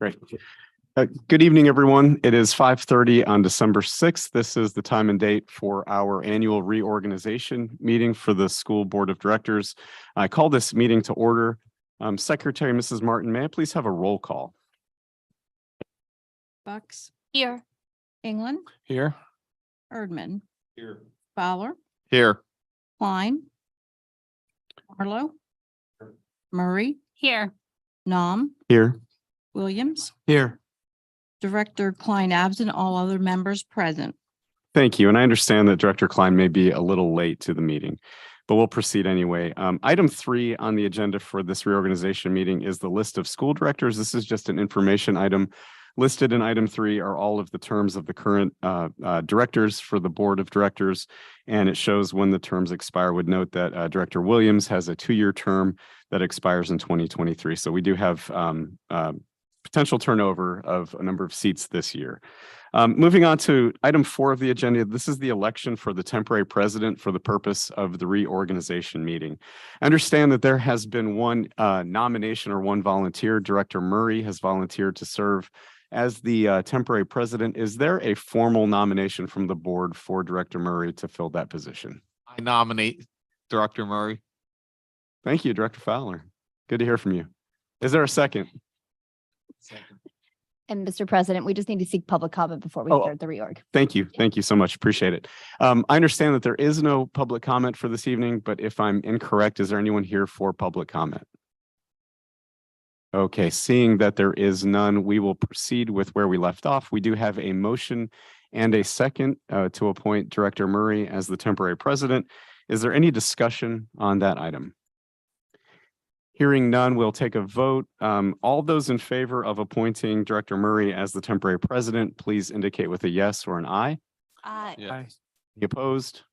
Great. Good evening, everyone. It is 5:30 on December 6th. This is the time and date for our annual reorganization meeting for the School Board of Directors. I call this meeting to order. Secretary Mrs. Martin, may I please have a roll call? Bucks, Here. England, Here. Erdman, Here. Fowler, Here. Klein, Marlowe, Murray, Here. Nom, Here. Williams, Here. Director Klein absent, all other members present. Thank you. And I understand that Director Klein may be a little late to the meeting, but we'll proceed anyway. Item 3 on the agenda for this reorganization meeting is the list of school directors. This is just an information item. Listed in item 3 are all of the terms of the current directors for the board of directors, and it shows when the terms expire. Would note that Director Williams has a 2-year term that expires in 2023. So we do have potential turnover of a number of seats this year. Moving on to item 4 of the agenda, this is the election for the temporary president for the purpose of the reorganization meeting. I understand that there has been one nomination or one volunteer. Director Murray has volunteered to serve as the temporary president. Is there a formal nomination from the board for Director Murray to fill that position? I nominate Director Murray. Thank you, Director Fowler. Good to hear from you. Is there a second? And Mr. President, we just need to seek public comment before we start the reorg. Thank you. Thank you so much. Appreciate it. I understand that there is no public comment for this evening, but if I'm incorrect, is there anyone here for public comment? Okay, seeing that there is none, we will proceed with where we left off. We do have a motion and a second to appoint Director Murray as the temporary president. Is there any discussion on that item? Hearing none, we'll take a vote. All those in favor of appointing Director Murray as the temporary president, please indicate with a yes or an aye. Aye. Yeah. Any opposed?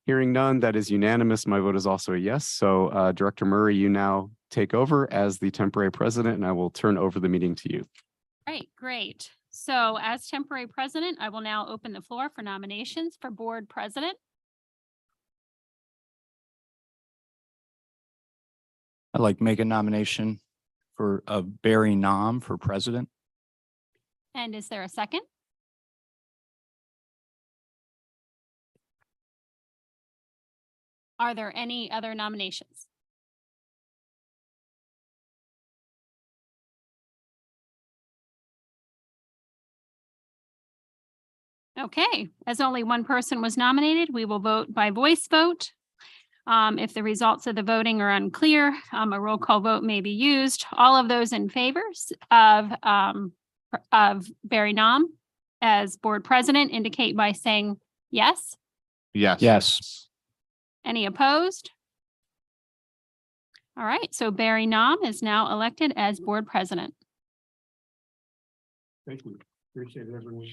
Hearing none, that is unanimous. My vote is also a yes. So Director Murray, you now take over as the temporary president, and I will turn over the meeting to you. Right, great. So as temporary president, I will now open the floor for nominations for board president. I'd like to make a nomination for Barry Nom for president. And is there a second? Are there any other nominations? Okay, as only one person was nominated, we will vote by voice vote. If the results of the voting are unclear, a roll call vote may be used. All of those in favor of Barry Nom as board president indicate by saying yes. Yes. Yes. Any opposed? All right, so Barry Nom is now elected as board president. Thank you. Appreciate it, everyone.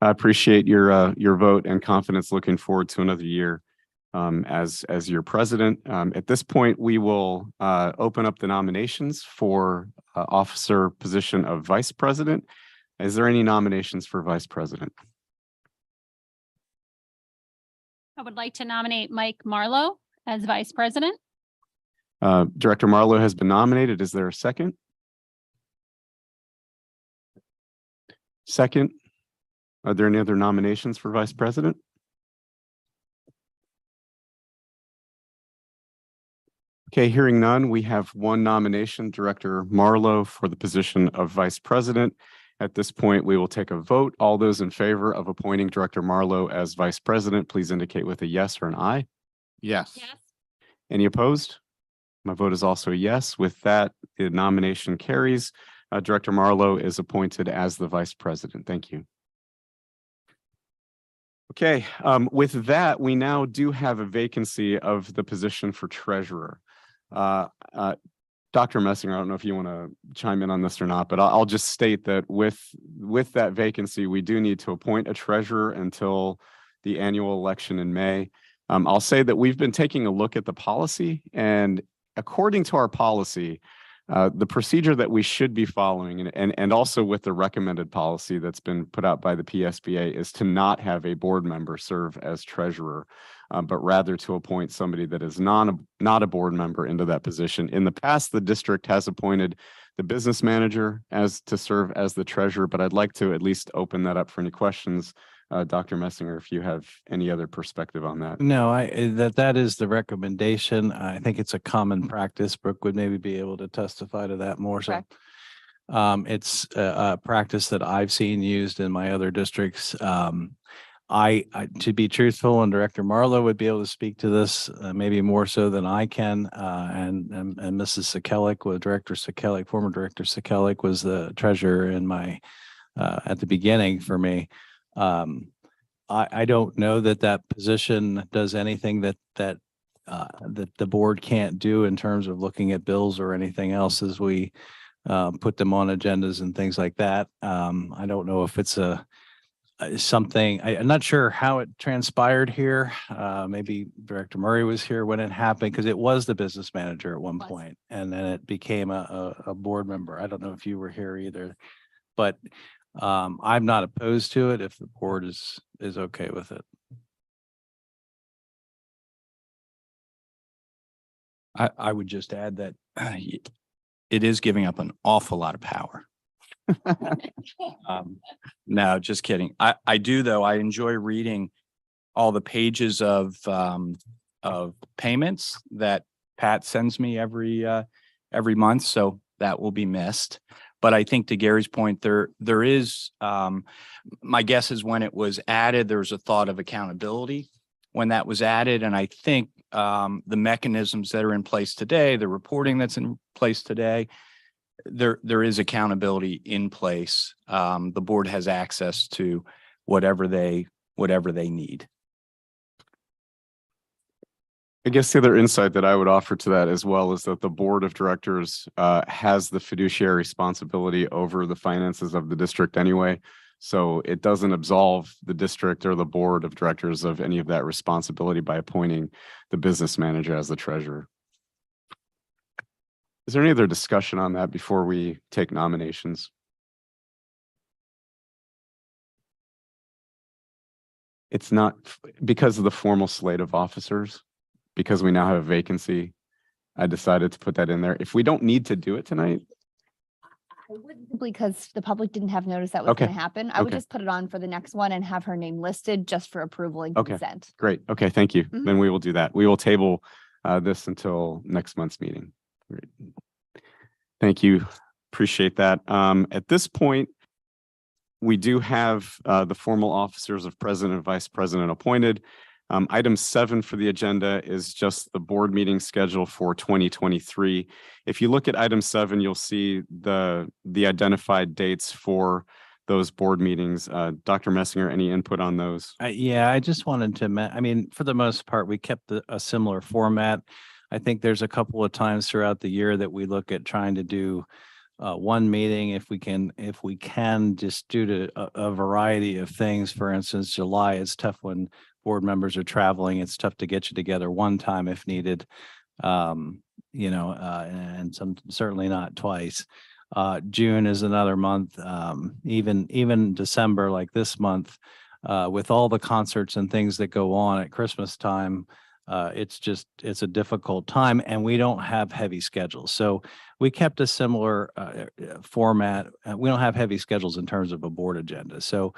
I appreciate your vote and confidence. Looking forward to another year as your president. At this point, we will open up the nominations for officer position of vice president. Is there any nominations for vice president? I would like to nominate Mike Marlowe as vice president. Director Marlowe has been nominated. Is there a second? Second. Are there any other nominations for vice president? Okay, hearing none, we have one nomination, Director Marlowe, for the position of vice president. At this point, we will take a vote. All those in favor of appointing Director Marlowe as vice president, please indicate with a yes or an aye. Yes. Any opposed? My vote is also a yes. With that, the nomination carries. Director Marlowe is appointed as the vice president. Thank you. Okay, with that, we now do have a vacancy of the position for treasurer. Dr. Messinger, I don't know if you want to chime in on this or not, but I'll just state that with that vacancy, we do need to appoint a treasurer until the annual election in May. I'll say that we've been taking a look at the policy, and according to our policy, The procedure that we should be following and also with the recommended policy that's been put out by the PSBA is to not have a board member serve as treasurer, but rather to appoint somebody that is not a board member into that position. In the past, the district has appointed the business manager to serve as the treasurer, but I'd like to at least open that up for any questions. Dr. Messinger, if you have any other perspective on that. No, that is the recommendation. I think it's a common practice. Brooke would maybe be able to testify to that more. So Correct. it's a practice that I've seen used in my other districts. To be truthful, and Director Marlowe would be able to speak to this maybe more so than I can. And Mrs. Sekelic, former Director Sekelic was the treasurer in my at the beginning for me. I don't know that position does anything that the board can't do in terms of looking at bills or anything else as we put them on agendas and things like that. I don't know if it's something. I'm not sure how it transpired here. Maybe Director Murray was here when it happened because it was the business manager at one point, and then it became a board member. I don't know if you were here either, but I'm not opposed to it if the board is okay with it. I would just add that it is giving up an awful lot of power. No, just kidding. I do though. I enjoy reading all the pages of payments that Pat sends me every month. So that will be missed. But I think to Gary's point, there is, my guess is when it was added, there was a thought of accountability when that was added. And I think the mechanisms that are in place today, the reporting that's in place today, there is accountability in place. The board has access to whatever they need. I guess the other insight that I would offer to that as well is that the board of directors has the fiduciary responsibility over the finances of the district anyway. So it doesn't absolve the district or the board of directors of any of that responsibility by appointing the business manager as the treasurer. Is there any other discussion on that before we take nominations? It's not because of the formal slate of officers. Because we now have a vacancy, I decided to put that in there. If we don't need to do it tonight. I wouldn't, simply because the public didn't have notice that was Okay. going to happen. I would Okay. just put it on for the next one and have her name listed just for approval and Okay. consent. Great. Okay, thank you. Mhm. Then we will do that. We will table this until next month's meeting. Great. Thank you. Appreciate that. At this point, we do have the formal officers of president and vice president appointed. Item 7 for the agenda is just the board meeting schedule for 2023. If you look at item 7, you'll see the identified dates for those board meetings. Dr. Messinger, any input on those? Yeah, I just wanted to, for the most part, we kept a similar format. I think there's a couple of times throughout the year that we look at trying to do one meeting if we can, just due to a variety of things. For instance, July is tough when board members are traveling. It's tough to get you together one time if needed, and certainly not twice. June is another month, even December, like this month, with all the concerts and things that go on at Christmas time. It's a difficult time, and we don't have heavy schedules. So we kept a similar format. We don't have heavy schedules in terms of a board agenda. So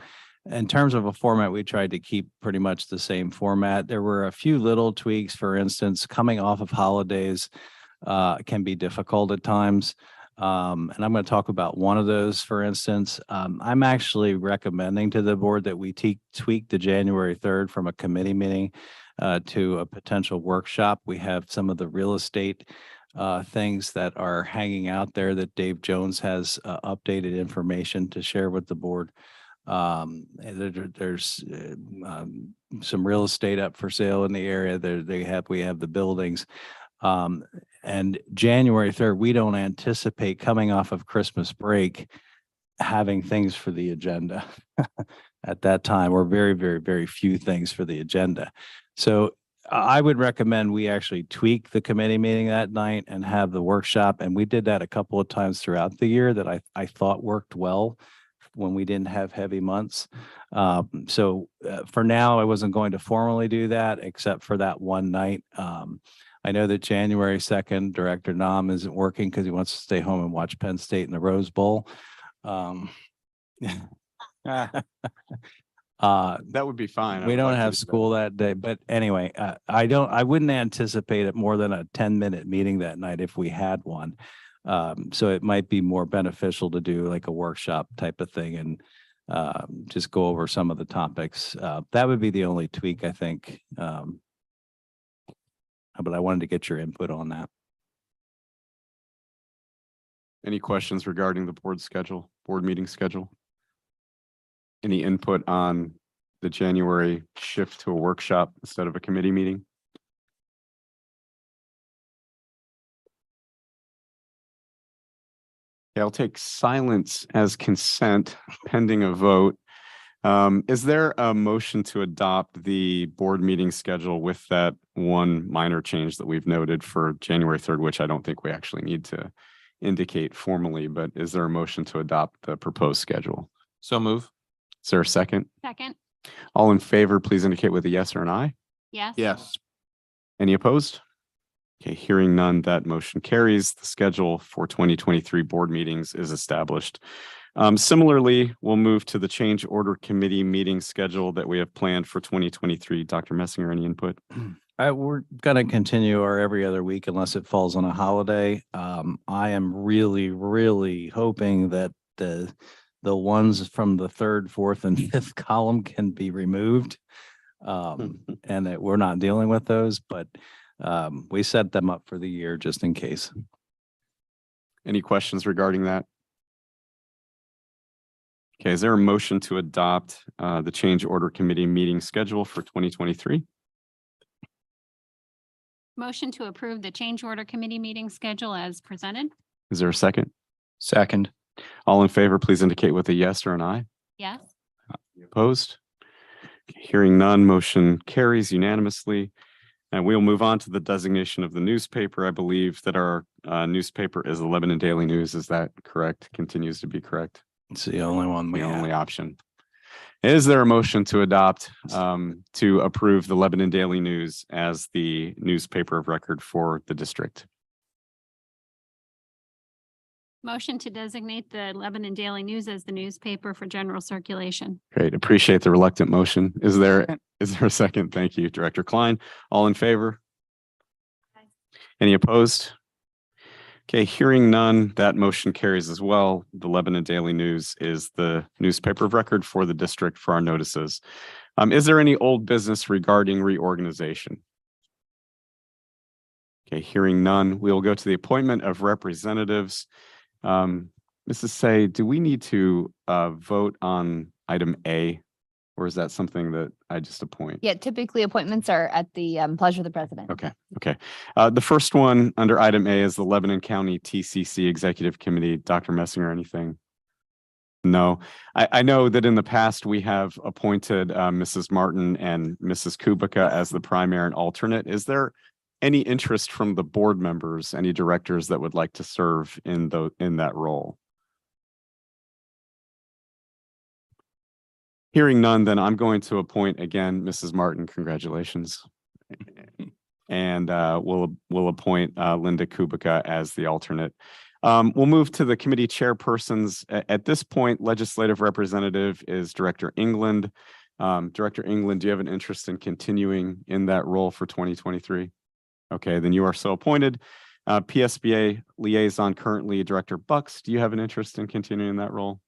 in terms of a format, we tried to keep pretty much the same format. There were a few little tweaks. For instance, coming off of holidays can be difficult at times. And I'm going to talk about one of those. For instance, I'm actually recommending to the board that we tweak the January 3rd from a committee meeting to a potential workshop. We have some of the real estate things that are hanging out there that Dave Jones has updated information to share with the board. There's some real estate up for sale in the area. We have the buildings. And January 3rd, we don't anticipate, coming off of Christmas break, having things for the agenda at that time, or very, very, very few things for the agenda. So I would recommend we actually tweak the committee meeting that night and have the workshop. And we did that a couple of times throughout the year that I thought worked well when we didn't have heavy months. So for now, I wasn't going to formally do that except for that one night. I know that January 2nd, Director Nam isn't working because he wants to stay home and watch Penn State in the Rose Bowl. That would be fine. I We would don't like to have do that. school that day, but anyway, I wouldn't anticipate it more than a 10-minute meeting that night if we had one. So it might be more beneficial to do like a workshop type of thing and just go over some of the topics. That would be the only tweak, I think. But I wanted to get your input on that. Any questions regarding the board meeting schedule? Any input on the January shift to a workshop instead of a committee meeting? Okay, I'll take silence as consent pending a vote. Is there a motion to adopt the board meeting schedule with that one minor change that we've noted for January 3rd, which I don't think we actually need to indicate formally, but is there a motion to adopt the proposed schedule? So move. Is there a second? Second, All in favor, please indicate with a yes or an aye. yes. Yes. Any opposed? Okay, hearing none, that motion carries. The schedule for 2023 board meetings is established. Similarly, we'll move to the change order committee meeting schedule that we have planned for 2023. Dr. Messinger, any input? We're going to continue our every other week unless it falls on a holiday. I am really hoping that the ones from the third, fourth, and fifth column can be removed, and that we're not dealing with those. But we set them up for the year just in case. Any questions regarding that? Okay, is there a motion to adopt the change order committee meeting schedule for 2023? Motion to approve the change order committee meeting schedule as presented. Is there a second? Second. All in favor, please indicate with a yes or an aye. Yes. Opposed? Okay, hearing none, motion carries unanimously. And we'll move on to the designation of the newspaper. I believe that our newspaper is the Lebanon Daily News. Is that correct? Continues to be correct? It's the only one we The have. only option. Is there a motion to adopt, to approve the Lebanon Daily News as the newspaper of record for the district? Motion to designate the Lebanon Daily News as the newspaper for general circulation. Great. Appreciate the reluctant motion. Is there a second? Thank you, Director Klein. All in favor? Aye. Any opposed? Okay, hearing none, that motion carries as well. The Lebanon Daily News is the newspaper of record for the district for our notices. Is there any old business regarding reorganization? Okay, hearing none, we will go to the appointment of representatives. Mrs. Say, do we need to vote on item A, or is that something that I just appoint? Yeah, typically appointments are at the pleasure of the president. Okay. The first one under item A is the Lebanon County TCC Executive Committee. Dr. Messinger, anything? No. I know that in the past we have appointed Mrs. Martin and Mrs. Kubica as the primary and alternate. Is there any interest from the board members, any directors that would like to serve in that role? Hearing none, then I'm going to appoint again, Mrs. Martin, congratulations. And we'll appoint Linda Kubica as the alternate. We'll move to the committee chairpersons. At this point, legislative representative is Director England. Director England, do you have an interest in continuing in that role for 2023? Okay, then you are so appointed. PSBA liaison currently Director Bucks. Do you have an interest in continuing in that role?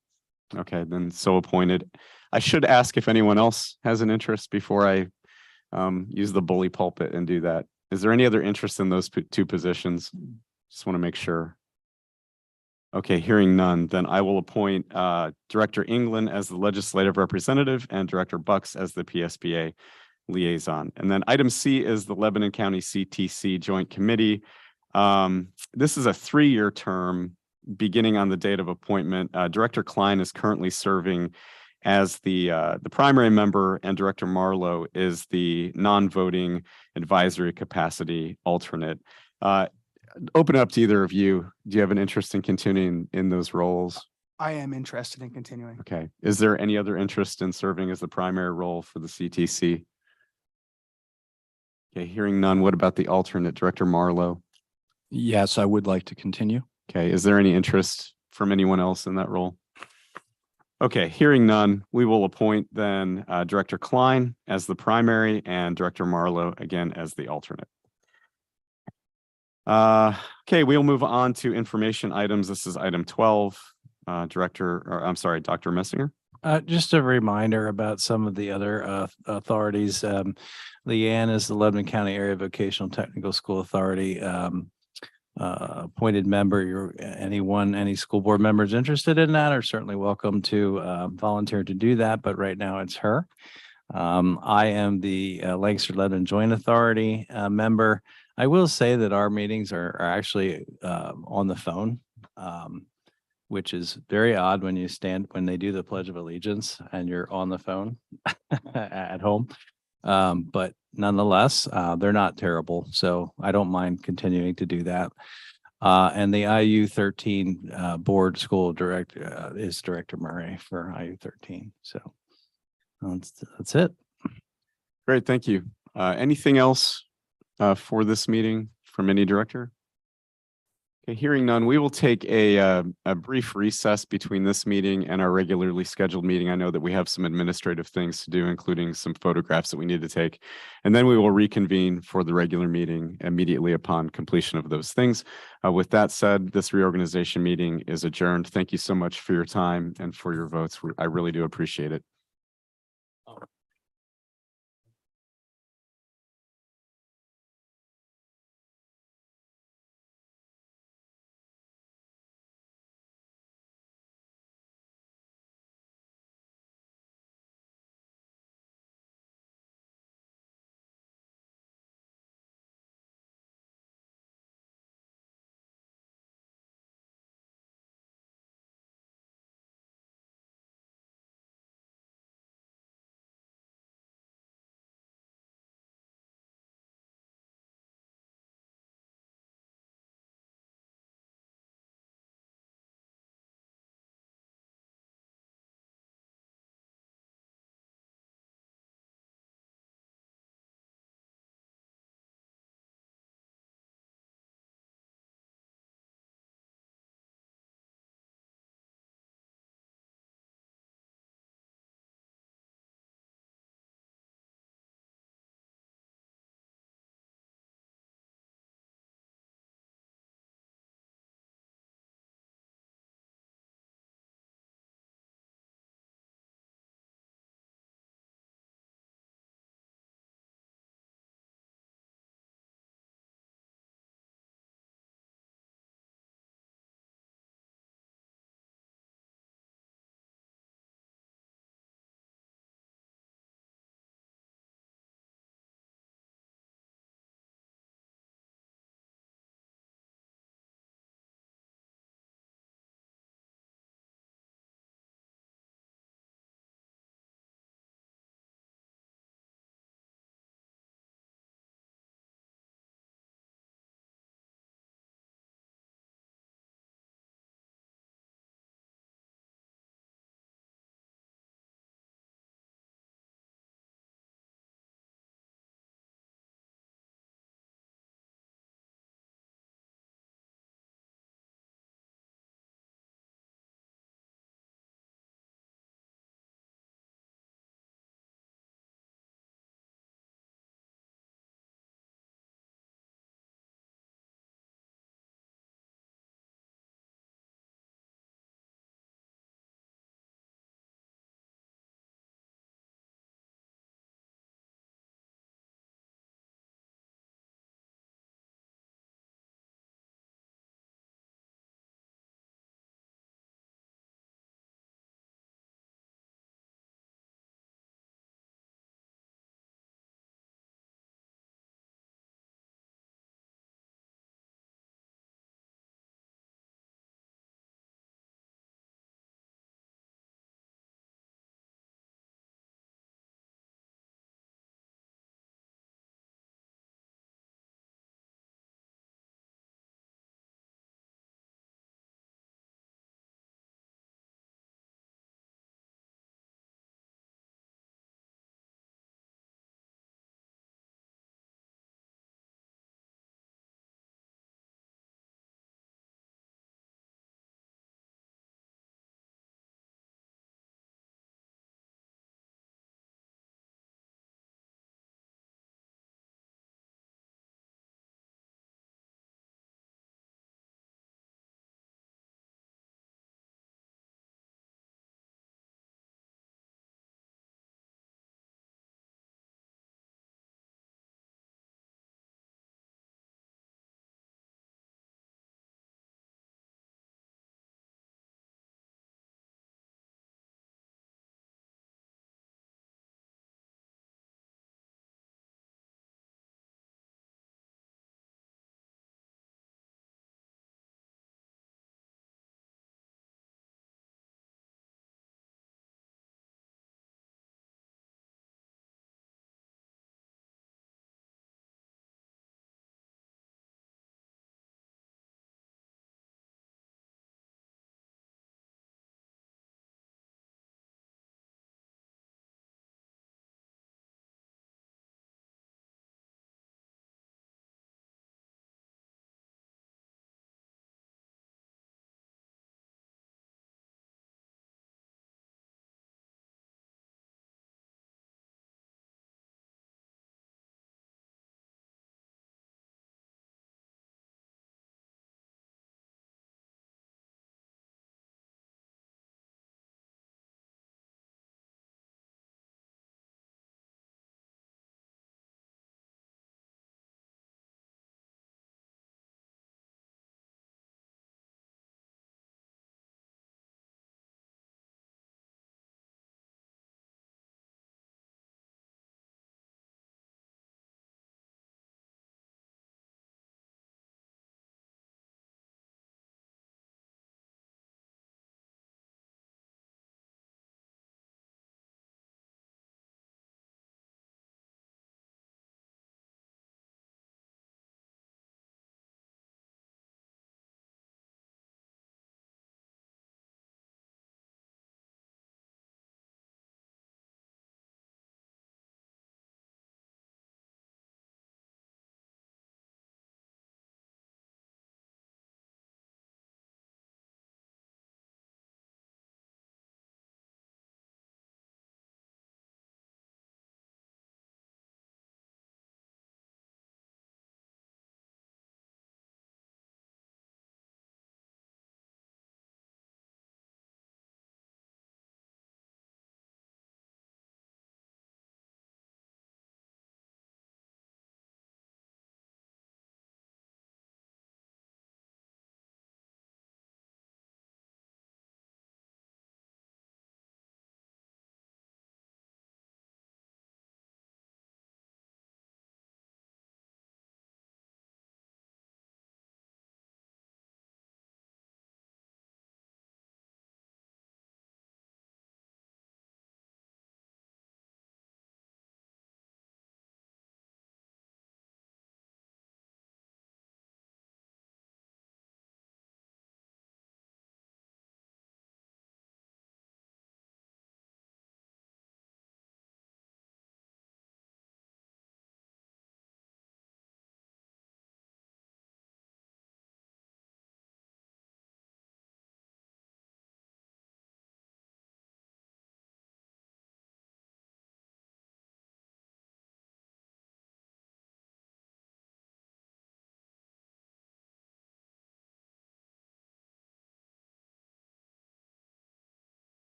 Okay, then so appointed. I should ask if anyone else has an interest before I use the bully pulpit and do that. Is there any other interest in those two positions? Just want to make sure. Okay, hearing none, then I will appoint Director England as the legislative representative and Director Bucks as the PSBA liaison. And then item C is the Lebanon County CTC Joint Committee. This is a 3-year term beginning on the date of appointment. Director Klein is currently serving as the primary member, and Director Marlowe is the non-voting advisory capacity alternate. Open up to either of you. Do you have an interest in continuing in those roles? I am interested in continuing. Okay. Is there any other interest in serving as the primary role for the CTC? Okay, hearing none. What about the alternate, Director Marlowe? Yes, I would like to continue. Okay, is there any interest from anyone else in that role? Okay, hearing none, we will appoint then Director Klein as the primary and Director Marlowe again as the alternate. Okay, we'll move on to information items. This is item 12. Dr. Messinger. Just a reminder about some of the other authorities. Leanne is the Lebanon County Area Vocational Technical School Authority appointed member. Any school board members interested in that are certainly welcome to volunteer to do that, but right now it's her. I am the Lancaster Lebanon Joint Authority member. I will say that our meetings are actually on the phone, which is very odd when they do the Pledge of Allegiance and you're on the phone at home. But nonetheless, they're not terrible. So I don't mind continuing to do that. And the IU 13 board school director is Director Murray for IU 13. So that's it. Great, thank you. Anything else for this meeting from any director? Okay, hearing none, we will take a brief recess between this meeting and our regularly scheduled meeting. I know that we have some administrative things to do, including some photographs that we need to take. And then we will reconvene for the regular meeting immediately upon completion of those things. With that said, this reorganization meeting is adjourned. Thank you so much for your time and for your votes. I really do appreciate it.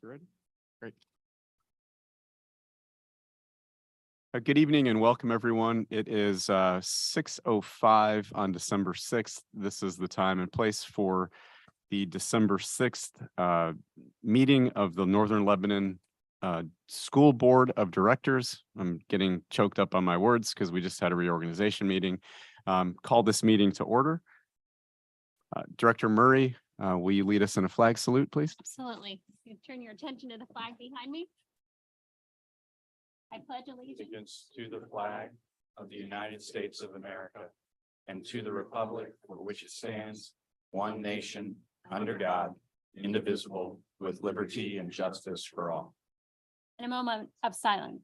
You ready? Great. Good evening and welcome, everyone. It is 6:05 on December 6th. This is the time and place for the December 6th meeting of the Northern Lebanon School Board of Directors. I'm getting choked up on my words because we just had a reorganization meeting. Call this meeting to order. Director Murray, will you lead us in a flag salute, please? Absolutely. You turn your attention to the flag behind me. I pledge allegiance To the flag of the United States of America and to the republic for which it stands, one nation, under God, indivisible, with liberty and justice for all. in a moment of silence.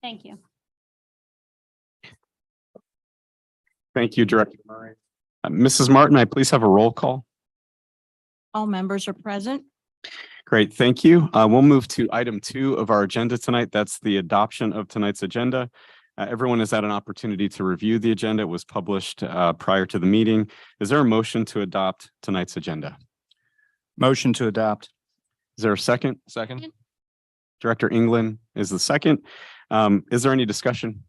Thank you. Thank you, Director Murray. Mrs. Martin, I please have a roll call. All members are present. Great, thank you. We'll move to item 2 of our agenda tonight. That's the adoption of tonight's agenda. Everyone has had an opportunity to review the agenda. It was published prior to the meeting. Is there a motion to adopt tonight's agenda? Motion to adopt. Is there a second? Second? Director England is the second. Is there any discussion?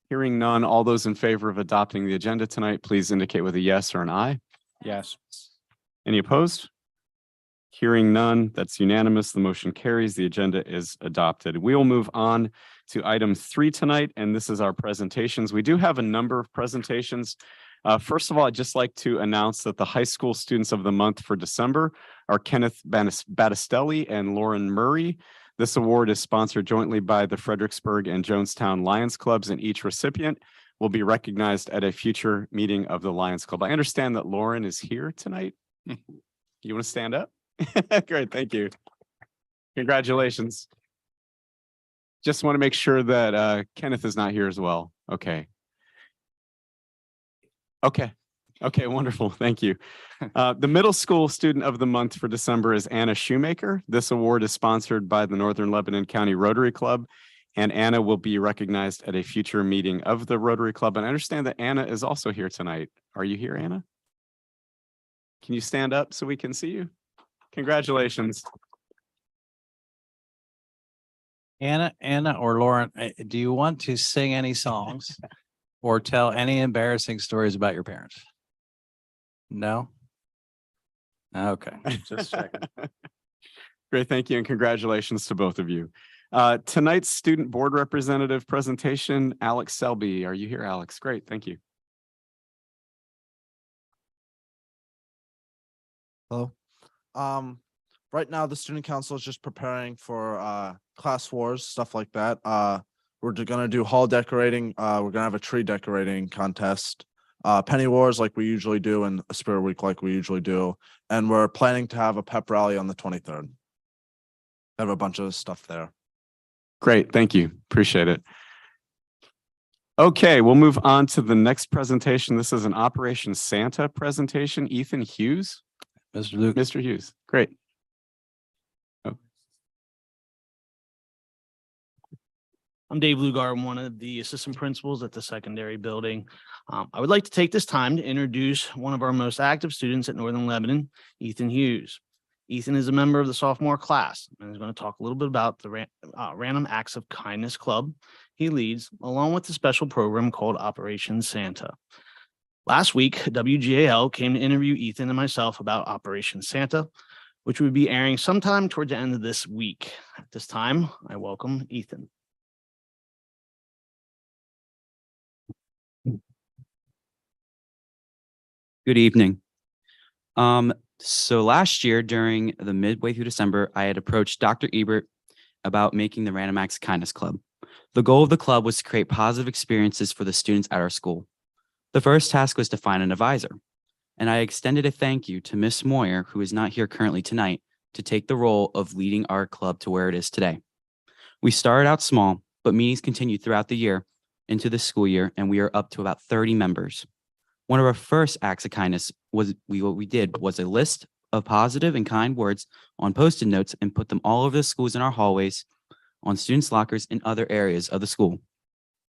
Hearing none, all those in favor of adopting the agenda tonight, please indicate with a yes or an aye. Yes. Any opposed? Hearing none, that's unanimous. The motion carries. The agenda is adopted. We will move on to item 3 tonight, and this is our presentations. We do have a number of presentations. First of all, I'd just like to announce that the high school students of the month for December are Kenneth Battistelli and Lauren Murray. This award is sponsored jointly by the Fredericksburg and Jonestown Lions Clubs, and each recipient will be recognized at a future meeting of the Lions Club. I understand that Lauren is here tonight. You want to stand up? Great, thank you. Congratulations. Just want to make sure that Kenneth is not here as well. Okay. Okay, wonderful. Thank you. The middle school student of the month for December is Anna Shoemaker. This award is sponsored by the Northern Lebanon County Rotary Club, and Anna will be recognized at a future meeting of the Rotary Club. And I understand that Anna is also here tonight. Are you here, Anna? Can you stand up so we can see you? Congratulations. Anna or Lauren, do you want to sing any songs or tell any embarrassing stories about your parents? No? Okay, just checking. Great, thank you, and congratulations to both of you. Tonight's student board representative presentation, Alex Selby. Are you here, Alex? Great, thank you. Hello. Right now the student council is just preparing for class wars, stuff like that. We're gonna do hall decorating. We're gonna have a tree decorating contest, penny wars like we usually do, and a spirit week like we usually do. And we're planning to have a pep rally on the 23rd. Have a bunch of stuff there. Great, thank you. Appreciate it. Okay, we'll move on to the next presentation. This is an Operation Santa presentation. Ethan Hughes. Mr. Luke. Mr. Hughes, great. I'm Dave Lugar. I'm one of the assistant principals at the secondary building. I would like to take this time to introduce one of our most active students at Northern Lebanon, Ethan Hughes. Ethan is a member of the sophomore class and is going to talk a little bit about the Random Acts of Kindness Club he leads, along with the special program called Operation Santa. Last week, WGAL came to interview Ethan and myself about Operation Santa, which would be airing sometime toward the end of this week. At this time, I welcome Ethan. Good evening. So last year during the midway through December, I had approached Dr. Ebert about making the Random Acts Kindness Club. The goal of the club was to create positive experiences for the students at our school. The first task was to find an advisor, and I extended a thank you to Miss Moyer, who is not here currently tonight, to take the role of leading our club to where it is today. We started out small, but meetings continued throughout the year into the school year, and we are up to about 30 members. One of our first acts of kindness was what we did was a list of positive and kind words on Post-it notes and put them all over the schools in our hallways, on students' lockers, and other areas of the school.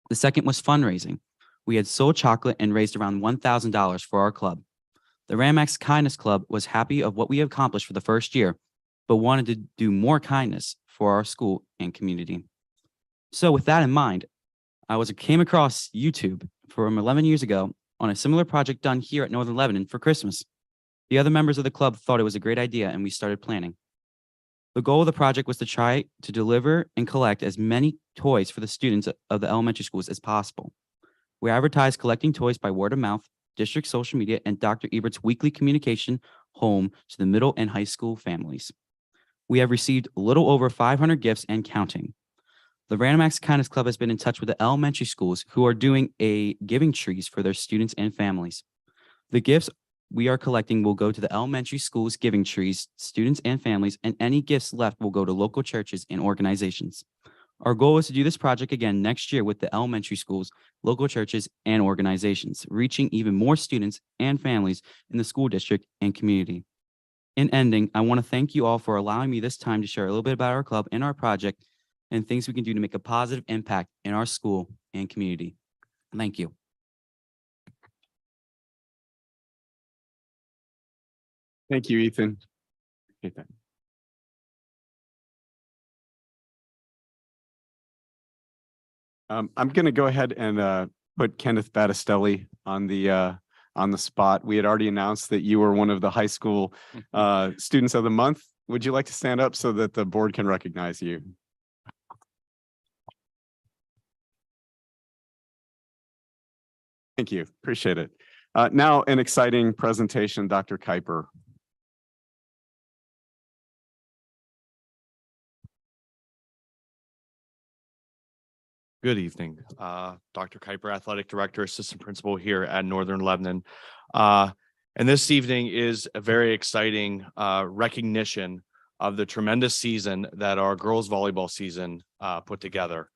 The second was fundraising. We had sold chocolate and raised around $1,000 for our club. The Ramax Kindness Club was happy of what we accomplished for the first year, but wanted to do more kindness for our school and community. So with that in mind, came across YouTube from 11 years ago on a similar project done here at Northern Lebanon for Christmas. The other members of the club thought it was a great idea and we started planning. The goal of the project was to try to deliver and collect as many toys for the students of the elementary schools as possible. We advertised collecting toys by word of mouth, district social media, and Dr. Ebert's weekly communication home to the middle and high school families. We have received a little over 500 gifts and counting. The Random Acts Kindness Club has been in touch with the elementary schools who are doing a giving trees for their students and families. The gifts we are collecting will go to the elementary schools giving trees, students and families, and any gifts left will go to local churches and organizations. Our goal is to do this project again next year with the elementary schools, local churches, and organizations, reaching even more students and families in the school district and community. In ending, I want to thank you all for allowing me this time to share a little bit about our club and our project and things we can do to make a positive impact in our school and community. Thank you. Thank you, Ethan. Appreciate that. I'm going to go ahead and put Kenneth Battistelli on the spot. We had already announced that you were one of the high school students of the month. Would you like to stand up so that the board can recognize you? Thank you. Appreciate it. Now, an exciting presentation, Dr. Kuiper. Good evening. Dr. Kuiper, Athletic Director, Assistant Principal here at Northern Lebanon. And this evening is a very exciting recognition of the tremendous season that our girls volleyball season put together.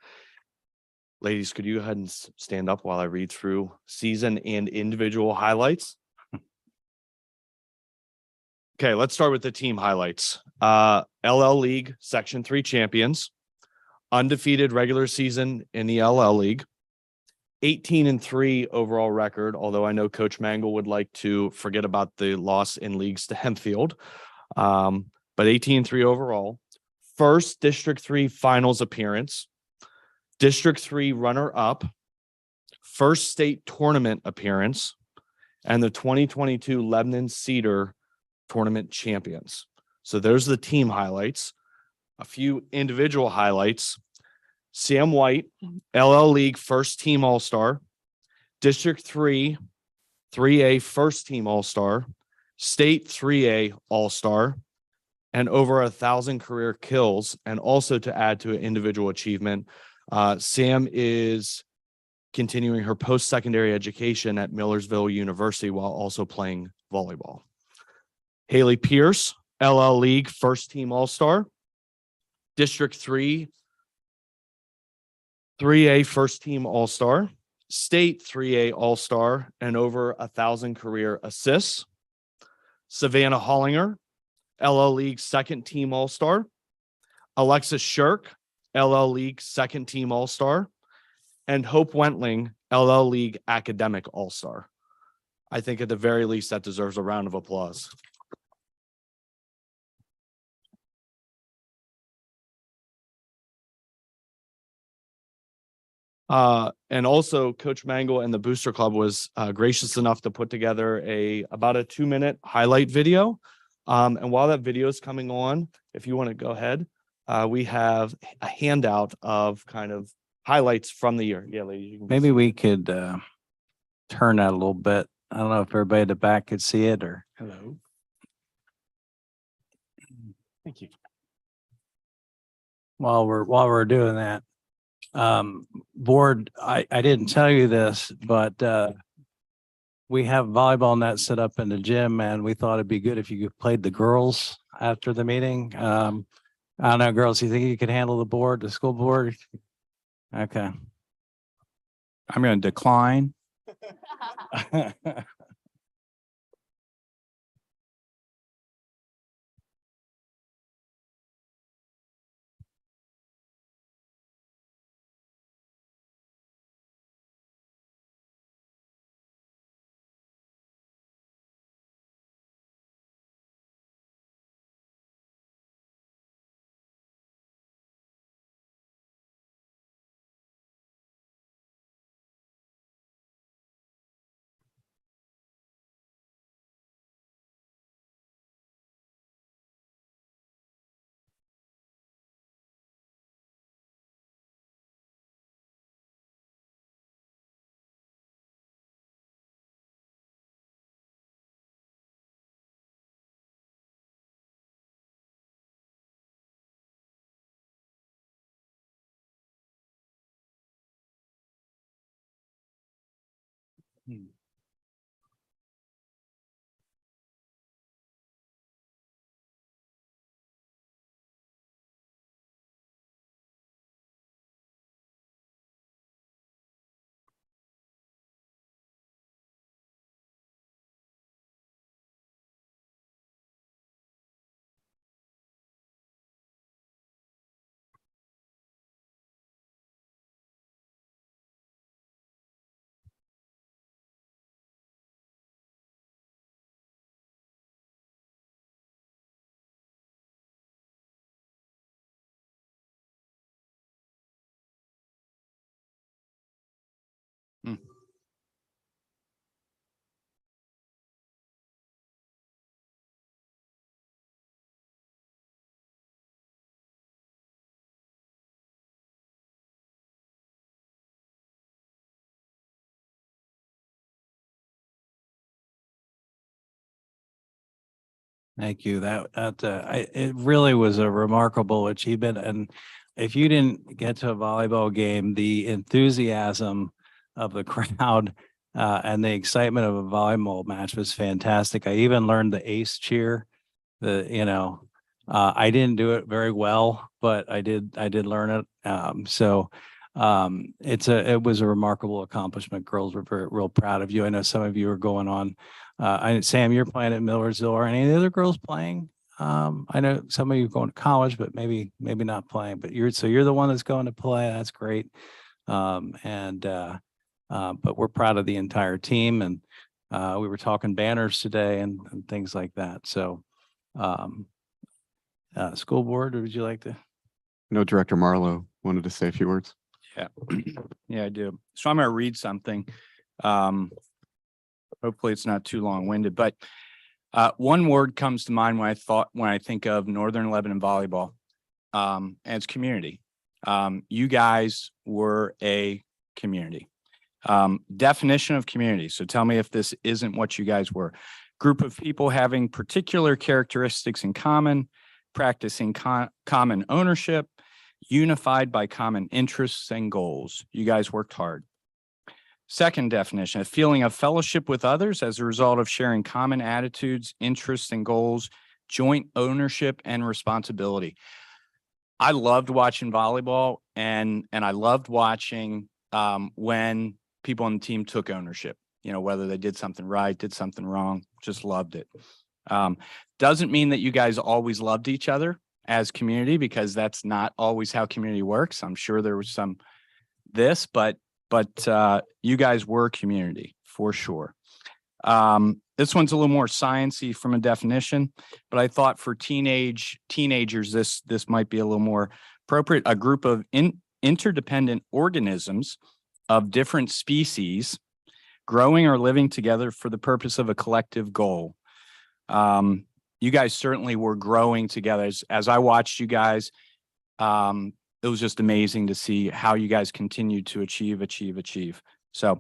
Ladies, could you go ahead and stand up while I read through season and individual highlights? Okay, let's start with the team highlights. LL League Section 3 champions. Undefeated regular season in the LL League, 18-3 overall record, although I know Coach Mangle would like to forget about the loss in leagues to Hempfield, but 18-3 overall. First District 3 finals appearance, District 3 runner-up, first state tournament appearance, and the 2022 Lebanon Cedar tournament champions. So those are the team highlights. A few individual highlights. Sam White, LL League first team All-Star, District 3, 3A first team All-Star, State 3A All-Star, and over 1,000 career kills. And also to add to an individual achievement, Sam is continuing her post-secondary education at Millersville University while also playing volleyball. Haley Pierce, LL League first team All-Star, District 3, 3A first team All-Star, State 3A All-Star, and over 1,000 career assists. Savannah Hollinger, LL League second team All-Star. Alexis Shirk, LL League second team All-Star. And Hope Wentling, LL League academic All-Star. I think at the very least that deserves a round of applause. And also Coach Mangle and the Booster Club was gracious enough to put together about a 2-minute highlight video. And while that video is coming on, if you want to go ahead, we have a handout of kind of highlights from the year. Yeah, ladies, you can Maybe we could turn that a little bit. I don't know if everybody at the back could see it or. Hello. Thank you. While we're doing that. Board, I didn't tell you this, but we have volleyball nets set up in the gym and we thought it'd be good if you played the girls after the meeting. I don't know, girls, you think you could handle the school board? Okay. I'm going to decline. Thank you. It really was a remarkable achievement. And if you didn't get to a volleyball game, the enthusiasm of the crowd and the excitement of a volleyball match was fantastic. I even learned the ace cheer. I didn't do it very well, but I did learn it. It was a remarkable accomplishment. Girls were real proud of you. I know some of you are going on. Sam, you're playing at Millersville. Are any of the other girls playing? I know some of you are going to college, but maybe not playing. But you're the one that's going to play. That's great. But we're proud of the entire team, and we were talking banners today and things like that. So, school board, or would you like to? No, Director Marlowe wanted to say a few words. Yeah, yeah, I do. So I'm going to read something. Hopefully it's not too long-winded, but one word comes to mind when I think of Northern Lebanon volleyball, and it's community. You guys were a community. Definition of community. So tell me if this isn't what you guys were. Group of people having particular characteristics in common, practicing common ownership, unified by common interests and goals. You guys worked hard. Second definition, a feeling of fellowship with others as a result of sharing common attitudes, interests, and goals, joint ownership and responsibility. I loved watching volleyball, and I loved watching when people on the team took ownership, whether they did something right, did something wrong, just loved it. Doesn't mean that you guys always loved each other as community, because that's not always how community works. I'm sure there was some but you guys were community for sure. This one's a little more sciencey from a definition, but I thought for teenagers, this might be a little more appropriate. A group of interdependent organisms of different species growing or living together for the purpose of a collective goal. You guys certainly were growing together. As I watched you guys, it was just amazing to see how you guys continued to achieve. So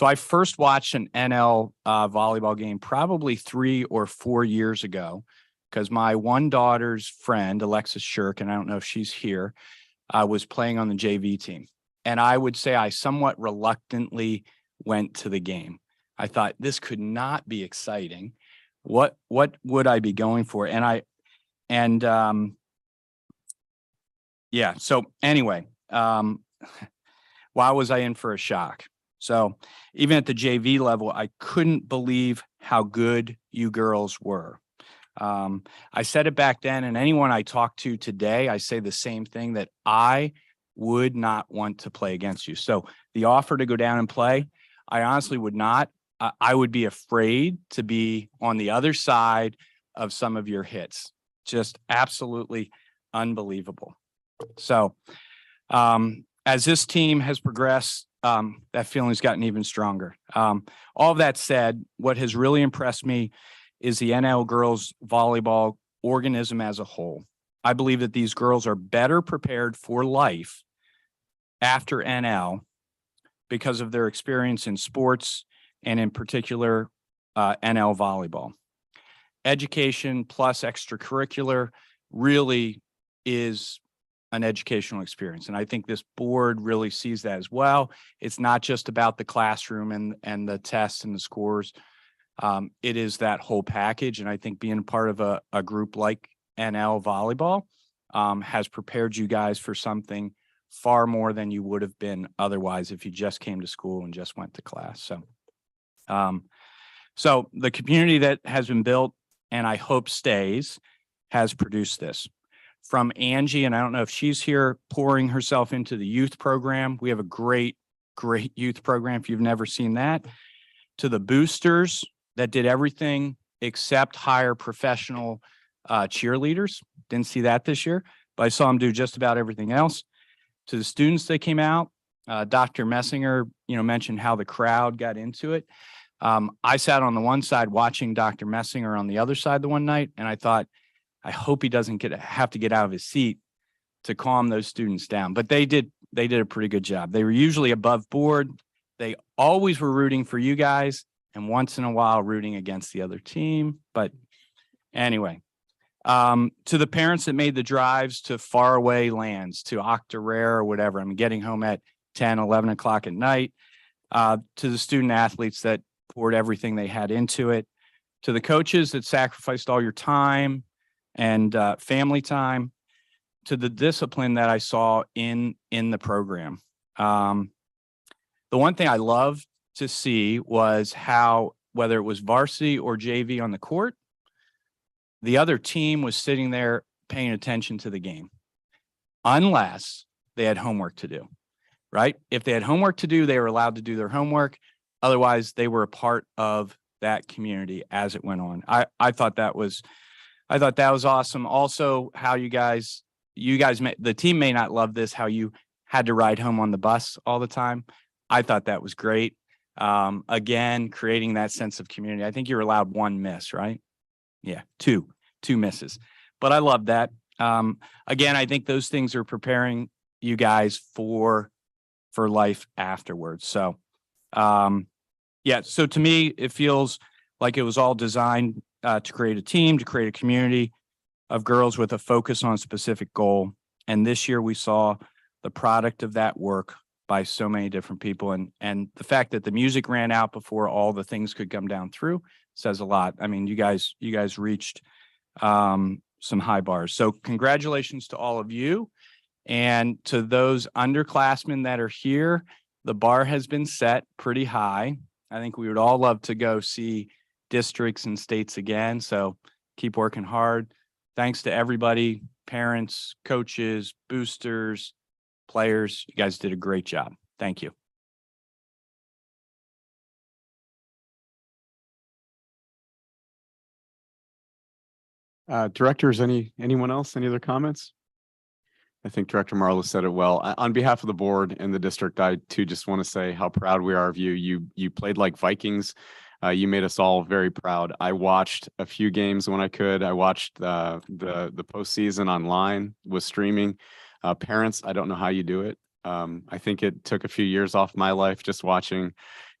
I first watched an NL volleyball game probably 3 or 4 years ago, because my one daughter's friend, Alexis Shirk, and I don't know if she's here, was playing on the JV team. And I would say I somewhat reluctantly went to the game. I thought this could not be exciting. What would I be going for? So anyway, why was I in for a shock? So even at the JV level, I couldn't believe how good you girls were. I said it back then, and anyone I talk to today, I say the same thing, that I would not want to play against you. So the offer to go down and play, I honestly would not. I would be afraid to be on the other side of some of your hits. Just absolutely unbelievable. So as this team has progressed, that feeling's gotten even stronger. All of that said, what has really impressed me is the NL girls volleyball organism as a whole. I believe that these girls are better prepared for life after NL because of their experience in sports, and in particular, NL volleyball. Education plus extracurricular really is an educational experience. And I think this board really sees that as well. It's not just about the classroom and the tests and the scores. It is that whole package. And I think being part of a group like NL volleyball has prepared you guys for something far more than you would have been otherwise if you just came to school and just went to class. So the community that has been built, and I hope stays, has produced this. From Angie, and I don't know if she's here, pouring herself into the youth program. We have a great youth program if you've never seen that. To the boosters that did everything except hire professional cheerleaders. Didn't see that this year, but I saw them do just about everything else. To the students that came out, Dr. Messinger, mentioned how the crowd got into it. I sat on the one side watching Dr. Messinger on the other side the one night, and I thought, I hope he doesn't have to get out of his seat to calm those students down. But they did a pretty good job. They were usually above board. They always were rooting for you guys, and once in a while rooting against the other team. But anyway, to the parents that made the drives to faraway lands, to Octorara or whatever, I'm getting home at 10, 11 o'clock at night, to the student athletes that poured everything they had into it, to the coaches that sacrificed all your time and family time, to the discipline that I saw in the program. The one thing I loved to see was how, whether it was varsity or JV on the court, the other team was sitting there paying attention to the game, unless they had homework to do, right? If they had homework to do, they were allowed to do their homework. Otherwise, they were a part of that community as it went on. I thought that was awesome. Also, how you guys, the team may not love this, how you had to ride home on the bus all the time. I thought that was great. Again, creating that sense of community. I think you're allowed one miss, right? Yeah, two misses. But I love that. Again, I think those things are preparing you guys for life afterwards. So, so to me, it feels like it was all designed to create a team, to create a community of girls with a focus on a specific goal. And this year we saw the product of that work by so many different people. And the fact that the music ran out before all the things could come down through says a lot. I mean, you guys reached some high bars. So congratulations to all of you. And to those underclassmen that are here, the bar has been set pretty high. I think we would all love to go see districts and states again. So keep working hard. Thanks to everybody, parents, coaches, boosters, players. You guys did a great job. Thank you. Directors, anyone else? Any other comments? I think Director Marlowe said it well. On behalf of the board and the district, I too just want to say how proud we are of you. You played like Vikings. You made us all very proud. I watched a few games when I could. I watched the postseason online with streaming. Parents, I don't know how you do it. I think it took a few years off my life just watching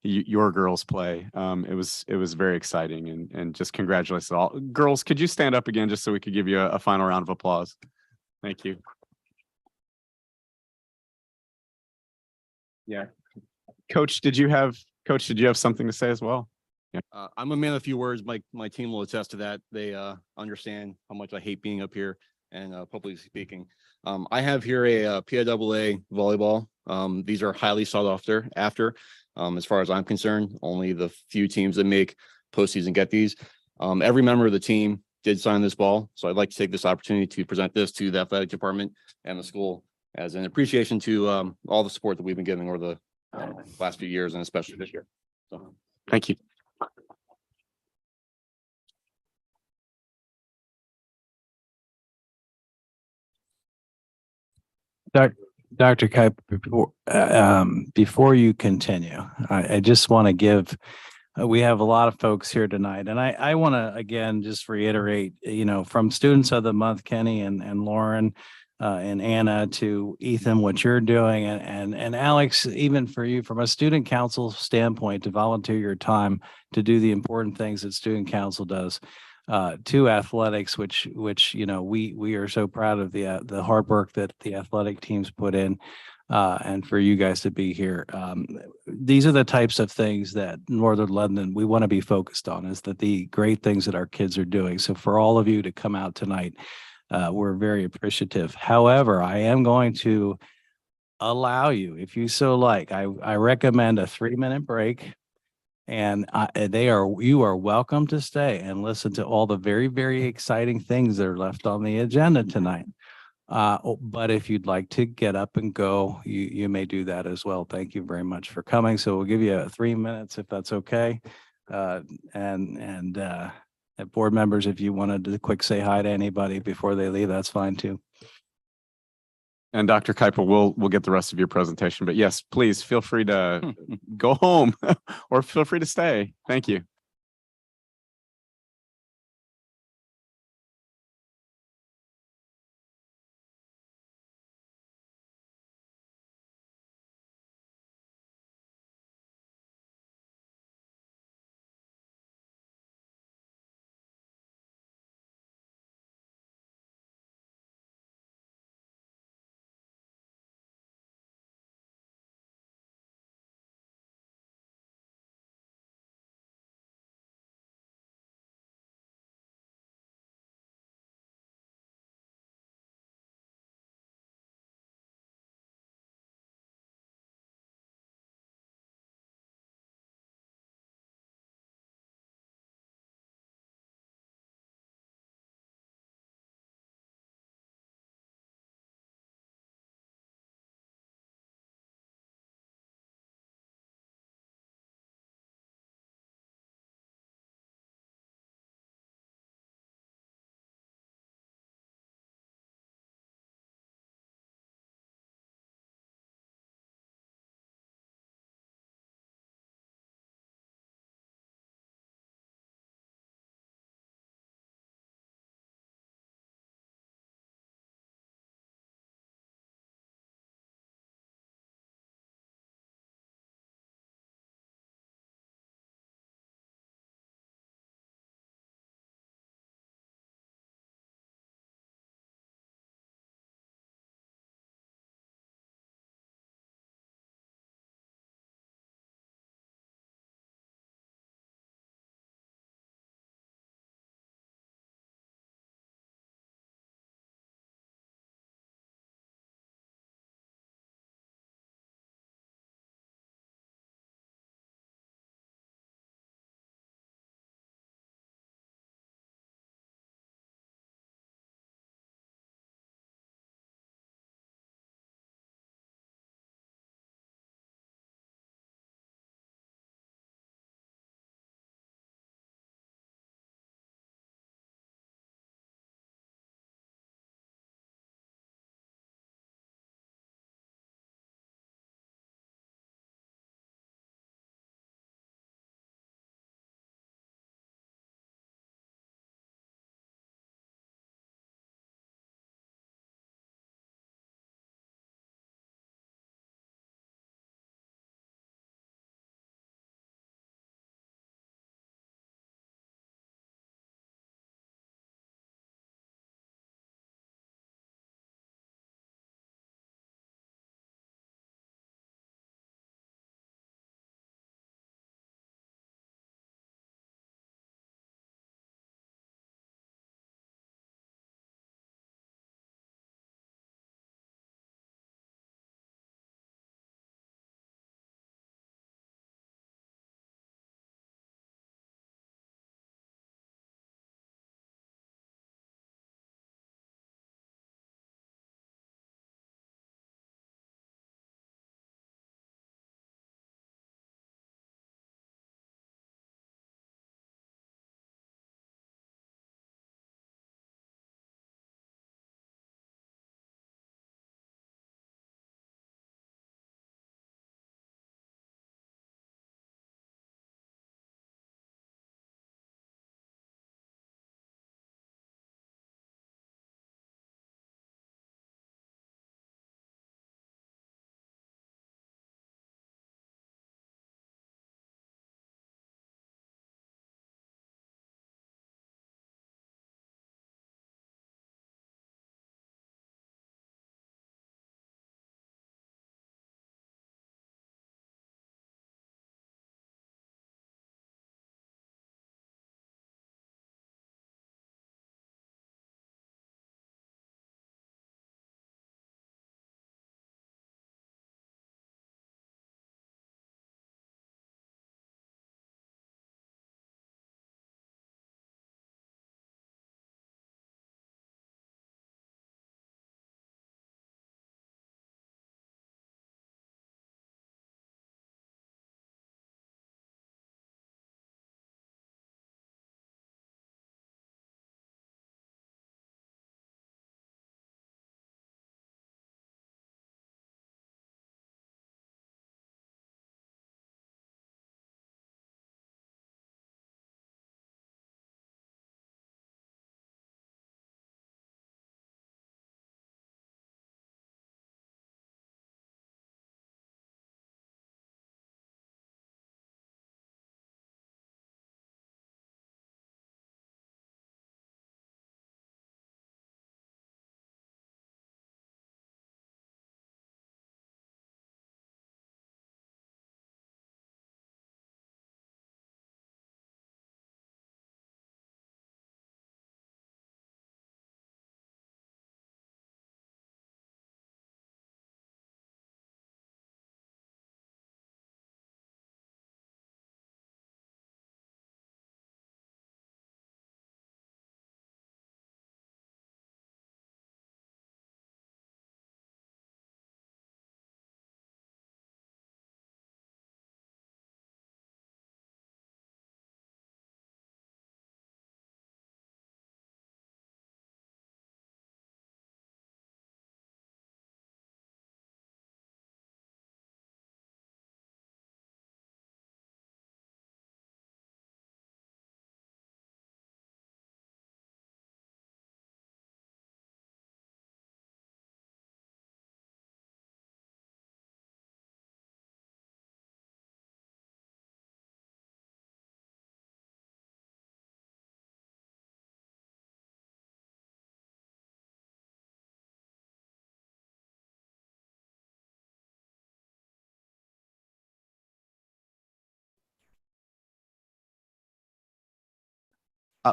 your girls play. It was very exciting, and just congratulations all. Girls, could you stand up again just so we could give you a final round of applause? Thank you. Yeah. Coach, did you have something to say as well? Yeah. I'm a man of few words. My team will attest to that. They understand how much I hate being up here and publicly speaking. I have here a PIAA volleyball. These are highly sought after. As far as I'm concerned, only the few teams that make postseason get these. Every member of the team did sign this ball, so I'd like to take this opportunity to present this to the athletic department and the school as an appreciation to all the support that we've been giving over the last few years, and especially this year. So, thank you. Dr. Kipe, before you continue, I just want to give, we have a lot of folks here tonight, and I want to again just reiterate, from Students of the Month, Kenny and Lauren and Anna, to Ethan, what you're doing, and Alex, even for you, from a student council standpoint, to volunteer your time to do the important things that student council does. to athletics, which, we are so proud of the hard work that the athletic teams put in. And for you guys to be here. These are the types of things that Northern Lebanon, we want to be focused on, is that the great things that our kids are doing. So for all of you to come out tonight, we're very appreciative. However, I am going to allow you, if you so like, I recommend a 3-minute break. And you are welcome to stay and listen to all the very, very exciting things that are left on the agenda tonight. But if you'd like to get up and go, you may do that as well. Thank you very much for coming. So we'll give you 3 minutes if that's okay. Board members, if you wanted to quick say hi to anybody before they leave, that's fine too. And Dr. Kuiper, we'll get the rest of your presentation, but yes, please feel free to go home or feel free to stay. Thank you.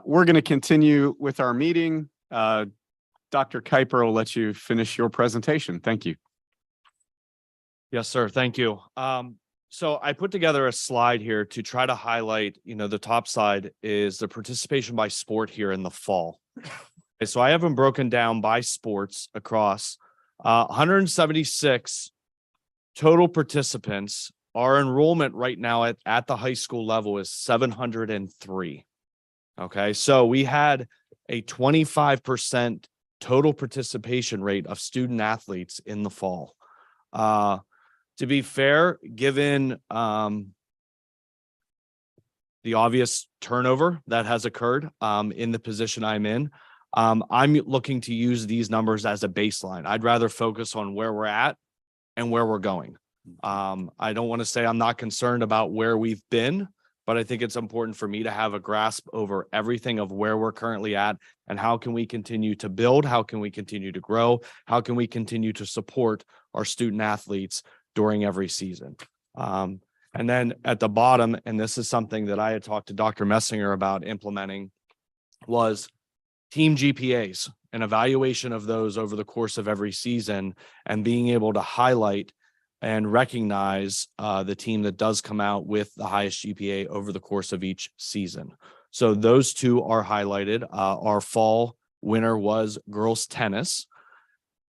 We're going to continue with our meeting. Dr. Kuiper will let you finish your presentation. Thank you. Yes, sir. Thank you. So I put together a slide here to try to highlight, the top side is the participation by sport here in the fall. Okay, so I have them broken down by sports across 176 total participants. Our enrollment right now at the high school level is 703. Okay, so we had a 25% total participation rate of student athletes in the fall. To be fair, given the obvious turnover that has occurred in the position I'm in, I'm looking to use these numbers as a baseline. I'd rather focus on where we're at and where we're going. I don't want to say I'm not concerned about where we've been, but I think it's important for me to have a grasp over everything of where we're currently at and how can we continue to build, how can we continue to grow, how can we continue to support our student athletes during every season. And then at the bottom, and this is something that I had talked to Dr. Messinger about implementing, was team GPAs, an evaluation of those over the course of every season, and being able to highlight and recognize the team that does come out with the highest GPA over the course of each season. So those two are highlighted. Our fall winner was girls tennis.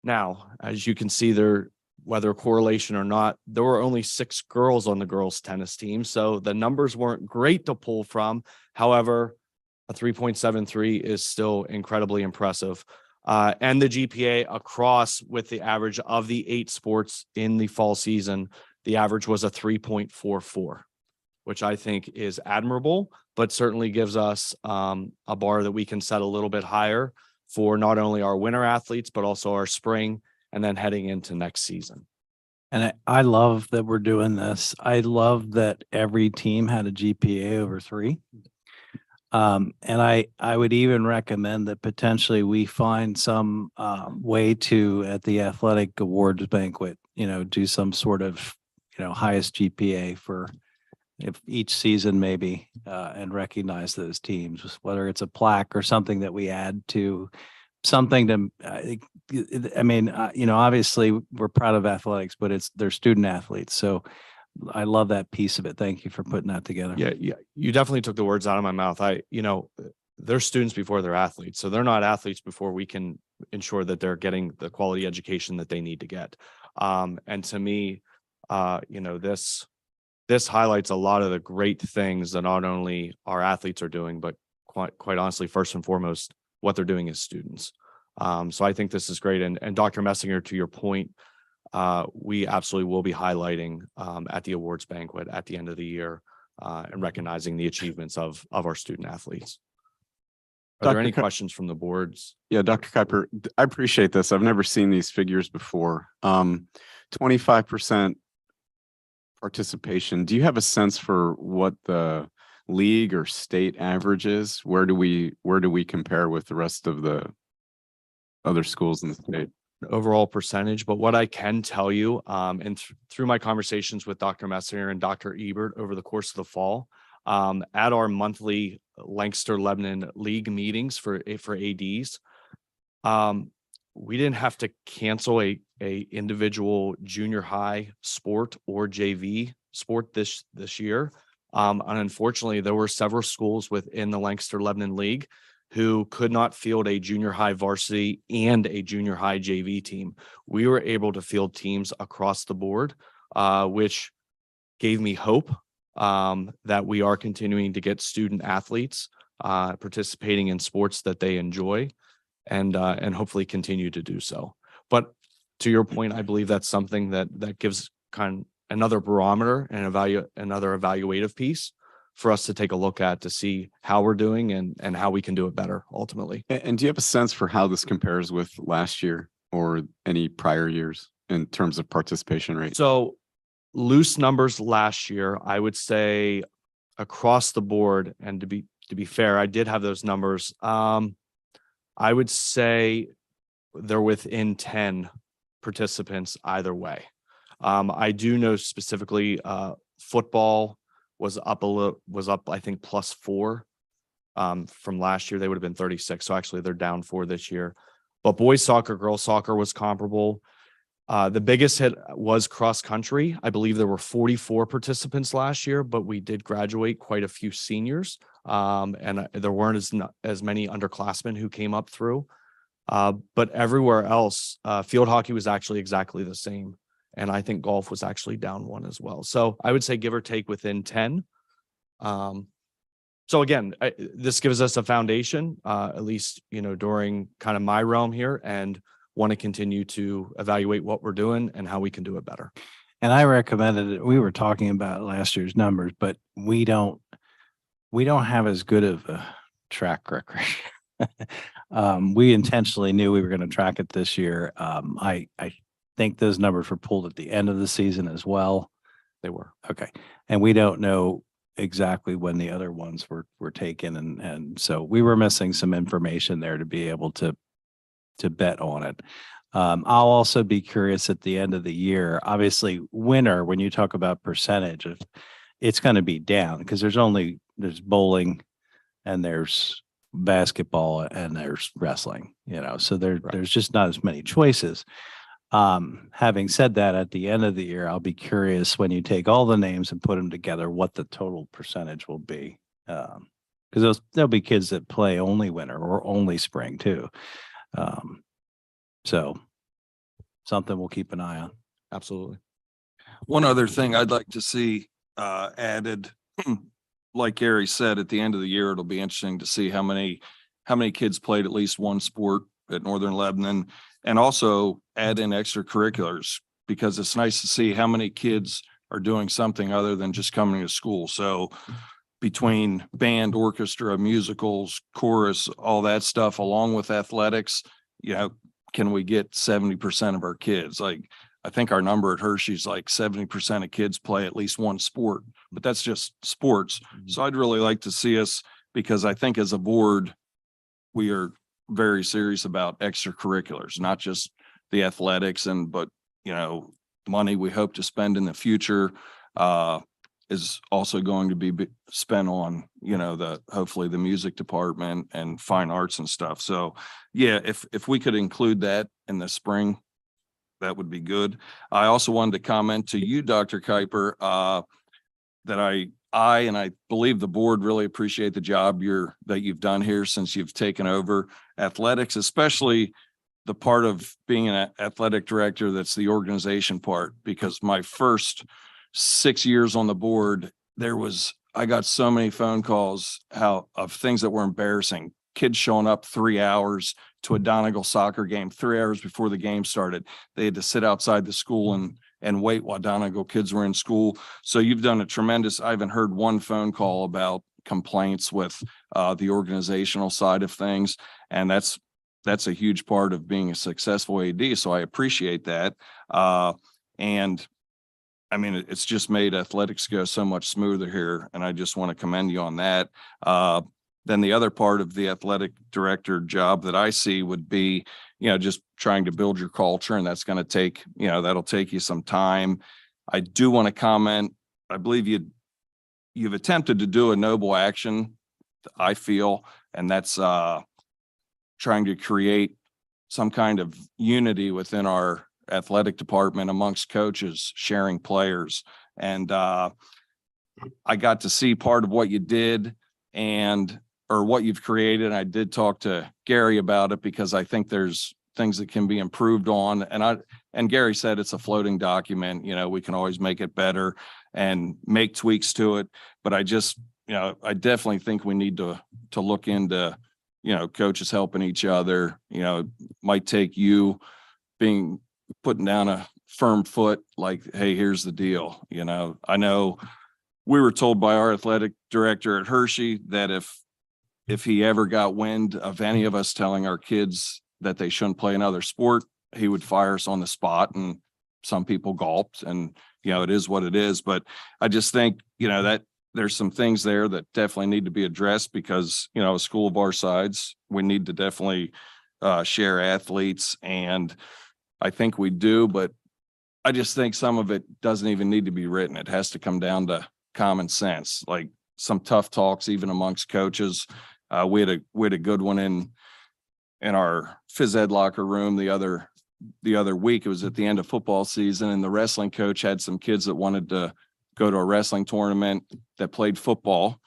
Now, as you can see there, whether correlation or not, there were only 6 girls on the girls tennis team. So the numbers weren't great to pull from. However, a 3.73 is still incredibly impressive. And the GPA across with the average of the 8 sports in the fall season, the average was a 3.44, which I think is admirable, but certainly gives us a bar that we can set a little bit higher for not only our winter athletes, but also our spring and then heading into next season. And I love that we're doing this. I love that every team had a GPA over 3. And I would even recommend that potentially we find some way to, at the athletic awards banquet, do some sort of, highest GPA for if each season maybe, and recognize those teams, whether it's a plaque or something that we add to something to, obviously we're proud of athletics, but they're student athletes. So I love that piece of it. Thank you for putting that together. Yeah. You definitely took the words out of my mouth. They're students before they're athletes. So they're not athletes before we can ensure that they're getting the quality education that they need to get. And to me, this highlights a lot of the great things that not only our athletes are doing, but quite honestly, first and foremost, what they're doing as students. So I think this is great. And Dr. Messinger, to your point, we absolutely will be highlighting at the awards banquet at the end of the year and recognizing the achievements of our student athletes. Are there any questions from the boards? Yeah, Dr. Kuiper, I appreciate this. I've never seen these figures before. 25% participation. Do you have a sense for what the league or state average is? Where do we compare with the rest of the other schools in the state? Overall percentage, but what I can tell you, and through my conversations with Dr. Messinger and Dr. Ebert over the course of the fall, at our monthly Lancaster Lebanon League meetings for ADs, we didn't have to cancel a individual junior high sport or JV sport this year. And unfortunately, there were several schools within the Lancaster Lebanon League who could not field a junior high varsity and a junior high JV team. We were able to field teams across the board, which gave me hope that we are continuing to get student athletes participating in sports that they enjoy and hopefully continue to do so. But to your point, I believe that's something that gives kind of another barometer and another evaluative piece for us to take a look at to see how we're doing and how we can do it better ultimately. And do you have a sense for how this compares with last year or any prior years in terms of participation rate? So loose numbers last year, I would say across the board, and to be fair, I did have those numbers. I would say they're within 10 participants either way. I do know specifically football was up I think +4. From last year, they would have been 36. So actually they're down 4 this year. But boys soccer, girls soccer was comparable. The biggest hit was cross country. I believe there were 44 participants last year, but we did graduate quite a few seniors. And there weren't as many underclassmen who came up through. But everywhere else, field hockey was actually exactly the same. And I think golf was actually down 1 as well. So I would say give or take within 10. So again, this gives us a foundation, at least, during kind of my realm here, and want to continue to evaluate what we're doing and how we can do it better. And I recommended it. We were talking about last year's numbers, but we don't have as good of a track record. We intentionally knew we were going to track it this year. I think those numbers were pulled at the end of the season as well. They were. Okay. And we don't know exactly when the other ones were taken. And so we were missing some information there to be able to bet on it. I'll also be curious at the end of the year, obviously winter, when you talk about percentage of, it's going to be down because there's bowling and there's basketball and there's wrestling, so there's just not as many choices. Having said that, at the end of the year, I'll be curious when you take all the names and put them together, what the total percentage will be. Because there'll be kids that play only winter or only spring too. So something we'll keep an eye on. Absolutely. One other thing I'd like to see added, like Gary said, at the end of the year, it'll be interesting to see how many kids played at least one sport at Northern Lebanon, and also add in extracurriculars, because it's nice to see how many kids are doing something other than just coming to school. So between band, orchestra, musicals, chorus, all that stuff, along with athletics, can we get 70% of our kids? Like, I think our number at Hershey's like 70% of kids play at least one sport, but that's just sports. So I'd really like to see us, because I think as a board, we are very serious about extracurriculars, not just the athletics but money we hope to spend in the future is also going to be spent on, hopefully the music department and fine arts and stuff. So yeah, if we could include that in the spring, that would be good. I also wanted to comment to you, Dr. Kuiper, that I and I believe the board really appreciate the job that you've done here since you've taken over athletics, especially the part of being an athletic director that's the organization part, because my first 6 years on the board, I got so many phone calls of things that were embarrassing. Kids showing up 3 hours to a Donegal soccer game, 3 hours before the game started. They had to sit outside the school and wait while Donegal kids were in school. So you've done I haven't heard one phone call about complaints with the organizational side of things. And that's a huge part of being a successful AD. So I appreciate that. And I mean, it's just made athletics go so much smoother here. And I just want to commend you on that. Then the other part of the athletic director job that I see would be, just trying to build your culture. And that's going to take, that'll take you some time. I do want to comment. I believe you've attempted to do a noble action, I feel, and that's trying to create some kind of unity within our athletic department amongst coaches, sharing players. And I got to see part of what you did or what you've created. And I did talk to Gary about it, because I think there's things that can be improved on. And Gary said it's a floating document, we can always make it better and make tweaks to it. But I just, I definitely think we need to look into, coaches helping each other. It might take you putting down a firm foot, like, hey, here's the deal. I know we were told by our athletic director at Hershey that if he ever got wind of any of us telling our kids that they shouldn't play another sport, he would fire us on the spot. And some people gulped, and, it is what it is. But I just think, that there's some things there that definitely need to be addressed, because, a school of our size, we need to definitely share athletes. And I think we do, but I just think some of it doesn't even need to be written. It has to come down to common sense, like some tough talks, even amongst coaches. We had a good one in our phys ed locker room the other week. It was at the end of football season, and the wrestling coach had some kids that wanted to go to a wrestling tournament that played football.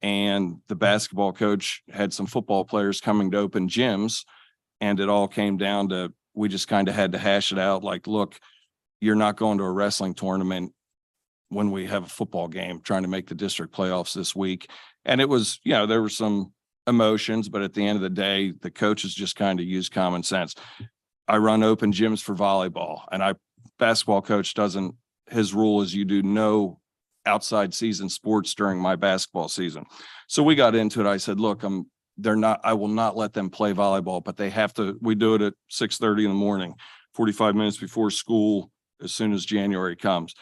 And the basketball coach had some football players coming to open gyms. And it all came down to, we just kind of had to hash it out. Like, look, you're not going to a wrestling tournament when we have a football game trying to make the district playoffs this week. And it was, there were some emotions, but at the end of the day, the coaches just kind of used common sense. I run open gyms for volleyball, and basketball coach doesn't, his rule is you do no outside season sports during my basketball season. So we got into it. I said, look, I will not let them play volleyball, but they have to, we do it at 6:30 in the morning, 45 minutes before school, as soon as January comes.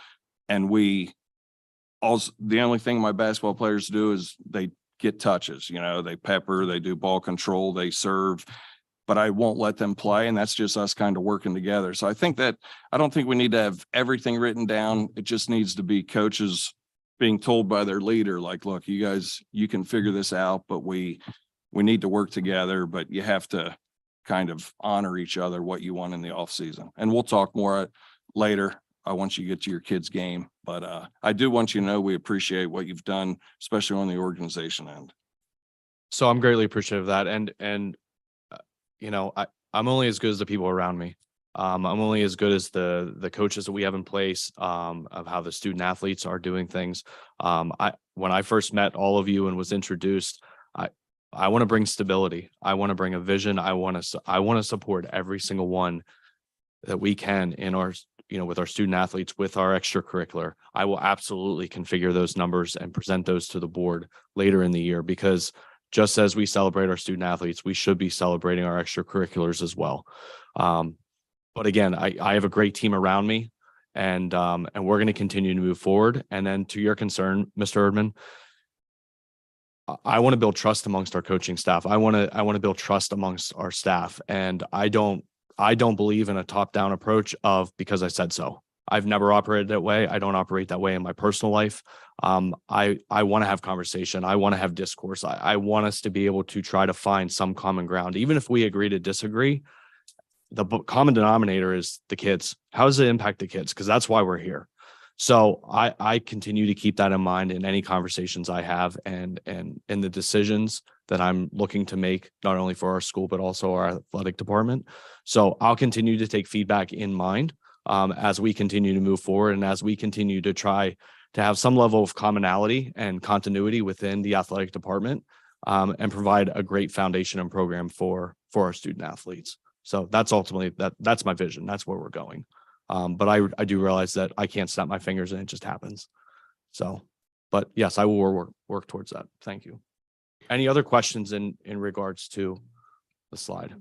And the only thing my basketball players do is they get touches, they pepper, they do ball control, they serve, but I won't let them play. And that's just us kind of working together. So I don't think we need to have everything written down. It just needs to be coaches being told by their leader, like, look, you guys, you can figure this out, but we need to work together, but you have to kind of honor each other, what you want in the off season. And we'll talk more later. Once you get to your kids' game, but I do want you to know we appreciate what you've done, especially on the organization end. So I'm greatly appreciative of that. And I'm only as good as the people around me. I'm only as good as the coaches that we have in place, of how the student athletes are doing things. When I first met all of you and was introduced, I want to bring stability. I want to bring a vision. I want to support every single one that we can in our, with our student athletes, with our extracurricular. I will absolutely configure those numbers and present those to the board later in the year, because just as we celebrate our student athletes, we should be celebrating our extracurriculars as well. But again, I have a great team around me, and we're going to continue to move forward. And then to your concern, Mr. Erdman, I want to build trust amongst our coaching staff. I want to build trust amongst our staff. And I don't believe in a top-down approach of because I said so. I've never operated that way. I don't operate that way in my personal life. I want to have conversation. I want to have discourse. I want us to be able to try to find some common ground. Even if we agree to disagree, the common denominator is the kids. How does it impact the kids? Because that's why we're here. So I continue to keep that in mind in any conversations I have and in the decisions that I'm looking to make, not only for our school, but also our athletic department. So I'll continue to take feedback in mind as we continue to move forward, and as we continue to try to have some level of commonality and continuity within the athletic department, and provide a great foundation and program for our student athletes. So that's ultimately that's my vision. That's where we're going. But I do realize that I can't snap my fingers and it just happens. So, but yes, I will work towards that. Thank you. Any other questions in regards to the slide?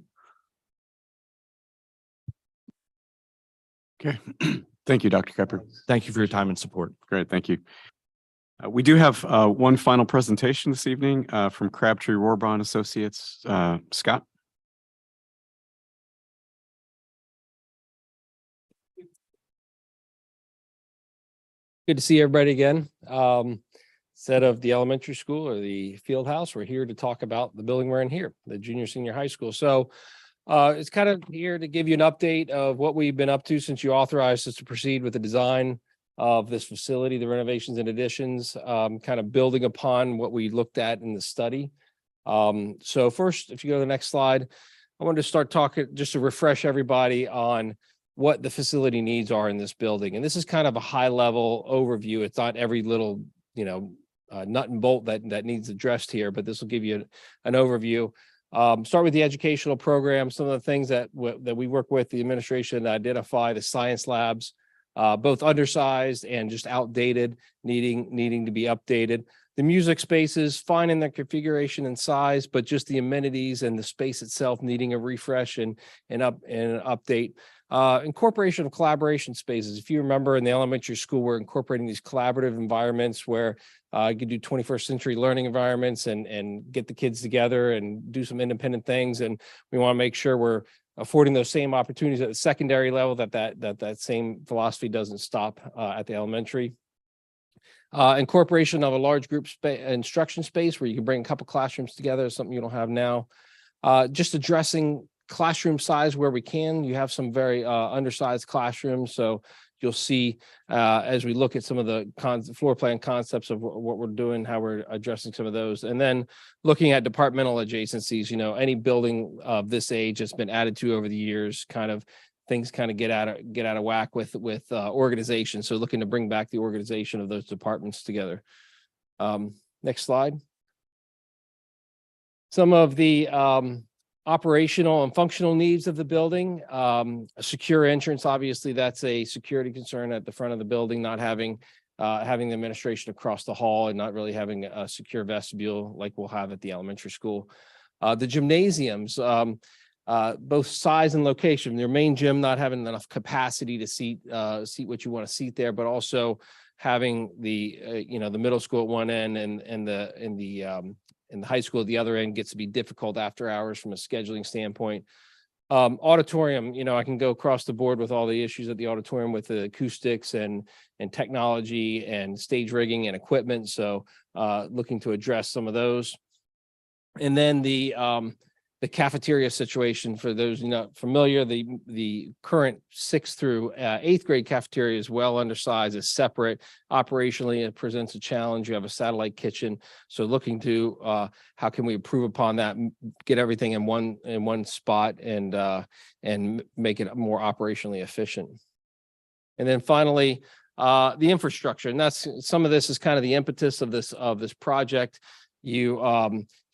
Okay. Thank you, Dr. Kepper. Thank you for your time and support. Great. Thank you. We do have one final presentation this evening from Crabtree Rohrbaugh Associates. Scott. Good to see everybody again. Instead of the elementary school or the field house, we're here to talk about the building we're in here, the junior senior high school. So it's kind of here to give you an update of what we've been up to since you authorized us to proceed with the design of this facility, the renovations and additions, kind of building upon what we looked at in the study. So first, if you go to the next slide, I wanted to start talking just to refresh everybody on what the facility needs are in this building. And this is kind of a high level overview. It's not every little, nut and bolt that needs addressed here, but this will give you an overview. Start with the educational program. Some of the things that we work with the administration to identify: the science labs, both undersized and just outdated, needing to be updated. The music spaces, fine in their configuration and size, but just the amenities and the space itself needing a refresh and an update. Incorporation of collaboration spaces. If you remember, in the elementary school, we're incorporating these collaborative environments where you can do 21st century learning environments and get the kids together and do some independent things. And we want to make sure we're affording those same opportunities at the secondary level, that same philosophy doesn't stop at the elementary. Incorporation of a large group instruction space where you can bring a couple classrooms together, something you don't have now. Just addressing classroom size where we can. You have some very undersized classrooms, so you'll see as we look at some of the floor plan concepts of what we're doing, how we're addressing some of those, and then looking at departmental adjacencies. Any building of this age has been added to over the years, things get out of whack with organization. So looking to bring back the organization of those departments together. Next slide. Some of the operational and functional needs of the building. A secure entrance, obviously, that's a security concern at the front of the building, not having the administration across the hall and not really having a secure vestibule like we'll have at the elementary school. The gymnasiums, both size and location, their main gym not having enough capacity to seat what you want to seat there, but also having the middle school at one end and the high school at the other end gets to be difficult after hours from a scheduling standpoint. Auditorium, I can go across the board with all the issues at the auditorium with the acoustics and technology and stage rigging and equipment. So looking to address some of those. And then the cafeteria situation, for those not familiar, the current 6th through 8th grade cafeteria is well undersized, is separate. Operationally, it presents a challenge. You have a satellite kitchen. So looking to how can we improve upon that, get everything in one spot and make it more operationally efficient. And then finally, the infrastructure. And that's some of this is kind of the impetus of this project. You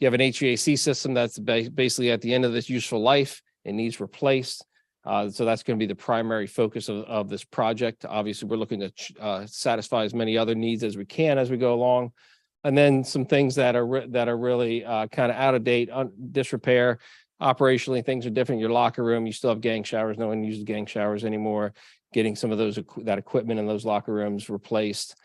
have an HVAC system that's basically at the end of this useful life. It needs replaced. So that's going to be the primary focus of this project. Obviously, we're looking to satisfy as many other needs as we can as we go along. And then some things that are really kind of out of date, disrepair. Operationally, things are different. Your locker room, you still have gang showers. No one uses gang showers anymore. Getting some of that equipment in those locker rooms replaced.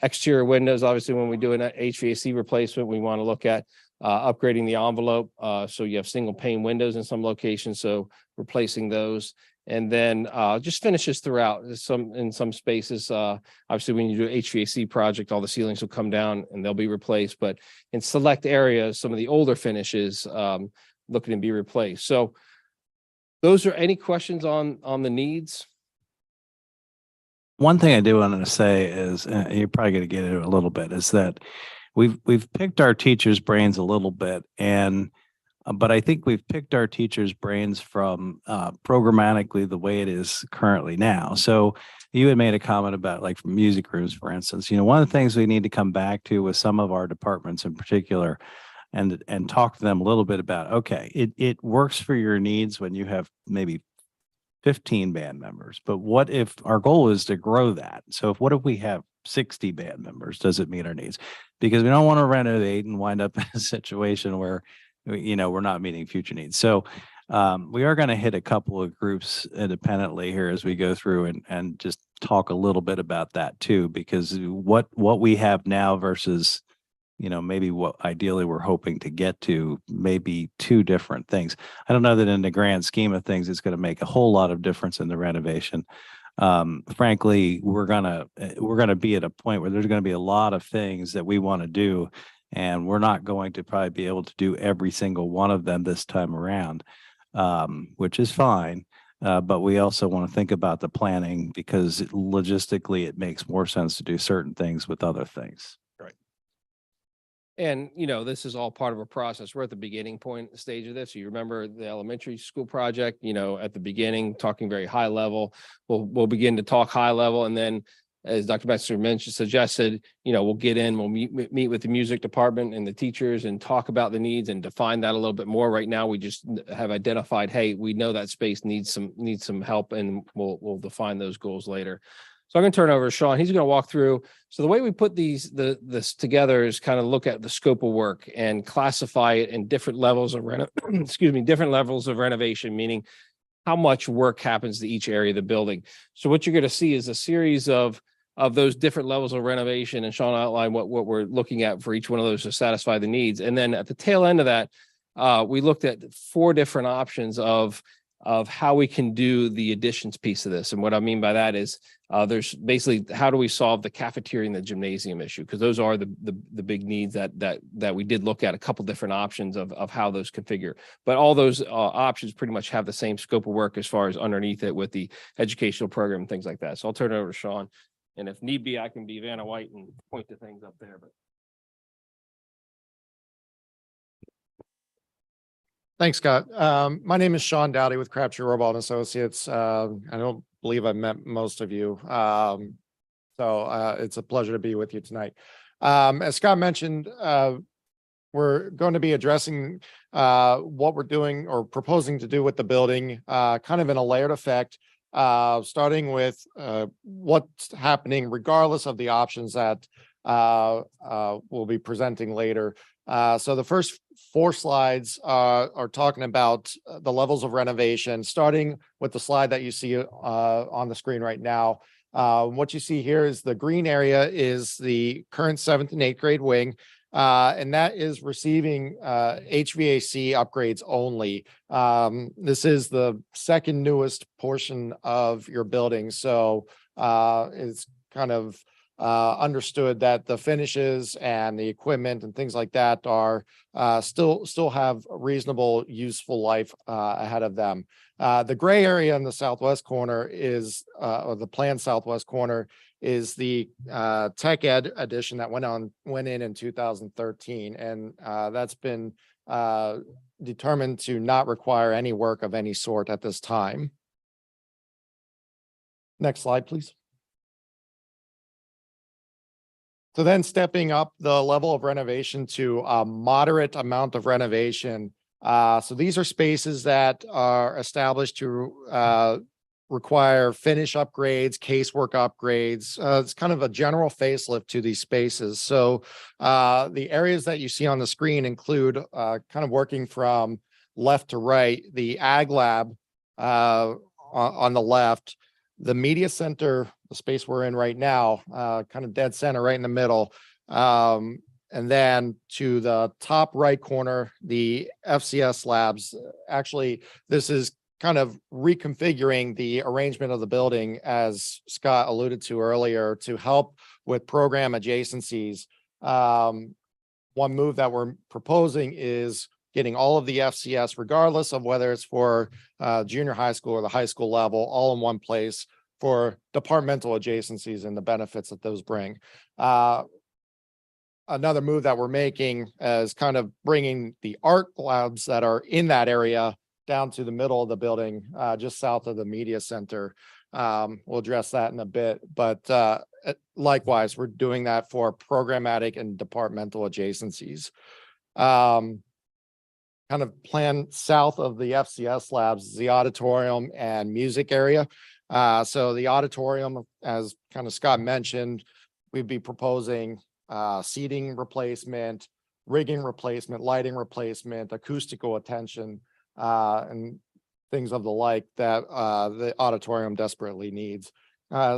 Exterior windows, obviously, when we do an HVAC replacement, we want to look at upgrading the envelope. So you have single pane windows in some locations, so replacing those. And then just finishes throughout in some spaces. Obviously, when you do an HVAC project, all the ceilings will come down and they'll be replaced. But in select areas, some of the older finishes looking to be replaced. So those are any questions on the needs? One thing I do want to say is, you're probably going to get into it a little bit, is that we've picked our teachers' brains a little bit, but I think we've picked our teachers' brains from programmatically the way it is currently now. So you had made a comment about like music rooms, for instance. One of the things we need to come back to with some of our departments in particular, and talk to them a little bit about, okay, it works for your needs when you have maybe 15 band members, but what if our goal is to grow that? So what if we have 60 band members? Does it meet our needs? Because we don't want to renovate and wind up in a situation where, we're not meeting future needs. So we are going to hit a couple of groups independently here as we go through and just talk a little bit about that too, because what we have now versus maybe what ideally we're hoping to get to may be two different things. I don't know that in the grand scheme of things, it's going to make a whole lot of difference in the renovation. Frankly, we're gonna be at a point where there's going to be a lot of things that we want to do, and we're not going to probably be able to do every single one of them this time around, which is fine. But we also want to think about the planning, because logistically it makes more sense to do certain things with other things. And, this is all part of a process. We're at the beginning stage of this. You remember the elementary school project, at the beginning, talking very high level. We'll begin to talk high level. And then, as Dr. Metzger suggested, we'll get in, we'll meet with the music department and the teachers and talk about the needs and define that a little bit more. Right now, we just have identified, hey, we know that space needs some help, and we'll define those goals later. So I'm going to turn it over to Sean. He's going to walk through. So the way we put this together is kind of look at the scope of work and classify it in different levels of different levels of renovation, meaning how much work happens to each area of the building. So what you're going to see is a series of those different levels of renovation, and Sean outlined what we're looking at for each one of those to satisfy the needs. And then at the tail end of that, we looked at 4 different options of of how we can do the additions piece of this. And what I mean by that is there's basically how do we solve the cafeteria and the gymnasium issue? Because those are the big needs that we did look at a couple different options of how those configure. But all those options pretty much have the same scope of work as far as underneath it with the educational program and things like that. So I'll turn it over to Sean. And if need be, I can be Vanna White and point to things up there. But Thanks, Scott. My name is Sean Dowdy with Crabtree Robalt and Associates. I don't believe I've met most of you. So it's a pleasure to be with you tonight. As Scott mentioned, we're going to be addressing what we're doing or proposing to do with the building, kind of in a layered effect, starting with what's happening regardless of the options that we'll be presenting later. So the first 4 slides are talking about the levels of renovation, starting with the slide that you see on the screen right now. What you see here is the green area is the current 7th and 8th grade wing, and that is receiving HVAC upgrades only. This is the second newest portion of your building, so it's kind of understood that the finishes and the equipment and things like that are still have a reasonable useful life ahead of them. The gray area in the southwest corner is, or the planned southwest corner, is the Tech Ed edition that went in 2013, and that's been determined to not require any work of any sort at this time. Next slide, please. So then stepping up the level of renovation to a moderate amount of renovation. So these are spaces that are established to require finish upgrades, casework upgrades. It's kind of a general facelift to these spaces. So the areas that you see on the screen include kind of working from left to right, the Ag Lab on the left, the media center, the space we're in right now, kind of dead center right in the middle. And then to the top right corner, the FCS labs. Actually, this is kind of reconfiguring the arrangement of the building, as Scott alluded to earlier, to help with program adjacencies. One move that we're proposing is getting all of the FCS, regardless of whether it's for junior high school or the high school level, all in one place for departmental adjacencies and the benefits that those bring. Another move that we're making is kind of bringing the art labs that are in that area down to the middle of the building, just south of the media center. We'll address that in a bit, but likewise, we're doing that for programmatic and departmental adjacencies. Kind of planned south of the FCS labs is the auditorium and music area. So the auditorium, as kind of Scott mentioned, we'd be proposing seating replacement, rigging replacement, lighting replacement, acoustical attention, and things of the like that the auditorium desperately needs.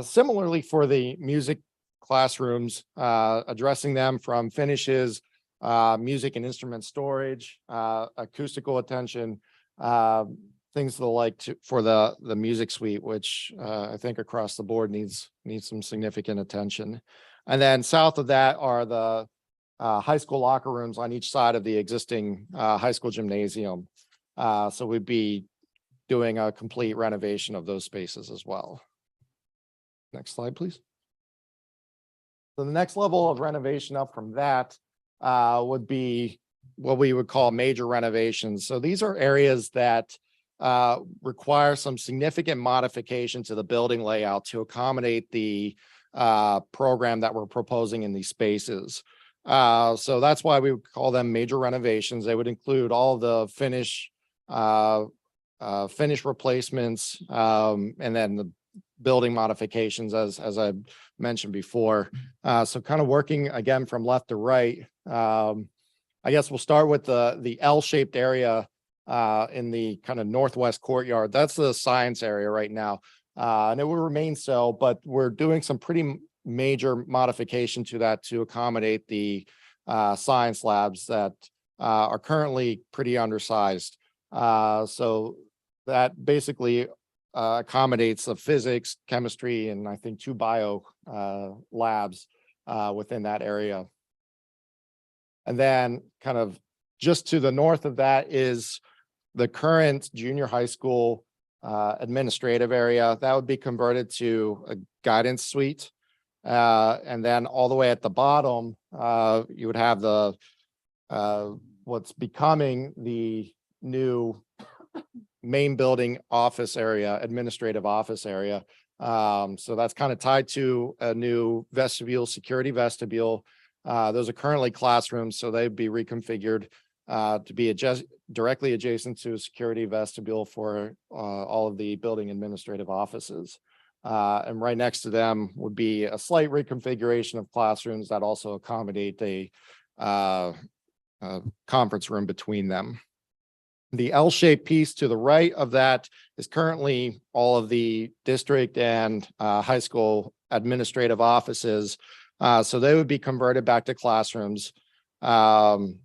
Similarly for the music classrooms, addressing them from finishes, music and instrument storage, acoustical attention, things of the like for the music suite, which I think across the board needs some significant attention. And then south of that are the high school locker rooms on each side of the existing high school gymnasium. So we'd be doing a complete renovation of those spaces as well. Next slide, please. So the next level of renovation up from that would be what we would call major renovations. So these are areas that require some significant modification to the building layout to accommodate the program that we're proposing in these spaces. So that's why we would call them major renovations. They would include all the finish replacements, and then the building modifications, as I mentioned before. So kind of working again from left to right. I guess we'll start with the L-shaped area in the kind of northwest courtyard. That's the science area right now, and it will remain so, but we're doing some pretty major modification to that to accommodate the science labs that are currently pretty undersized. So that basically accommodates the physics, chemistry, and I think 2 bio labs within that area. And then kind of just to the north of that is the current junior high school administrative area. That would be converted to a guidance suite. And then all the way at the bottom, you would have the what's becoming the new main building office area, administrative office area. So that's kind of tied to a new vestibule, security vestibule. Those are currently classrooms, so they'd be reconfigured to be directly adjacent to a security vestibule for all of the building administrative offices. And right next to them would be a slight reconfiguration of classrooms that also accommodate a conference room between them. The L-shaped piece to the right of that is currently all of the district and high school administrative offices. So they would be converted back to classrooms. And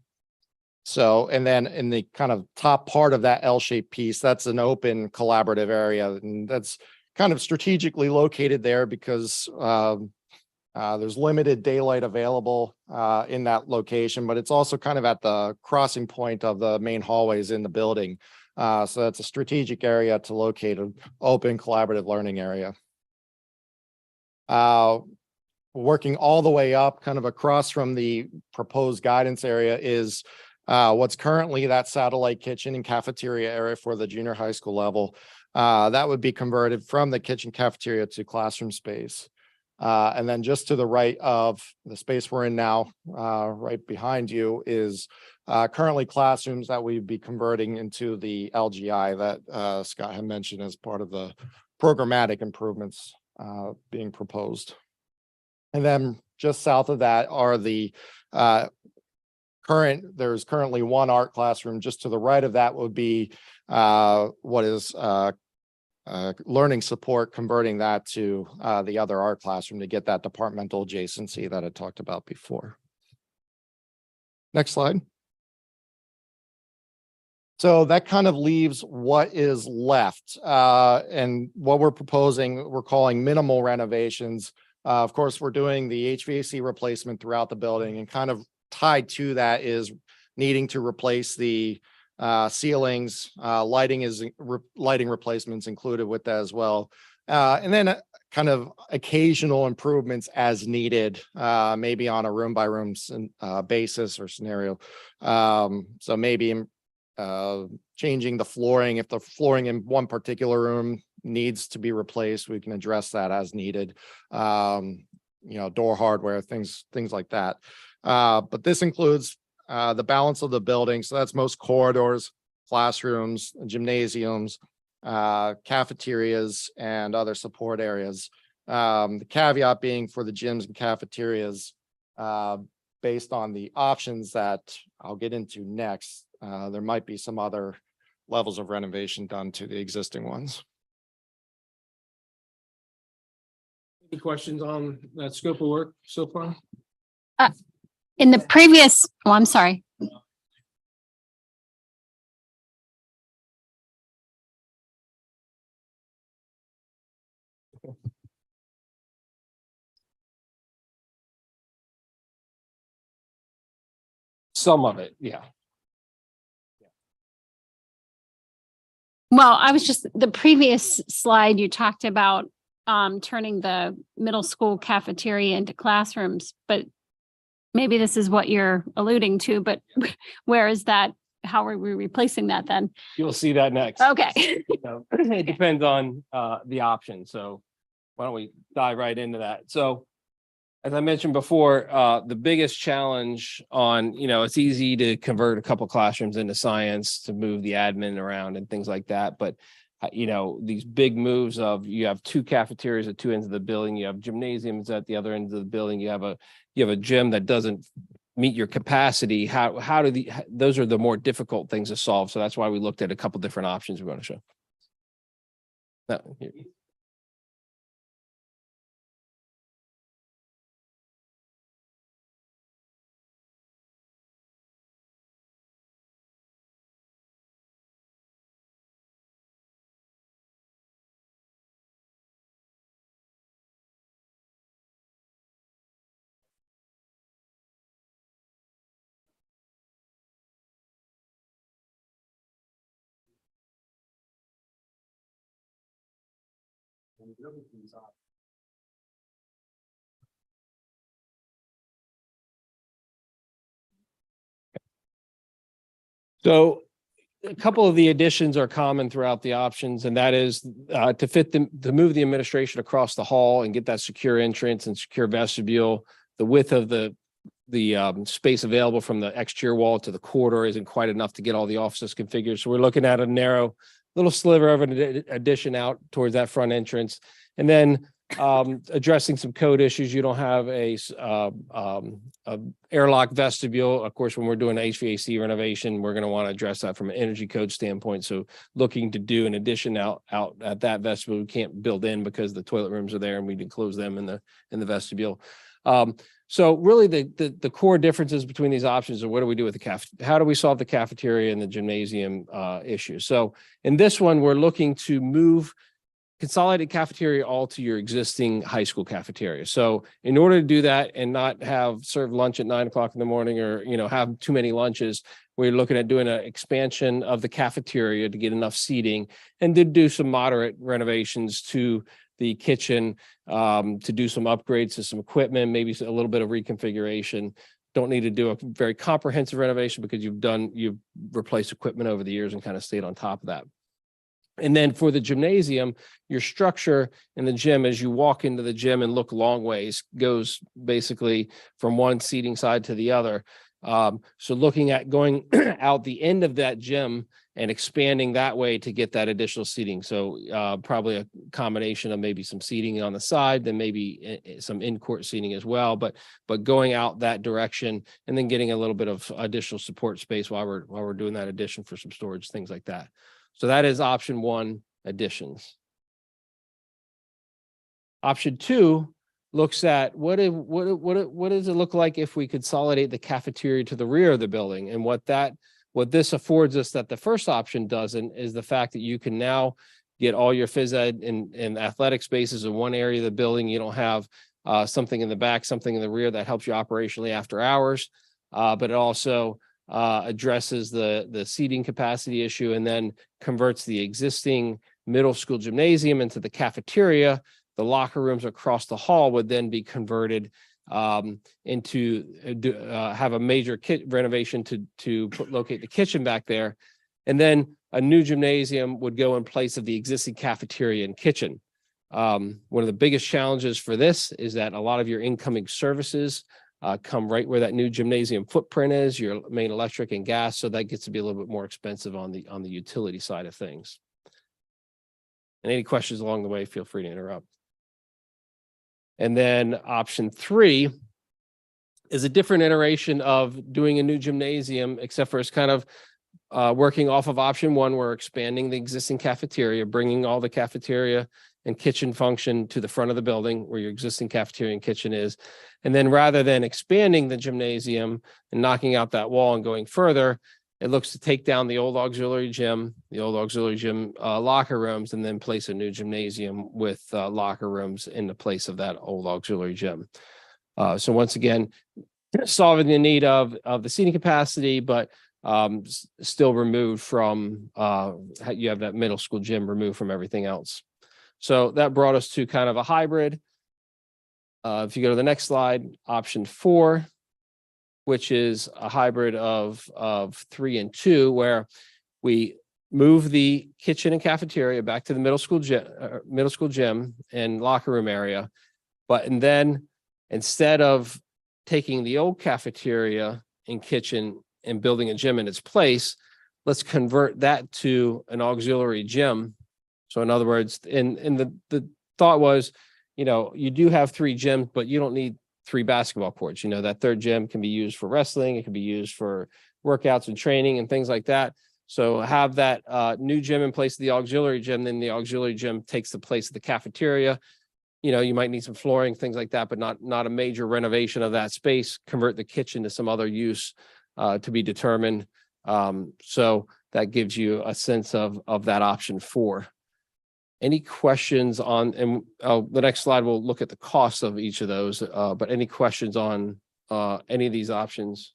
then in the kind of top part of that L-shaped piece, that's an open collaborative area. And that's kind of strategically located there because there's limited daylight available in that location, but it's also kind of at the crossing point of the main hallways in the building. So that's a strategic area to locate an open collaborative learning area. Working all the way up, kind of across from the proposed guidance area is what's currently that satellite kitchen and cafeteria area for the junior high school level. That would be converted from the kitchen cafeteria to classroom space. And then just to the right of the space we're in now, right behind you is currently classrooms that we'd be converting into the LGI that Scott had mentioned as part of the programmatic improvements being proposed. And then just south of that are the there's currently one art classroom. Just to the right of that would be what is learning support, converting that to the other art classroom to get that departmental adjacency that I talked about before. Next slide. So that kind of leaves what is left. And what we're proposing, we're calling minimal renovations. Of course, we're doing the HVAC replacement throughout the building, and kind of tied to that is needing to replace the ceilings. Lighting replacements included with that as well. And then kind of occasional improvements as needed, maybe on a room by room basis or scenario. So maybe changing the flooring. If the flooring in one particular room needs to be replaced, we can address that as needed. Door hardware, things like that. But this includes the balance of the building. So that's most corridors, classrooms, gymnasiums, cafeterias, and other support areas. The caveat being for the gyms and cafeterias, based on the options that I'll get into next, there might be some other levels of renovation done to the existing ones. Any questions on that scope of work so far? In the previous, I'm sorry. Some of it, yeah. Well, I was just, the previous slide, you talked about turning the middle school cafeteria into classrooms, but maybe this is what you're alluding to, but where is that? How are we replacing that then? You'll see that next. Okay. It depends on the option. So why don't we dive right into that? So as I mentioned before, the biggest challenge on, it's easy to convert a couple classrooms into science to move the admin around and things like that. But, these big moves of you have two cafeterias at two ends of the building, you have gymnasiums at the other end of the building, you have a gym that doesn't meet your capacity. How do those are the more difficult things to solve. So that's why we looked at a couple different options we're going to show. No, So a couple of the additions are common throughout the options, and that is to move the administration across the hall and get that secure entrance and secure vestibule. The width of the space available from the exterior wall to the corridor isn't quite enough to get all the offices configured. So we're looking at a narrow little sliver of an addition out towards that front entrance. And then addressing some code issues. You don't have a airlock vestibule. Of course, when we're doing HVAC renovation, we're going to want to address that from an energy code standpoint. So looking to do an addition out at that vestibule, we can't build in because the toilet rooms are there and we did close them in the vestibule. So really the core differences between these options are what do we do with how do we solve the cafeteria and the gymnasium issue? So in this one, we're looking to consolidate cafeteria all to your existing high school cafeteria. So in order to do that and not serve lunch at 9 o'clock in the morning or, have too many lunches, we're looking at doing an expansion of the cafeteria to get enough seating and to do some moderate renovations to the kitchen, to do some upgrades to some equipment, maybe a little bit of reconfiguration. Don't need to do a very comprehensive renovation because you've replaced equipment over the years and kind of stayed on top of that. And then for the gymnasium, your structure in the gym, as you walk into the gym and look long ways, goes basically from one seating side to the other. So looking at going out the end of that gym and expanding that way to get that additional seating. So probably a combination of maybe some seating on the side, then maybe some in-court seating as well, but going out that direction and then getting a little bit of additional support space while we're doing that addition for some storage, things like that. So that is option one, additions. Option two looks at what does it look like if we consolidate the cafeteria to the rear of the building, and what this affords us that the first option doesn't is the fact that you can now get all your phys ed and athletic spaces in one area of the building. You don't have something in the back, something in the rear that helps you operationally after hours, but it also addresses the seating capacity issue and then converts the existing middle school gymnasium into the cafeteria. The locker rooms across the hall would then be converted into have a major renovation to locate the kitchen back there. And then a new gymnasium would go in place of the existing cafeteria and kitchen. One of the biggest challenges for this is that a lot of your incoming services come right where that new gymnasium footprint is, your main electric and gas. So that gets to be a little bit more expensive on the utility side of things. And any questions along the way, feel free to interrupt. And then option three is a different iteration of doing a new gymnasium, except for it's kind of working off of option one. We're expanding the existing cafeteria, bringing all the cafeteria and kitchen function to the front of the building where your existing cafeteria and kitchen is. And then rather than expanding the gymnasium and knocking out that wall and going further, it looks to take down the old auxiliary gym locker rooms, and then place a new gymnasium with locker rooms in the place of that old auxiliary gym. So once again, solving the need of the seating capacity, but still removed from, you have that middle school gym removed from everything else. So that brought us to kind of a hybrid. If you go to the next slide, option 4, which is a hybrid of 3 and 2, where we move the kitchen and cafeteria back to the middle school gym and locker room area. And then instead of taking the old cafeteria and kitchen and building a gym in its place, let's convert that to an auxiliary gym. So in other words, the thought was, you do have 3 gyms, but you don't need 3 basketball courts. That third gym can be used for wrestling. It can be used for workouts and training and things like that. So have that new gym in place of the auxiliary gym, then the auxiliary gym takes the place of the cafeteria. You might need some flooring, things like that, but not a major renovation of that space. Convert the kitchen to some other use to be determined. So that gives you a sense of that option 4. Any questions on, and the next slide will look at the cost of each of those, but any questions on any of these options?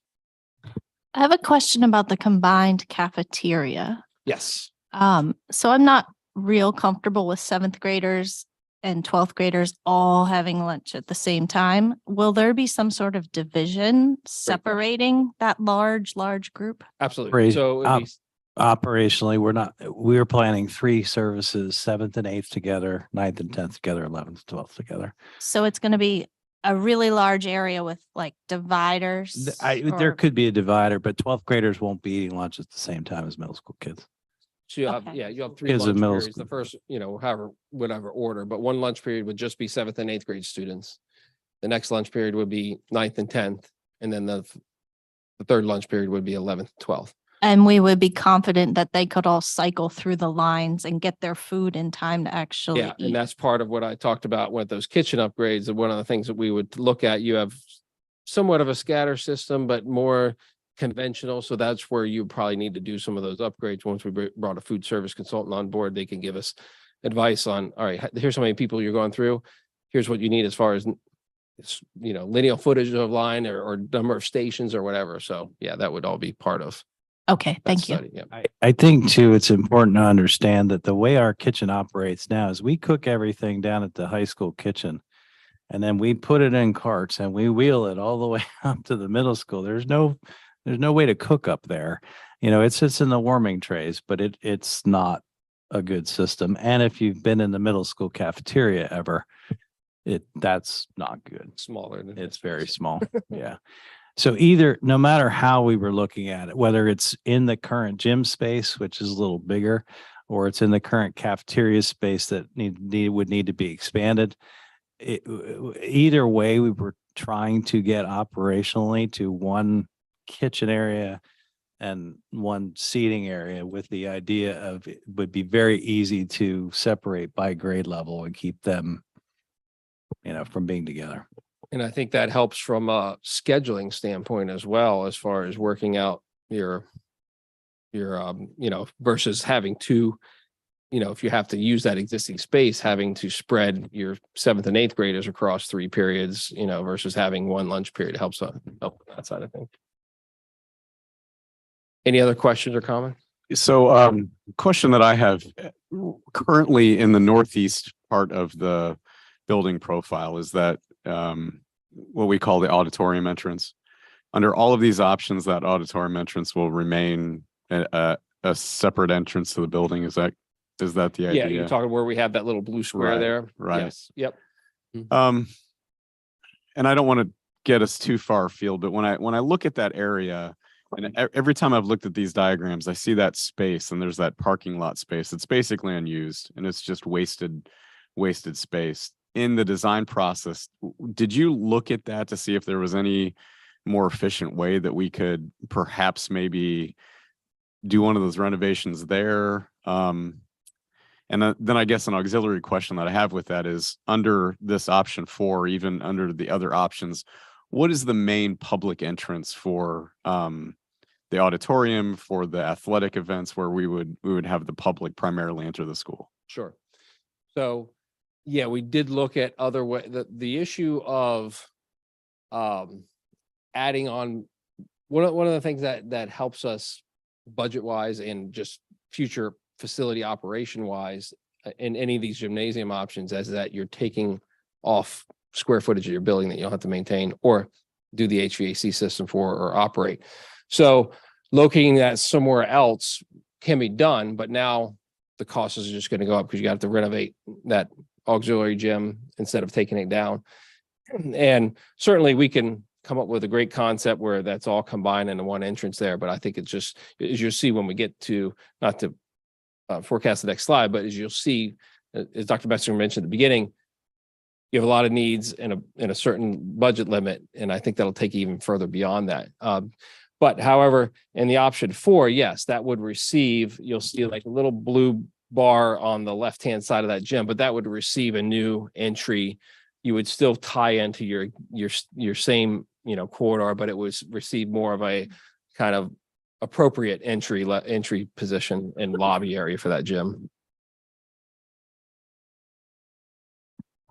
I have a question about the combined cafeteria. Yes. So I'm not real comfortable with 7th graders and 12th graders all having lunch at the same time, will there be some sort of division separating that large group? Absolutely. So it'd be Operationally, we're planning 3 services, 7th and 8th together, 9th and 10th together, 11th, 12th together. So it's going to be a really large area with like dividers. There could be a divider, but 12th graders won't be eating lunch at the same time as middle school kids. So you have, Okay. yeah, you have 3 Kids in lunch middle periods. The first, whatever order, but one lunch period would just be 7th and 8th grade students. The next lunch period would be 9th and 10th, and then the third lunch period would be 11th, 12th. And we would be confident that they could all cycle through the lines and get their food in time to actually Yeah, eat. and that's part of what I talked about with those kitchen upgrades. And one of the things that we would look at, you have somewhat of a scatter system, but more conventional. So that's where you probably need to do some of those upgrades. Once we brought a food service consultant on board, they can give us advice on, all right, here's how many people you're going through. Here's what you need as far as, lineal footage of line or number of stations or whatever. So yeah, that would all be part of Okay, that thank you. study. Yeah. I think too, it's important to understand that the way our kitchen operates now is we cook everything down at the high school kitchen. And then we put it in carts and we wheel it all the way up to the middle school. There's no way to cook up there. It sits in the warming trays, but it's not a good system. And if you've been in the middle school cafeteria ever, that's not good. Smaller than It's very small. Yeah. So no matter how we were looking at it, whether it's in the current gym space, which is a little bigger, or it's in the current cafeteria space that would need to be expanded, either way, we were trying to get operationally to one kitchen area and one seating area with the idea of it would be very easy to separate by grade level and keep them, from being together. And I think that helps from a scheduling standpoint as well, as far as working out your versus having to, if you have to use that existing space, having to spread your 7th and 8th graders across 3 periods, versus having one lunch period help that side of things. Any other questions or comments? So, question that I have currently in the northeast part of the building profile is that what we call the auditorium entrance. Under all of these options, that auditorium entrance will remain a separate entrance to the building. Is that the idea? Yeah, you're talking where we have that little blue square Right, there. right. Yes. Yep. And I don't want to get us too far afield, but when I look at that area, and every time I've looked at these diagrams, I see that space and there's that parking lot space. It's basically unused and it's just wasted space. In the design process, did you look at that to see if there was any more efficient way that we could perhaps maybe do one of those renovations there? And then I guess an auxiliary question that I have with that is, under this option 4, even under the other options, what is the main public entrance for the auditorium, for the athletic events where we would have the public primarily enter the school? Sure. So, yeah, we did look at other way, the issue of adding on one of the things that helps us budget wise and just future facility operation wise in any of these gymnasium options is that you're taking off square footage of your building that you don't have to maintain or do the HVAC system for or operate. So locating that somewhere else can be done, but now the cost is just going to go up because you got to renovate that auxiliary gym instead of taking it down. And certainly we can come up with a great concept where that's all combined into one entrance there. But I think it's just, as you'll see when we get to, not to forecast the next slide, but as you'll see, as Dr. Bessinger mentioned at the beginning, you have a lot of needs in a certain budget limit. And I think that'll take you even further beyond that. But however, in the option 4, yes, that would receive, you'll see like a little blue bar on the left-hand side of that gym, but that would receive a new entry. You would still tie into your same, corridor, but it would receive more of a kind of appropriate entry position and lobby area for that gym.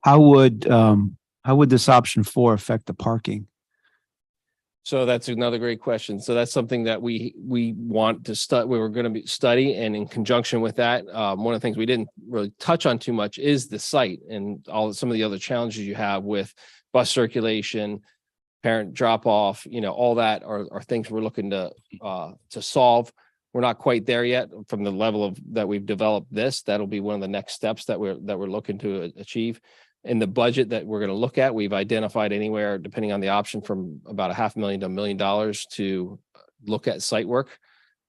How would this option 4 affect the parking? So that's another great question. So that's something that we want to study. We were going to study, and in conjunction with that, one of the things we didn't really touch on too much is the site and some of the other challenges you have with bus circulation, parent drop off. All that are things we're looking to solve. We're not quite there yet from the level of that we've developed this. That'll be one of the next steps that we're looking to achieve. In the budget that we're going to look at, we've identified anywhere, depending on the option, from about $500,000 to $1 million to look at site work.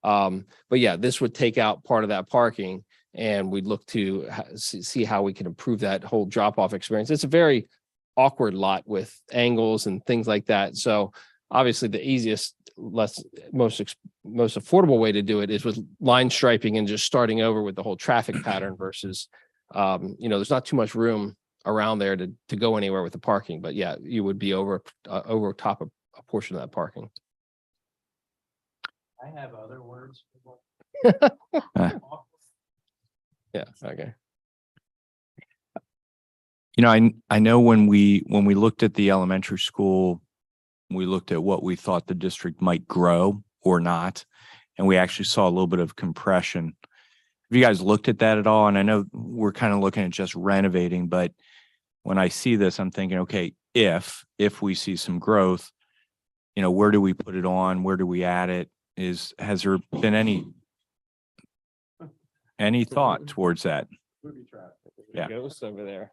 But yeah, this would take out part of that parking, and we'd look to see how we can improve that whole drop-off experience. It's a very awkward lot with angles and things like that. So obviously the easiest, most affordable way to do it is with line striping and just starting over with the whole traffic pattern versus, there's not too much room around there to go anywhere with the parking. But yeah, you would be over top of a portion of that parking. I have other words. Yeah. Okay. I know when we looked at the elementary school, we looked at what we thought the district might grow or not, and we actually saw a little bit of compression. Have you guys looked at that at all? And I know we're kind of looking at just renovating, but when I see this, I'm thinking, okay, if we see some growth, where do we put it on? Where do we add it? Has there been any thought towards that? Yeah. Ghost over there.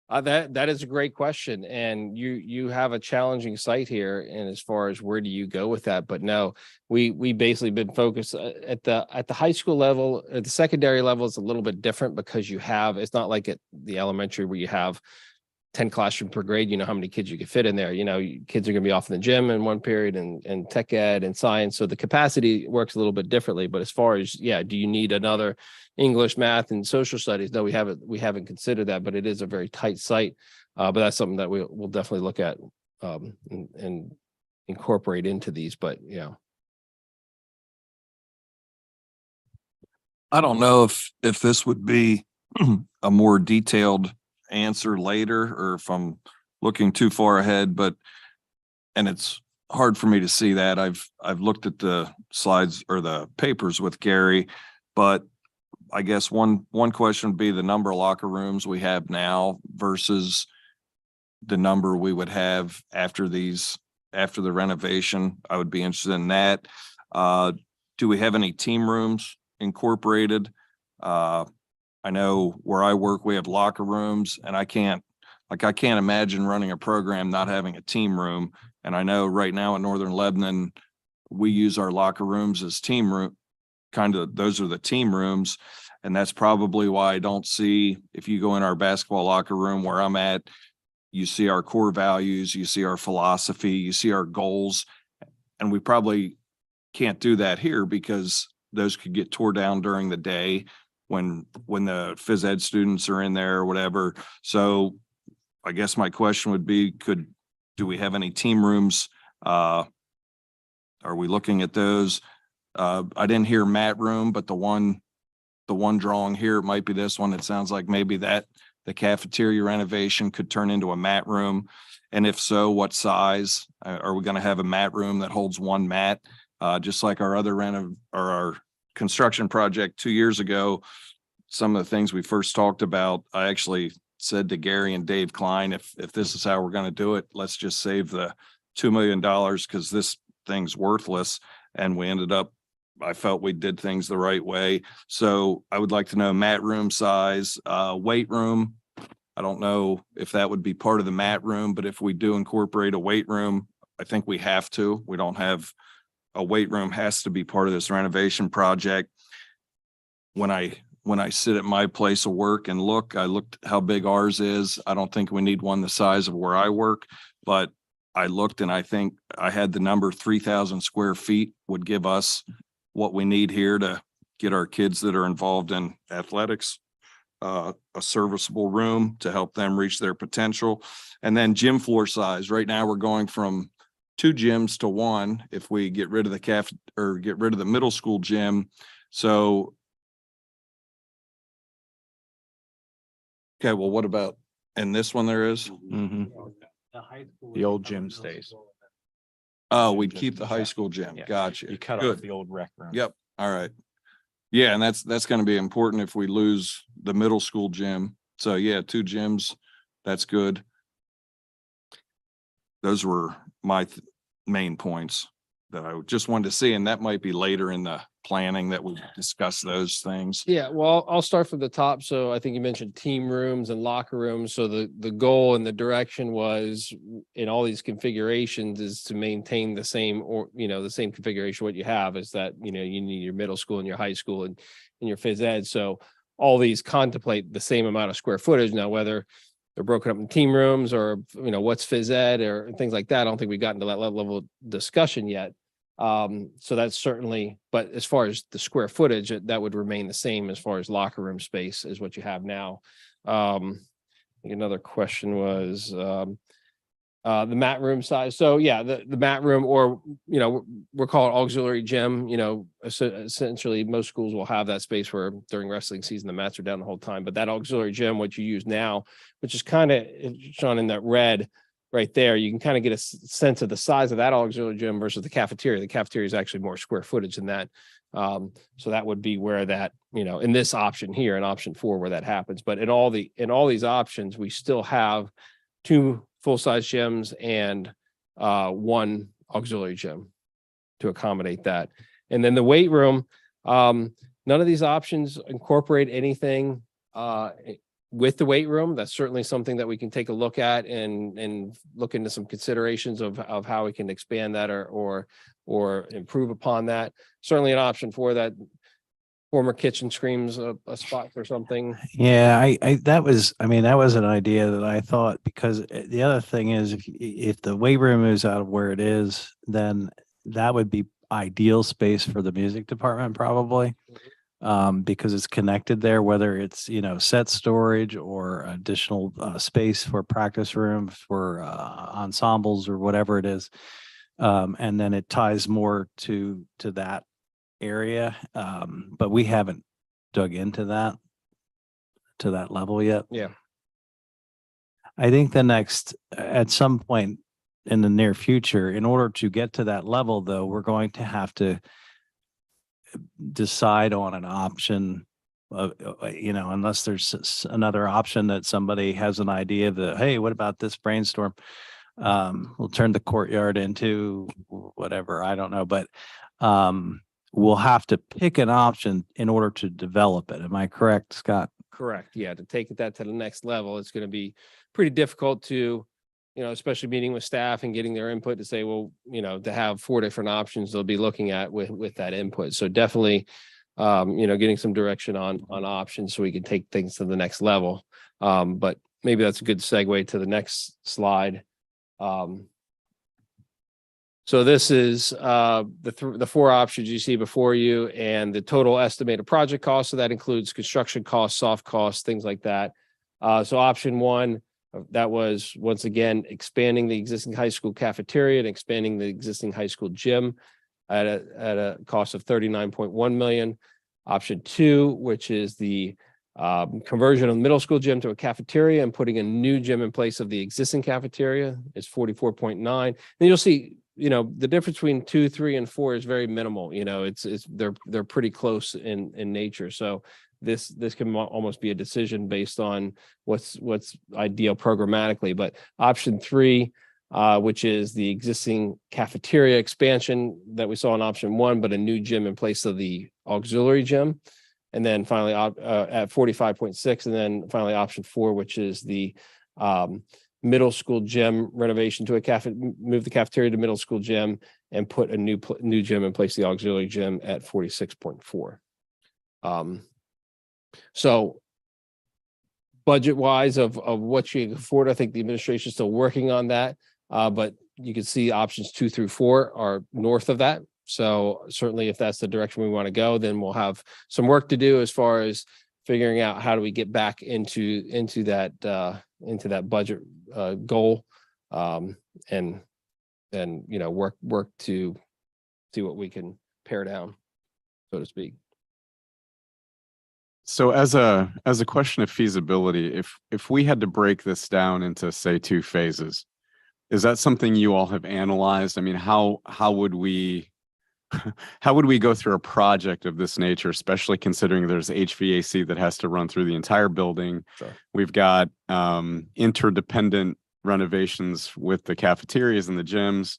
That is a great question, and you have a challenging site here. And as far as where do you go with that, but no, we basically been focused at the high school level. At the secondary level, it's a little bit different because it's not like at the elementary where you have 10 classroom per grade. You know how many kids you can fit in there. Kids are going to be off in the gym in one period, and tech ed and science. So the capacity works a little bit differently. But as far as, do you need another English, math, and social studies? No, we haven't considered that, but it is a very tight site. But that's something that we'll definitely look at and incorporate into these. But I don't know if this would be a more detailed answer later, or if I'm looking too far ahead, and it's hard for me to see that. I've looked at the slides or the papers with Gary, but I guess one question would be the number of locker rooms we have now versus the number we would have after the renovation. I would be interested in that. Do we have any team rooms incorporated? I know where I work, we have locker rooms, and I can't imagine running a program not having a team room. And I know right now in Northern Lebanon, we use our locker rooms as team room. Those are the team rooms. And that's probably why I don't see, if you go in our basketball locker room where I'm at, you see our core values, you see our philosophy, you see our goals. And we probably can't do that here because those could get tore down during the day when the phys ed students are in there or whatever. So I guess my question would be, do we have any team rooms? Are we looking at those? I didn't hear mat room, but the one drawing here, it might be this one. It sounds like maybe that the cafeteria renovation could turn into a mat room. And if so, what size? Are we going to have a mat room that holds one mat? Just like our other our construction project 2 years ago, some of the things we first talked about, I actually said to Gary and Dave Klein, if this is how we're going to do it, let's just save the $2 million because this thing's worthless. And we ended up, I felt we did things the right way. So I would like to know mat room size, weight room. I don't know if that would be part of the mat room, but if we do incorporate a weight room, I think we have to. We don't have a weight room, has to be part of this renovation project. When I sit at my place of work and I looked how big ours is. I don't think we need one the size of where I work, but I looked and I think I had the number 3,000 square feet would give us what we need here to get our kids that are involved in athletics a serviceable room to help them reach their potential. And then gym floor size. Right now we're going from 2 gyms to 1 if we get rid of the get rid of the middle school gym. So okay, well, what about, and this one there is? The old gym stays. Oh, Gym we'd just keep the goes high out. school gym. Yeah. Gotcha. You cut off Good. the old rec room. Yep. All right. Yeah, and that's going to be important if we lose the middle school gym. So yeah, 2 gyms. That's good. Those were my main points that I just wanted to see, and that might be later in the planning that we discuss those things. Yeah, well, I'll start from the top. So I think you mentioned team rooms and locker rooms. So the goal and the direction was in all these configurations is to maintain the same, or, the same configuration. What you have is that, you need your middle school and your high school and your phys ed. So all these contemplate the same amount of square footage. Now, whether they're broken up in team rooms or, what's phys ed or things like that, I don't think we got into that level of discussion yet. So that's certainly, but as far as the square footage, that would remain the same as far as locker room space as what you have now. I think another question was the mat room size. So yeah, the mat room, or we're calling it auxiliary gym. Essentially most schools will have that space where during wrestling season the mats are down the whole time. But that auxiliary gym, what you use now, which is kind of shown in that red right there, you can kind of get a sense of the size of that auxiliary gym versus the cafeteria. The cafeteria is actually more square footage than that. So that would be where that, in this option here, in option 4, where that happens. But in all these options, we still have 2 full-size gyms and 1 auxiliary gym to accommodate that. And then the weight room, none of these options incorporate anything with the weight room. That's certainly something that we can take a look at and look into some considerations of how we can expand that or improve upon that. Certainly an option for that. Former kitchen screams a spot for something. Yeah, that was an idea that I thought, because the other thing is if the weight room is out of where it is, then that would be ideal space for the music department probably. Because it's connected there, whether it's, set storage or additional space for practice rooms for ensembles or whatever it is. And then it ties more to that area. But we haven't dug into that to that level yet. Yeah. I think at some point in the near future, in order to get to that level, though, we're going to have to decide on an option of, unless there's another option that somebody has an idea that, hey, what about this brainstorm? We'll turn the courtyard into whatever, I don't know, but we'll have to pick an option in order to develop it. Am I correct, Scott? Correct. Yeah. To take that to the next level, it's going to be pretty difficult to, especially meeting with staff and getting their input to say, well, to have 4 different options they'll be looking at with that input. So definitely, getting some direction on options so we can take things to the next level. But maybe that's a good segue to the next slide. So this is the 4 options you see before you and the total estimated project cost. So that includes construction costs, soft costs, things like that. So option 1, that was once again expanding the existing high school cafeteria and expanding the existing high school gym at a cost of $39.1 million. Option 2, which is the conversion of the middle school gym to a cafeteria and putting a new gym in place of the existing cafeteria, is 44.9. And you'll see, the difference between 2, 3, and 4 is very minimal. They're pretty close in nature. So this can almost be a decision based on what's ideal programmatically. But option 3, which is the existing cafeteria expansion that we saw in option 1, but a new gym in place of the auxiliary gym. And then finally at 45.6, and then finally option 4, which is the middle school gym renovation to move the cafeteria to middle school gym and put a new gym in place of the auxiliary gym at 46.4. So budget wise of what you can afford, I think the administration is still working on that. But you can see options 2 through 4 are north of that. So certainly if that's the direction we want to go, then we'll have some work to do as far as figuring out how do we get back into that budget goal, and work to see what we can pare down, so to speak. So as a question of feasibility, if we had to break this down into say 2 phases, Is that something you all have analyzed? I mean, how would we how would we go through a project of this nature, especially considering there's HVAC that has to run through the entire building? Sure. We've got interdependent renovations with the cafeterias and the gyms.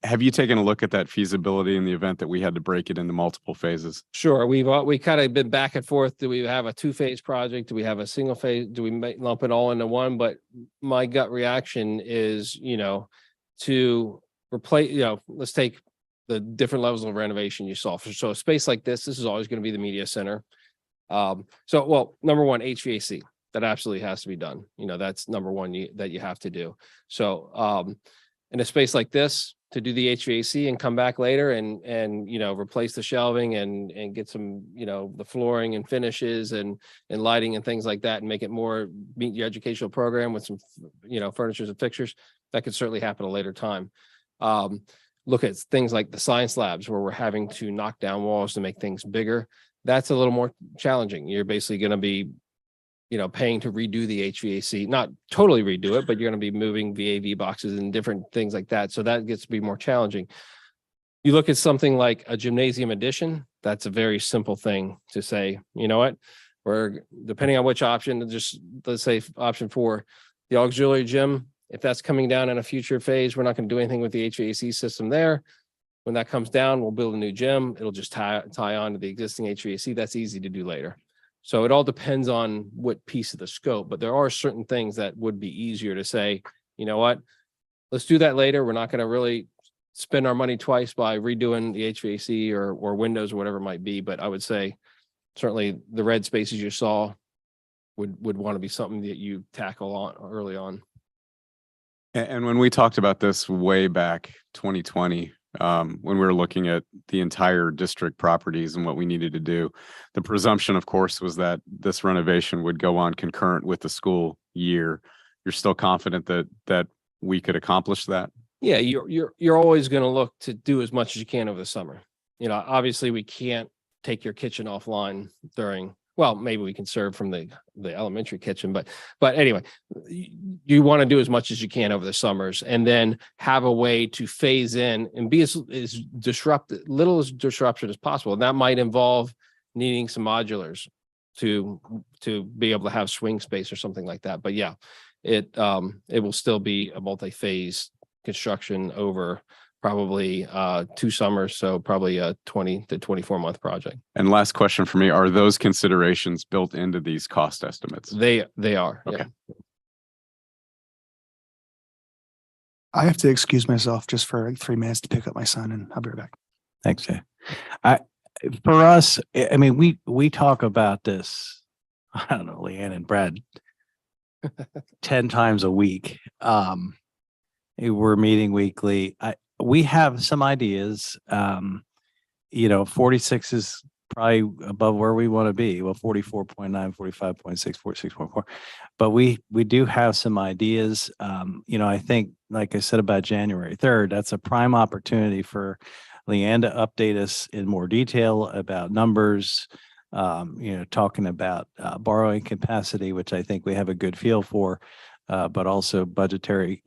Have you taken a look at that feasibility in the event that we had to break it into multiple phases? Sure, we kind of been back and forth. Do we have a two-phase project? Do we have a single phase? Do we lump it all into one? But my gut reaction is, to replace, let's take the different levels of renovation you saw. So a space like this is always going to be the media center. Well, number one, HVAC, that absolutely has to be done. That's number one that you have to do. So, in a space like this, to do the HVAC and come back later and replace the shelving and get some, the flooring and finishes and lighting and things like that, and make it more meet your educational program with some, furnitures and fixtures, that could certainly happen at a later time. Look at things like the science labs where we're having to knock down walls to make things bigger. That's a little more challenging. You're basically going to be paying to redo the HVAC, not totally redo it, but you're going to be moving VAV boxes and different things like that. So that gets to be more challenging. You look at something like a gymnasium addition, that's a very simple thing to say, you know what, we're depending on which option, just let's say option 4, the auxiliary gym, if that's coming down in a future phase, we're not going to do anything with the HVAC system there. When that comes down, we'll build a new gym. It'll just tie on to the existing HVAC. That's easy to do later. So it all depends on what piece of the scope, but there are certain things that would be easier to say, you know what, let's do that later. We're not going to really spend our money twice by redoing the HVAC or windows or whatever it might be. But I would say certainly the red spaces you saw would want to be something that you tackle on early on. And when we talked about this way back 2020, when we were looking at the entire district properties and what we needed to do, the presumption, of course, was that this renovation would go on concurrent with the school year. You're still confident that we could accomplish that? Yeah, you're always going to look to do as much as you can over the summer. Obviously we can't take your kitchen offline during, well, maybe we can serve from the elementary kitchen, but anyway, you want to do as much as you can over the summers and then have a way to phase in and be as little disruption as possible. And that might involve needing some modulars to be able to have swing space or something like that. But yeah, it will still be a multi-phase construction over probably 2 summers, so probably a 20 to 24 month project. And last question for me, are those considerations built into these cost estimates? They are. Okay. Yeah. I have to excuse myself just for like 3 minutes to pick up my son, and I'll be right back. Thanks, Jay. For us, I mean, we talk about this, I don't know, Leanne and Brad, 10 times a week. We're meeting weekly. We have some ideas. 46 is probably above where we want to be. Well, 44.9, 45.6, 46.4. But we do have some ideas. I think, like I said about January 3rd, that's a prime opportunity for Leanne to update us in more detail about numbers, talking about borrowing capacity, which I think we have a good feel for. But also budgetary,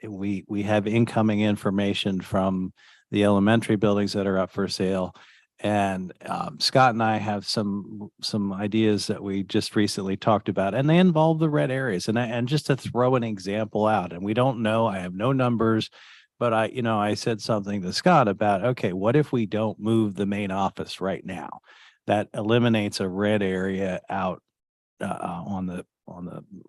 we have incoming information from the elementary buildings that are up for sale. And Scott and I have some ideas that we just recently talked about, and they involve the red areas. And just to throw an example out, and we don't know, I have no numbers, but I said something to Scott about, okay, what if we don't move the main office right now? That eliminates a red area out on the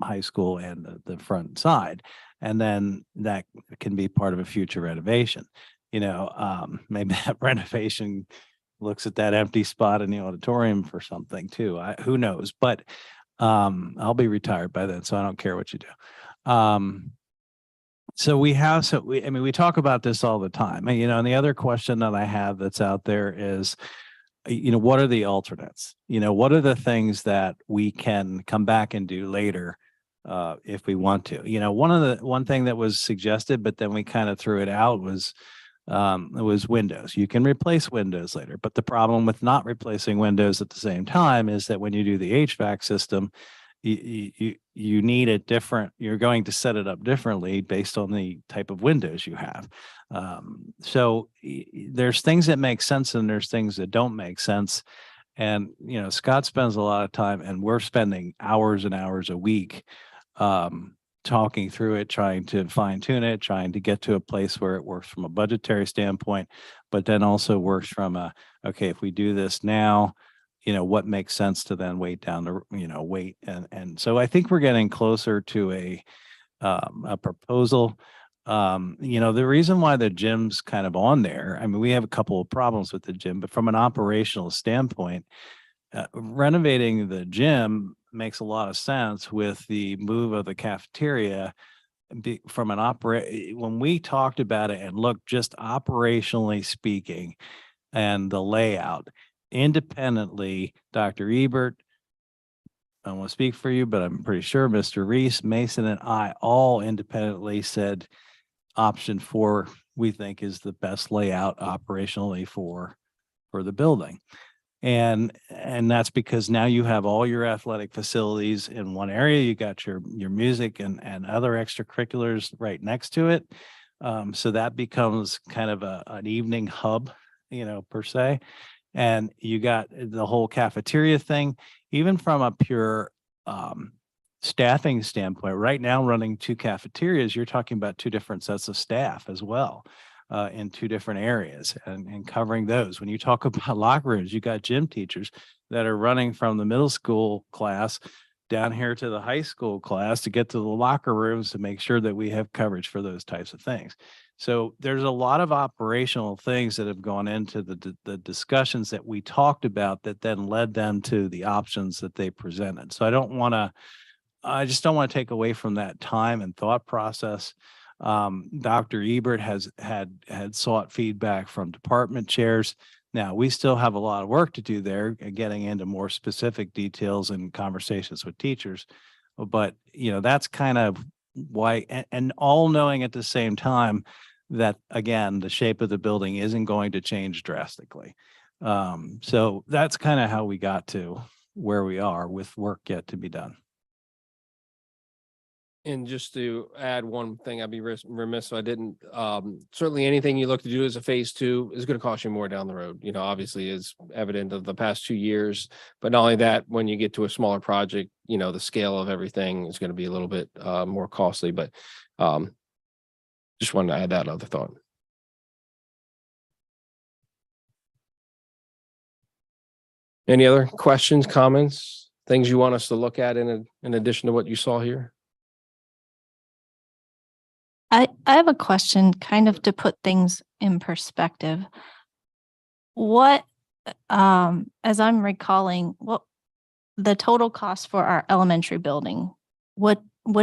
high school and the front side. And then that can be part of a future renovation. Maybe that renovation looks at that empty spot in the auditorium for something too. Who knows? But I'll be retired by then, so I don't care what you do. So we talk about this all the time. And the other question that I have that's out there is, what are the alternates? What are the things that we can come back and do later if we want to? One thing that was suggested, but then we kind of threw it out was windows. You can replace windows later, but the problem with not replacing windows at the same time is that when you do the HVAC system, you need it different. You're going to set it up differently based on the type of windows you have. So there's things that make sense and there's things that don't make sense. And, you know, Scott spends a lot of time and we're spending hours and hours a week talking through it, trying to fine tune it, trying to get to a place where it works from a budgetary standpoint, but then also works from okay, if we do this now, you know, what makes sense to then wait down the, wait. And so I think we're getting closer to a proposal. The reason why the gym's kind of on there, I mean, we have a couple of problems with the gym, but from an operational standpoint, renovating the gym makes a lot of sense with the move of the cafeteria. From an when we talked about it and looked just operationally speaking and the layout independently, Dr. Ebert, I don't want to speak for you, but I'm pretty sure Mr. Reese, Mason, and I all independently said option 4 we think is the best layout operationally for the building. And that's because now you have all your athletic facilities in one area. You got your music and other extracurriculars right next to it. So that becomes kind of an evening hub, per se. And you got the whole cafeteria thing, even from a pure staffing standpoint. Right now, running 2 cafeterias, you're talking about 2 different sets of staff as well. In 2 different areas and covering those. When you talk about locker rooms, you got gym teachers that are running from the middle school class down here to the high school class to get to the locker rooms to make sure that we have coverage for those types of things. So there's a lot of operational things that have gone into the discussions that we talked about that then led them to the options that they presented. So I just don't want to take away from that time and thought process. Dr. Ebert had sought feedback from department chairs. Now, we still have a lot of work to do there, getting into more specific details and conversations with teachers. But, that's kind of why, and all knowing at the same time that, again, the shape of the building isn't going to change drastically. So that's kind of how we got to where we are with work yet to be done. And just to add one thing, I'd be remiss if I didn't. Certainly anything you look to do as a phase 2 is going to cost you more down the road. Obviously is evident of the past 2 years, but not only that, when you get to a smaller project, the scale of everything is going to be a little bit more costly, but just wanted to add that other thought. Any other questions, comments, things you want us to look at in addition to what you saw here? I have a question kind of to put things in perspective. What, as I'm recalling, what the total cost for our elementary building, what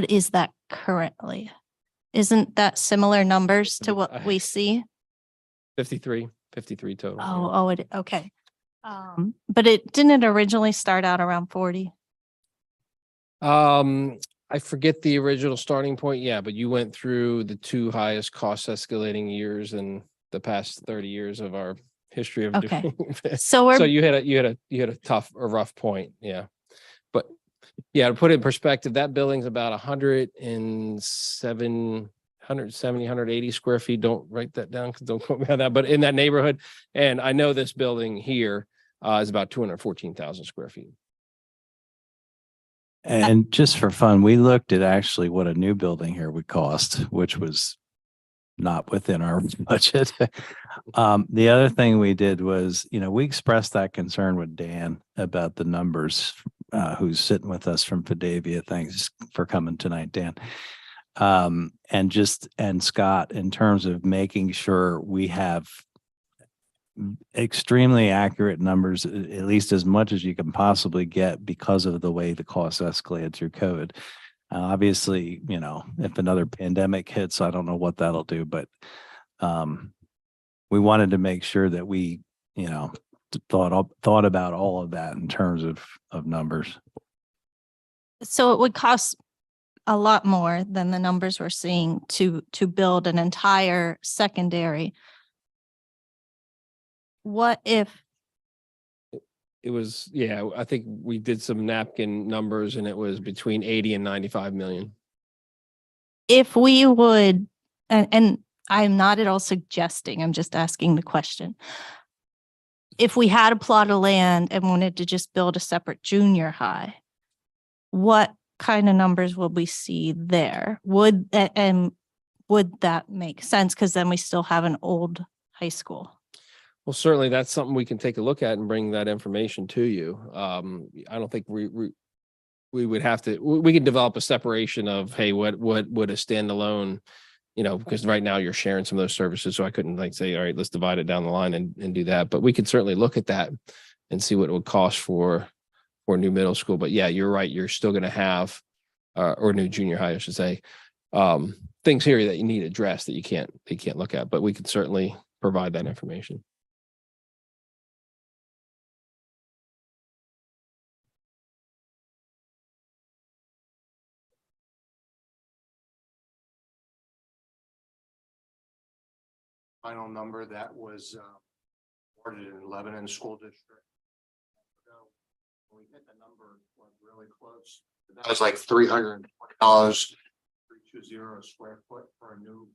is that currently? Isn't that similar numbers to what we see? 53 total. Okay. But didn't it originally start out around 40? I forget the original starting point. Yeah, but you went through the 2 highest cost escalating years in the past 30 years of our history of Okay. doing. So you had a rough point. Yeah. But yeah, to put it in perspective, that building's about 170, 180 square feet. Don't write that down because don't quote me on that, but in that neighborhood. And I know this building here is about 214,000 square feet. And just for fun, we looked at actually what a new building here would cost, which was not within our budget. The other thing we did was, we expressed that concern with Dan about the numbers, who's sitting with us from Fidavia. Thanks for coming tonight, Dan. And Scott, in terms of making sure we have extremely accurate numbers, at least as much as you can possibly get because of the way the costs escalated through COVID. Obviously, if another pandemic hits, I don't know what that'll do, but we wanted to make sure that we, thought about all of that in terms of numbers. So it would cost a lot more than the numbers we're seeing to build an entire secondary. What if it was, yeah, I think we did some napkin numbers and it was between 80 and 95 million. If we would, and I'm not at all suggesting, I'm just asking the question. If we had a plot of land and wanted to just build a separate junior high, what kind of numbers would we see there? Would that make sense? Because then we still have an old high school. Well, certainly that's something we can take a look at and bring that information to you. I don't think we would have to, we can develop a separation of, hey, what would a standalone, because right now you're sharing some of those services. So I couldn't like say, all right, let's divide it down the line and do that. But we could certainly look at that and see what it would cost for new middle school. But yeah, you're right. You're still going to have, or new junior high, I should say, things here that you need addressed that you can't look at, but we could certainly provide that information. Final number that was awarded in Lebanon School District. When we hit the number, was really close. That was like $320, 320 a square foot for a new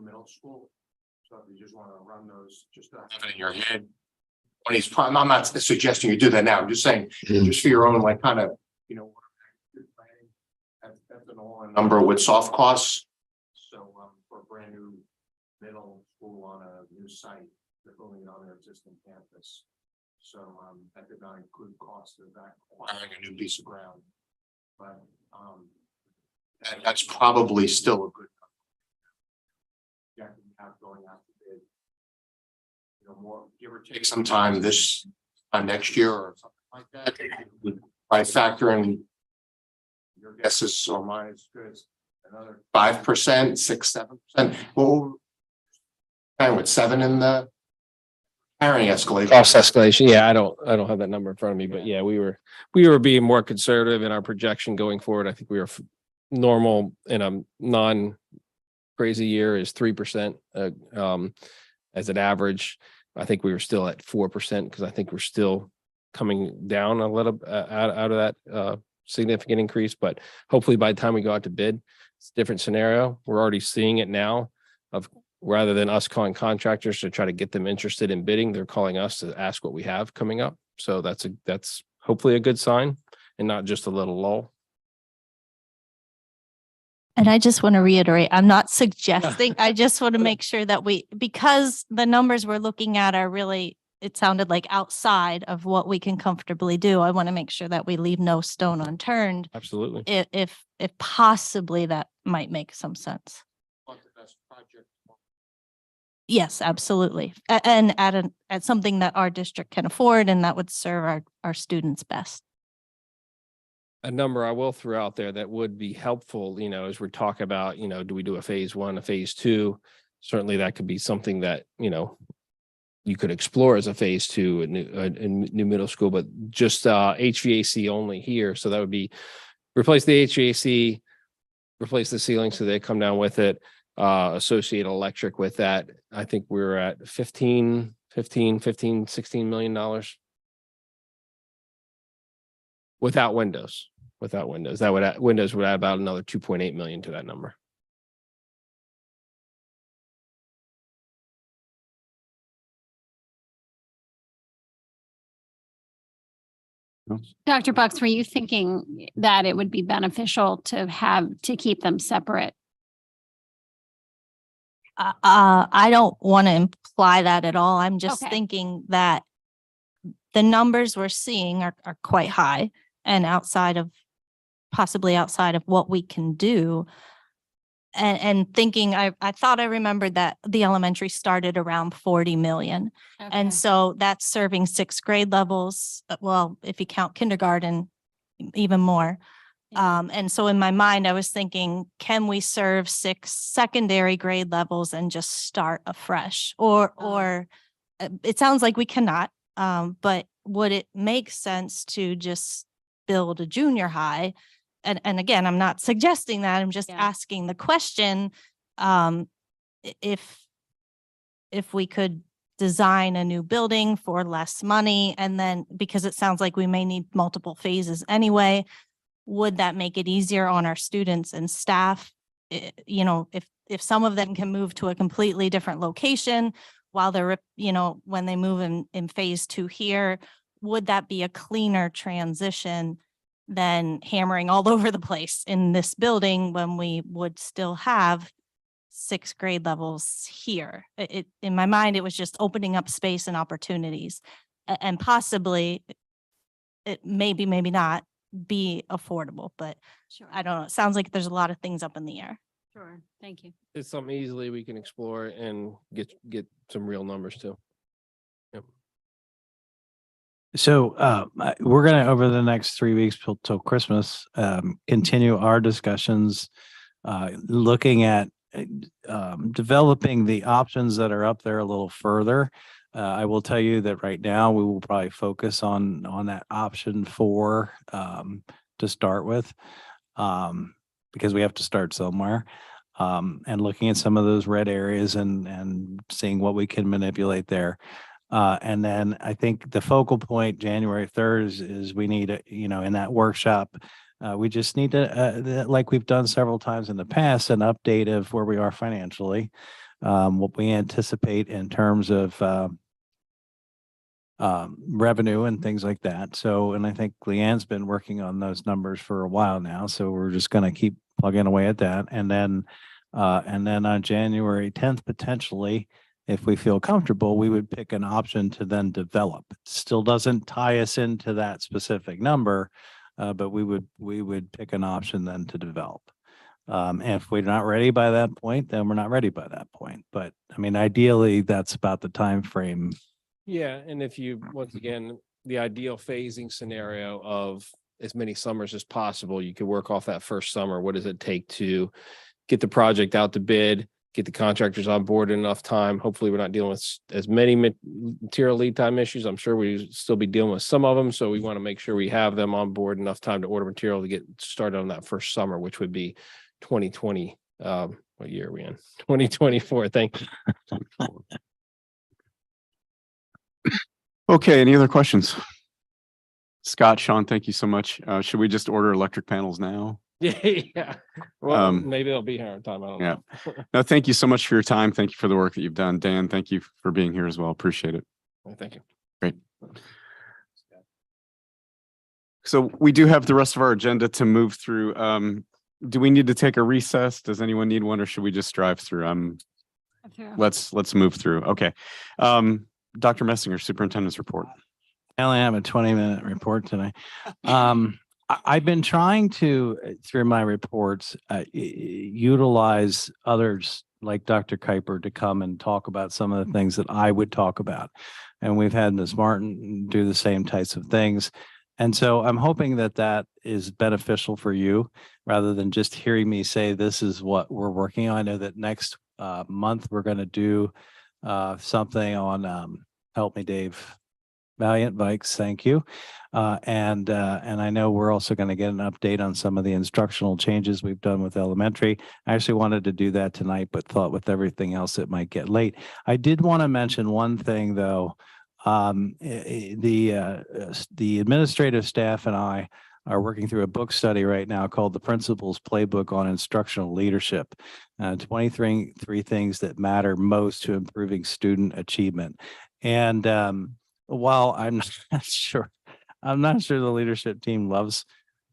middle school. So if you just want to run those, just to have it in your head. When he's, I'm not suggesting you do that now. I'm just saying, just for your own, like kind of, that's an all-in number with soft costs. So for a brand new middle school on a new site, they're building it on their existing campus. So that did not include cost of acquiring a new piece of ground. But that's probably still a good number. Yeah, have going out to bid. More give or take some time this next year or something like that. By factoring your guesses or mine is good. Another 5%, 6-7%. Well, and with 7 in the carrying escalation. Cost escalation. Yeah, I don't have that number in front of me, but yeah, we were being more conservative in our projection going forward. I think we were normal in a non-crazy year is 3% as an average. I think we were still at 4% because I think we're still coming down a little out of that significant increase. But hopefully by the time we go out to bid, it's a different scenario. We're already seeing it now of rather than us calling contractors to try to get them interested in bidding, they're calling us to ask what we have coming up. So that's hopefully a good sign and not just a little lull. And I just want to reiterate, I'm not suggesting, I just want to make sure that because the numbers we're looking at are really, it sounded like outside of what we can comfortably do. I want to make sure that we leave no stone unturned. Absolutely. If possibly that might make some sense. Yes, absolutely. And at something that our district can afford and that would serve our students best. A number I will throw out there that would be helpful, as we talk about, do we do a phase 1, a phase 2? Certainly that could be something that, you could explore as a phase 2 in new middle school, but just HVAC only here. So that would be replace the HVAC, replace the ceiling so they come down with it, associate electric with that. I think we're at $16 million. Without windows, that would add, windows would add about another 2.8 million to that number. Dr. Bucks, were you thinking that it would be beneficial to keep them separate? I don't want to imply that at all. I'm just Okay. thinking that the numbers we're seeing are quite high and possibly outside of what we can do. And thinking, I thought I remembered that the elementary started around 40 million. Okay. And so that's serving 6 grade levels. Well, if you count kindergarten, even more. And so in my mind, I was thinking, can we serve 6 secondary grade levels and just start afresh? Or it sounds like we cannot, but would it make sense to just build a junior high? And again, I'm not suggesting that, I'm just asking the question, if we could design a new building for less money? And then, because it sounds like we may need multiple phases anyway, would that make it easier on our students and staff? You know, if some of them can move to a completely different location while they're, you know, when they move in phase 2 here, would that be a cleaner transition than hammering all over the place in this building when we would still have 6 grade levels here? In my mind, it was just opening up space and opportunities, and possibly it maybe not be affordable, but Sure. I don't know. It sounds like there's a lot of things up in the air. Sure. Thank you. It's something easily we can explore and get some real numbers too. Yep. So we're going to, over the next 3 weeks till Christmas, continue our discussions, looking at developing the options that are up there a little further. I will tell you that right now we will probably focus on that option 4 to start with, because we have to start somewhere, and looking at some of those red areas and seeing what we can manipulate there. And then I think the focal point January 3rd is we need, you know, in that workshop, we just need to, like we've done several times in the past, an update of where we are financially, what we anticipate in terms of revenue and things like that. So, and I think Leanne's been working on those numbers for a while now. So we're just going to keep plugging away at that. And then on January 10th, potentially, if we feel comfortable, we would pick an option to then develop. It still doesn't tie us into that specific number, but we would pick an option then to develop. And if we're not ready by that point, then we're not ready by that point. But I mean, ideally, that's about the time frame. Yeah, and if you, once again, the ideal phasing scenario of as many summers as possible, you could work off that first summer. What does it take to get the project out to bid, get the contractors on board in enough time? Hopefully, we're not dealing with as many material lead time issues. I'm sure we still be dealing with some of them. So we want to make sure we have them on board enough time to order material to get started on that first summer, which would be 2020. What year are we in? 2024. Thank you. Okay, any other questions? Scott, Sean, thank you so much. Should we just order electric panels now? Yeah. Well, maybe they'll be here in time. I don't know. No, thank you so much for your time. Thank you for the work that you've done. Dan, thank you for being here as well. Appreciate it. Thank you. Great. So we do have the rest of our agenda to move through. Do we need to take a recess? Does anyone need one, or should we just drive through? Let's move through. Okay. Dr. Messinger, Superintendent's report. I only have a 20-minute report today. I've been trying to, through my reports, utilize others like Dr. Kuiper to come and talk about some of the things that I would talk about. And we've had Ms. Martin do the same types of things. And so I'm hoping that that is beneficial for you rather than just hearing me say, this is what we're working on. I know that next month we're going to do something on, help me, Dave, Valiant Bikes. Thank you. And I know we're also going to get an update on some of the instructional changes we've done with elementary. I actually wanted to do that tonight, but thought with everything else, it might get late. I did want to mention one thing though. The administrative staff and I are working through a book study right now called The Principal's Playbook on Instructional Leadership, 23 things that matter most to improving student achievement. And while I'm not sure the leadership team loves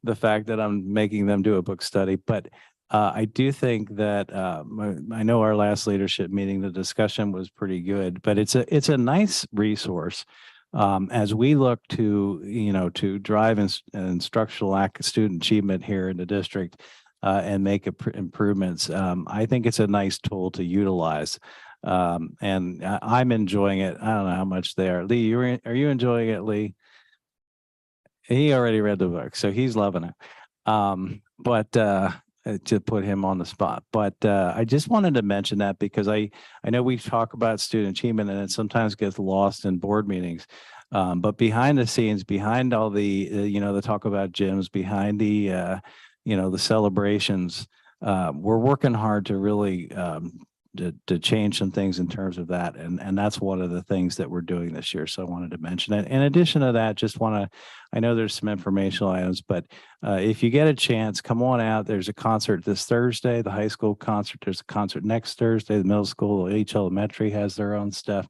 the fact that I'm making them do a book study, but I do think that I know our last leadership meeting, the discussion was pretty good, but it's a nice resource as we look to, to drive instructional student achievement here in the district and make improvements. I think it's a nice tool to utilize. And I'm enjoying it. I don't know how much they are. Lee, are you enjoying it, Lee? He already read the book, so he's loving it. But to put him on the spot. But I just wanted to mention that because I know we talk about student achievement and it sometimes gets lost in board meetings. But behind the scenes, behind all the, the talk about gyms, behind the, the celebrations, we're working hard to really to change some things in terms of that. And that's one of the things that we're doing this year. So I wanted to mention it. In addition to that, I know there's some informational items, but if you get a chance, come on out. There's a concert this Thursday, the high school concert. There's a concert next Thursday. The middle school, each elementary has their own stuff.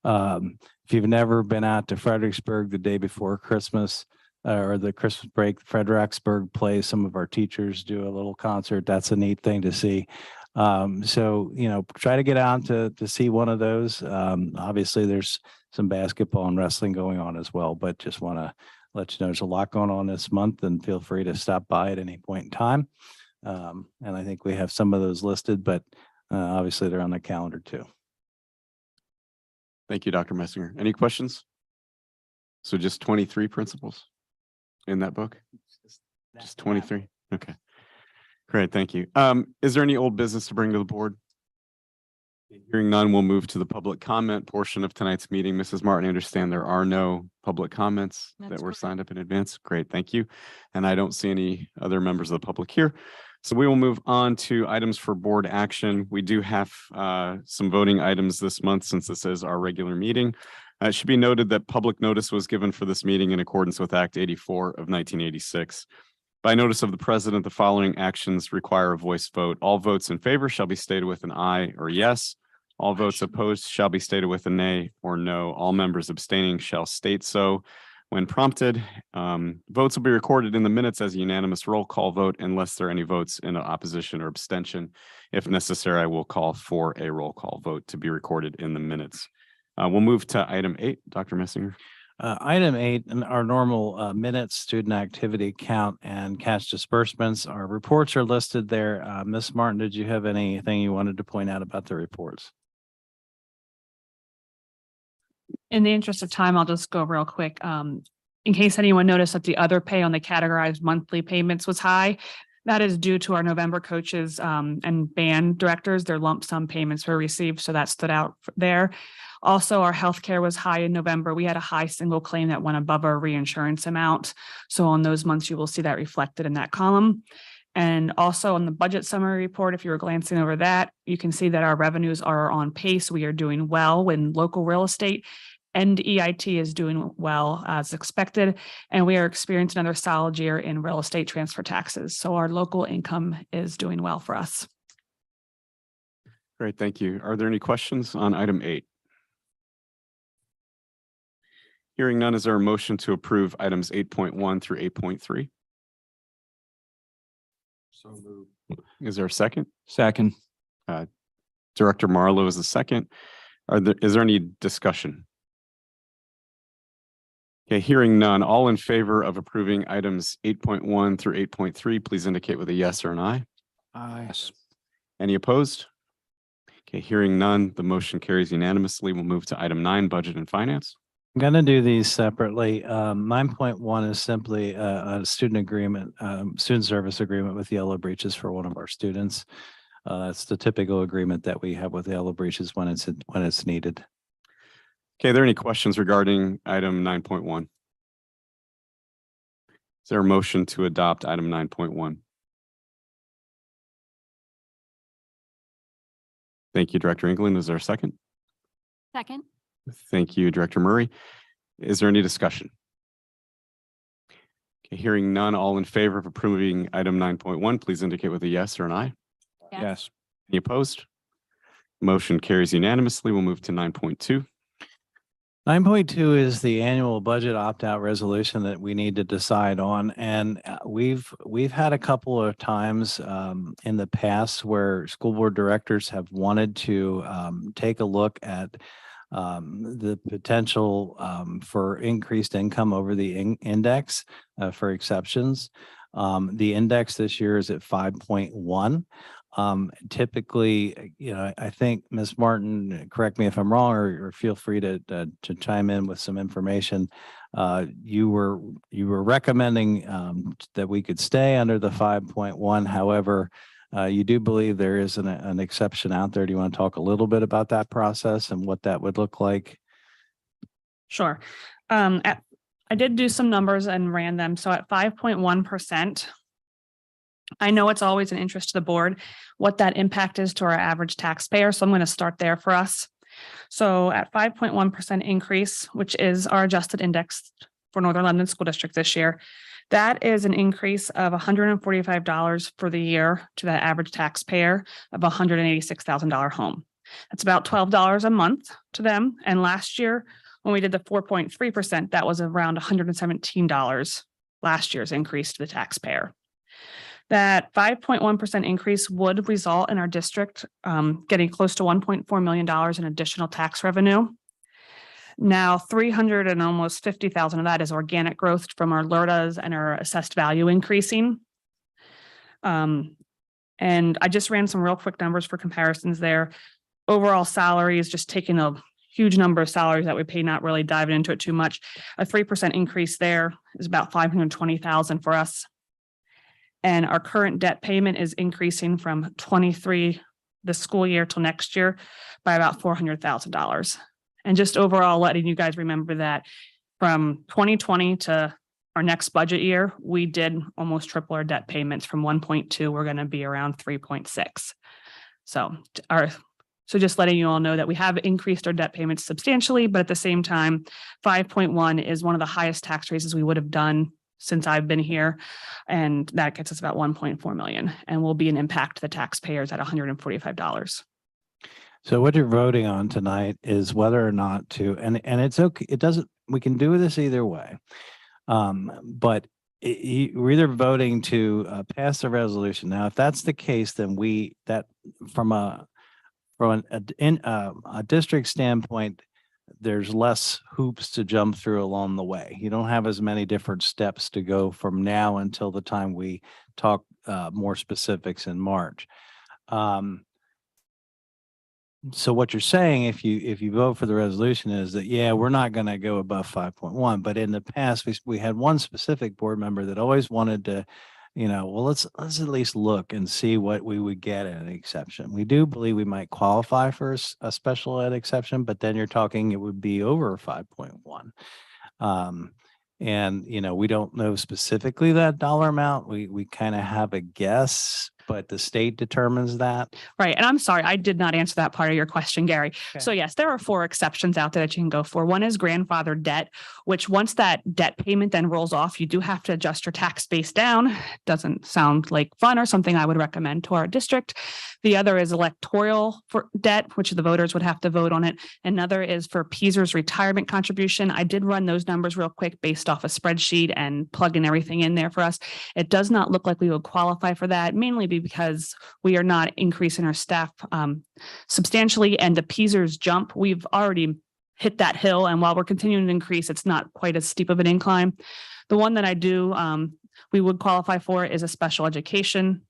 If you've never been out to Fredericksburg the day before Christmas, or the Christmas break, Fredericksburg plays. Some of our teachers do a little concert. That's a neat thing to see. So, try to get out to see one of those. Obviously there's some basketball and wrestling going on as well, but just want to let you know there's a lot going on this month, and feel free to stop by at any point in time. And I think we have some of those listed, but obviously they're on the calendar too. Thank you, Dr. Messinger. Any questions? So just 23 principles in that book? Just 23. Okay. Great. Thank you. Is there any old business to bring to the board? Hearing none, we'll move to the public comment portion of tonight's meeting. Mrs. Martin, I understand there are no public comments that were signed up in advance. Great. Thank you. And I don't see any other members of the public here. So we will move on to items for board action. We do have some voting items this month since this is our regular meeting. It should be noted that public notice was given for this meeting in accordance with Act 84 of 1986. By notice of the president, the following actions require a voice vote. All votes in favor shall be stated with an aye or yes. All votes opposed shall be stated with a nay or no. All members abstaining shall state so when prompted. Votes will be recorded in the minutes as a unanimous roll call vote unless there are any votes in opposition or abstention. If necessary, I will call for a roll call vote to be recorded in the minutes. We'll move to item 8, Dr. Messinger. Item 8, in our normal minutes, student activity count and cash disbursements. Our reports are listed there. Ms. Martin, did you have anything you wanted to point out about the reports? In the interest of time, I'll just go real quick. In case anyone noticed that the other pay on the categorized monthly payments was high, that is due to our November coaches and band directors. Their lump sum payments were received, so that stood out there. Also, our healthcare was high in November. We had a high single claim that went above our reinsurance amount. So on those months, you will see that reflected in that column. And also on the budget summary report, if you were glancing over that, you can see that our revenues are on pace. We are doing well in local real estate, and EIT is doing well as expected. And we are experiencing another solid year in real estate transfer taxes. So our local income is doing well for us. Great, thank you. Are there any questions on item 8? Hearing none, is there a motion to approve items 8.1 through 8.3? So moved. Is there a second? Second. Director Marlowe is the second. Is there any discussion? Okay, hearing none, all in favor of approving items 8.1 through 8.3, please indicate with a yes or an aye. Aye. Any opposed? Okay, hearing none, the motion carries unanimously. We'll move to item 9, budget and finance. I'm going to do these separately. 9.1 is simply a student agreement, student service agreement with Yellow Breeches for one of our students. That's the typical agreement that we have with Yellow Breeches when it's needed. Okay, are there any questions regarding item 9.1? Is there a motion to adopt item 9.1? Thank you, Director England. Is there a second? Second. Thank you, Director Murray. Is there any discussion? Okay, hearing none, all in favor of approving item 9.1, please indicate with a yes or an aye. Yes. Any opposed? Motion carries unanimously. We'll move to 9.2. 9.2 is the annual budget opt-out resolution that we need to decide on. And we've had a couple of times in the past where school board directors have wanted to take a look at the potential for increased income over the index for exceptions. The index this year is at 5.1. Typically, I think Ms. Martin, correct me if I'm wrong, or feel free to chime in with some information. You were recommending that we could stay under the 5.1. However, you do believe there is an exception out there. Do you want to talk a little bit about that process and what that would look like? Sure. I did do some numbers and ran them. So at 5.1%, I know it's always an interest to the board what that impact is to our average taxpayer. So I'm going to start there for us. So at 5.1% increase, which is our adjusted index for Northern Lebanon School District this year, that is an increase of $145 for the year to that average taxpayer of a $186,000 home. That's about $12 a month to them. And last year, when we did the 4.3%, that was around $117 last year's increase to the taxpayer. That 5.1% increase would result in our district getting close to $1.4 million in additional tax revenue. Now, 300 and almost 50,000 of that is organic growth from our LRTAs and our assessed value increasing. And I just ran some real quick numbers for comparisons there. Overall salaries, just taking a huge number of salaries that we pay, not really diving into it too much. A 3% increase there is about 520,000 for us. And our current debt payment is increasing from 23 this school year till next year by about $400,000. And just overall letting you guys remember that from 2020 to our next budget year, we did almost triple our debt payments from 1.2. We're going to be around 3.6. So just letting you all know that we have increased our debt payments substantially, but at the same time, 5.1 is one of the highest tax raises we would have done since I've been here. And that gets us about 1.4 million and will be an impact to the taxpayers at $145. So what you're voting on tonight is whether or not to, and it's okay. It doesn't, we can do this either way. But we're either voting to pass the resolution. Now, if that's the case, then from a district standpoint, there's less hoops to jump through along the way. You don't have as many different steps to go from now until the time we talk more specifics in March. So what you're saying, if you vote for the resolution, is that, yeah, we're not going to go above 5.1. But in the past, we had one specific board member that always wanted to, well, let's at least look and see what we would get in an exception. We do believe we might qualify for a special ed exception, but then you're talking it would be over 5.1. And we don't know specifically that dollar amount. We kind of have a guess, but the state determines that. Right. And I'm sorry, I did not answer that part of your question, Gary. Okay. So yes, there are 4 exceptions out there that you can go for. One is grandfathered debt, which once that debt payment then rolls off, you do have to adjust your tax base down. Doesn't sound like fun or something I would recommend to our district. The other is electoral for debt, which the voters would have to vote on it. Another is for PEASER's retirement contribution. I did run those numbers real quick based off a spreadsheet and plugging everything in there for us. It does not look like we would qualify for that, mainly because we are not increasing our staff substantially, and the PEASER's jump, we've already hit that hill. And while we're continuing to increase, it's not quite as steep of an incline. The one that I do, we would qualify for is a special education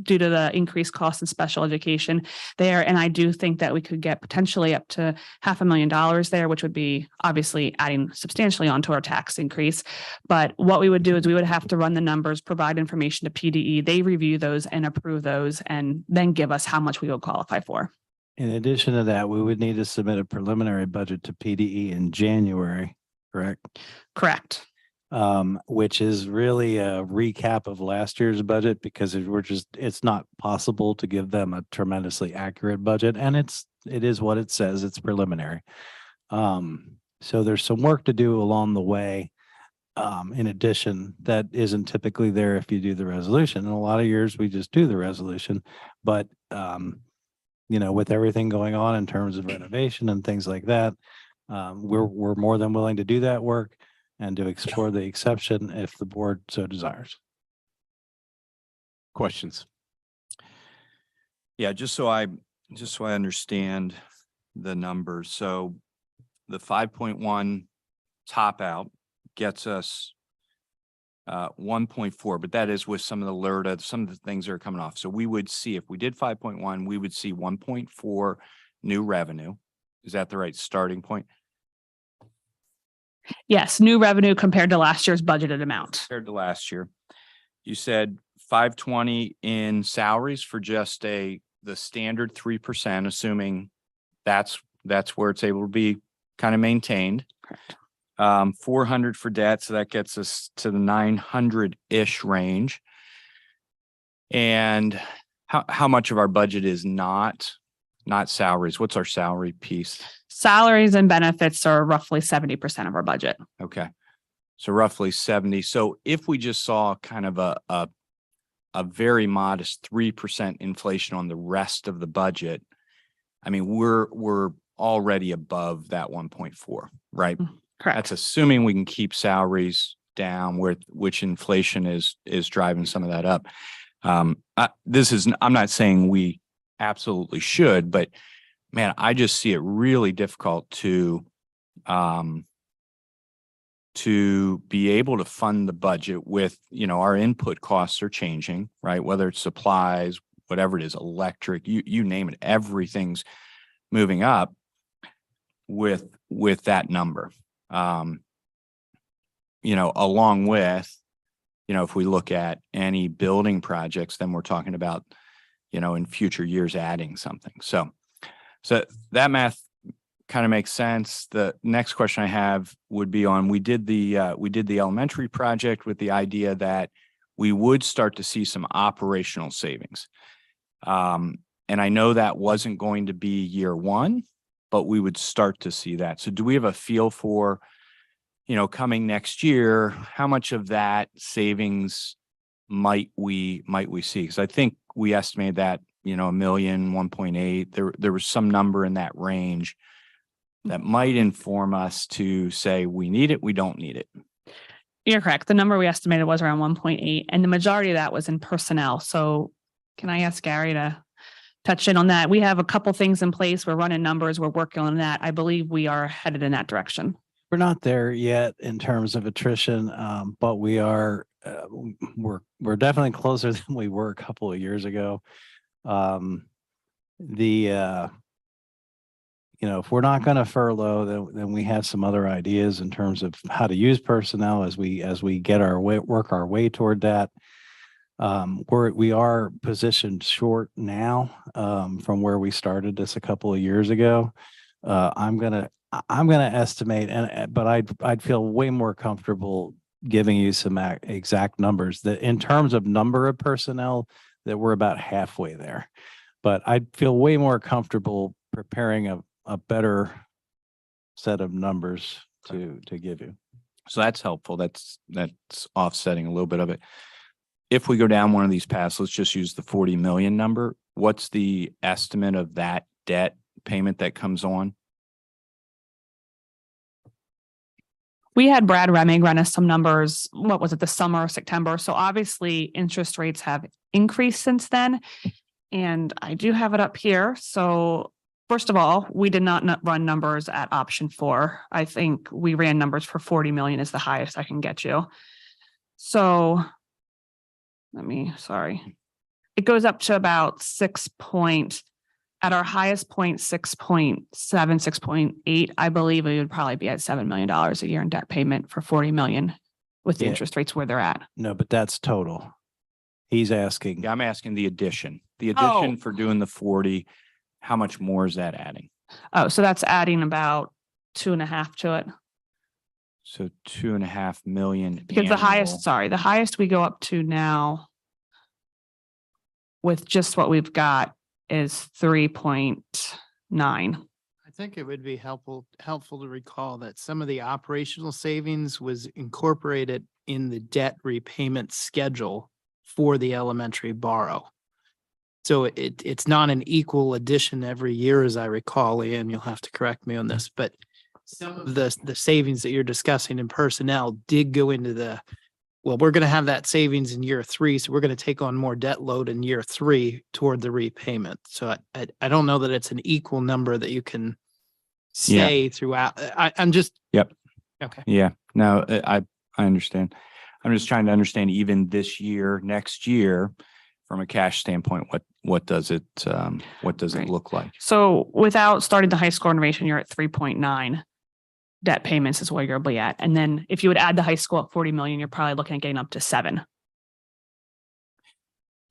due to the increased cost in special education there. And I do think that we could get potentially up to $500,000 there, which would be obviously adding substantially onto our tax increase. But what we would do is we would have to run the numbers, provide information to PDE. They review those and approve those and then give us how much we would qualify for. In addition to that, we would need to submit a preliminary budget to PDE in January, correct? Correct. Which is really a recap of last year's budget, because it's not possible to give them a tremendously accurate budget, and it is what it says. It's preliminary. So there's some work to do along the way. In addition, that isn't typically there if you do the resolution. In a lot of years, we just do the resolution, but with everything going on in terms of renovation and things like that, we're more than willing to do that work and to explore the exception if the board so desires. Questions? Yeah, just so I understand the numbers. So the 5.1 top out gets us 1.4, but that is with some of the LRTA, some of the things that are coming off. So we would see, if we did 5.1, we would see 1.4 new revenue. Is that the right starting point? Yes, new revenue compared to last year's budgeted amount. Compared to last year. You said 520 in salaries for just the standard 3%, assuming that's where it's able to be kind of maintained. Correct. 400 for debt, so that gets us to the 900-ish range. And how much of our budget is not salaries? What's our salary piece? Salaries and benefits are roughly 70% of our budget. Okay. So roughly 70. So if we just saw kind of a very modest 3% inflation on the rest of the budget, I mean, we're already above that 1.4, right? Correct. That's assuming we can keep salaries down, which inflation is driving some of that up. I'm not saying we absolutely should, but man, I just see it really difficult to be able to fund the budget with, our input costs are changing, right? Whether it's supplies, whatever it is, electric, you name it, everything's moving up with that number. Along with, if we look at any building projects, then we're talking about, in future years adding something. So that math kind of makes sense. The next question I have would be on, we did the elementary project with the idea that we would start to see some operational savings. And I know that wasn't going to be year one, but we would start to see that. So do we have a feel for, coming next year, how much of that savings might we see? Because I think we estimated that, $1 million, 1.8, there was some number in that range that might inform us to say we need it, we don't need it. You're correct. The number we estimated was around 1.8, and the majority of that was in personnel. So can I ask Gary to touch in on that? We have a couple things in place. We're running numbers. We're working on that. I believe we are headed in that direction. We're not there yet in terms of attrition, but we are, we're definitely closer than we were a couple of years ago. If we're not going to furlough, then we have some other ideas in terms of how to use personnel as we get work our way toward that. We are positioned short now from where we started this a couple of years ago. I'm gonna estimate, but I'd feel way more comfortable giving you some exact numbers that in terms of number of personnel that we're about halfway there. But I'd feel way more comfortable preparing a better set of numbers to give you. So that's helpful. That's offsetting a little bit of it. If we go down one of these paths, let's just use the 40 million number. What's the estimate of that debt payment that comes on? We had Brad Remig run us some numbers. What was it, the summer, September? So obviously interest rates have increased since then. And I do have it up here. So first of all, we did not run numbers at option 4. I think we ran numbers for 40 million is the highest I can get you. So it goes up to about at our highest point, 6.7, 6.8. I believe we would probably be at $7 million a year in debt payment for 40 million with the interest rates where they're at. No, but that's total. He's asking. Yeah, I'm asking the addition. The addition for doing the 40, how much more is that adding? Oh, so that's adding about 2.5 to it. So 2.5 million. Because the highest we go up to now with just what we've got is 3.9. I think it would be helpful to recall that some of the operational savings was incorporated in the debt repayment schedule for the elementary borrow. So it's not an equal addition every year, as I recall, and you'll have to correct me on this, but some of the savings that you're discussing in personnel did go into we're going to have that savings in year 3. So we're going to take on more debt load in year 3 toward the repayment. So I don't know that it's an equal number that you can say throughout. I'm just. Yep. Okay. Yeah, no, I understand. I'm just trying to understand even this year, next year, from a cash standpoint, what does it look like? So without starting the high school renovation, you're at 3.9. Debt payments is where you'll be at. And then if you would add the high school at 40 million, you're probably looking at getting up to 7.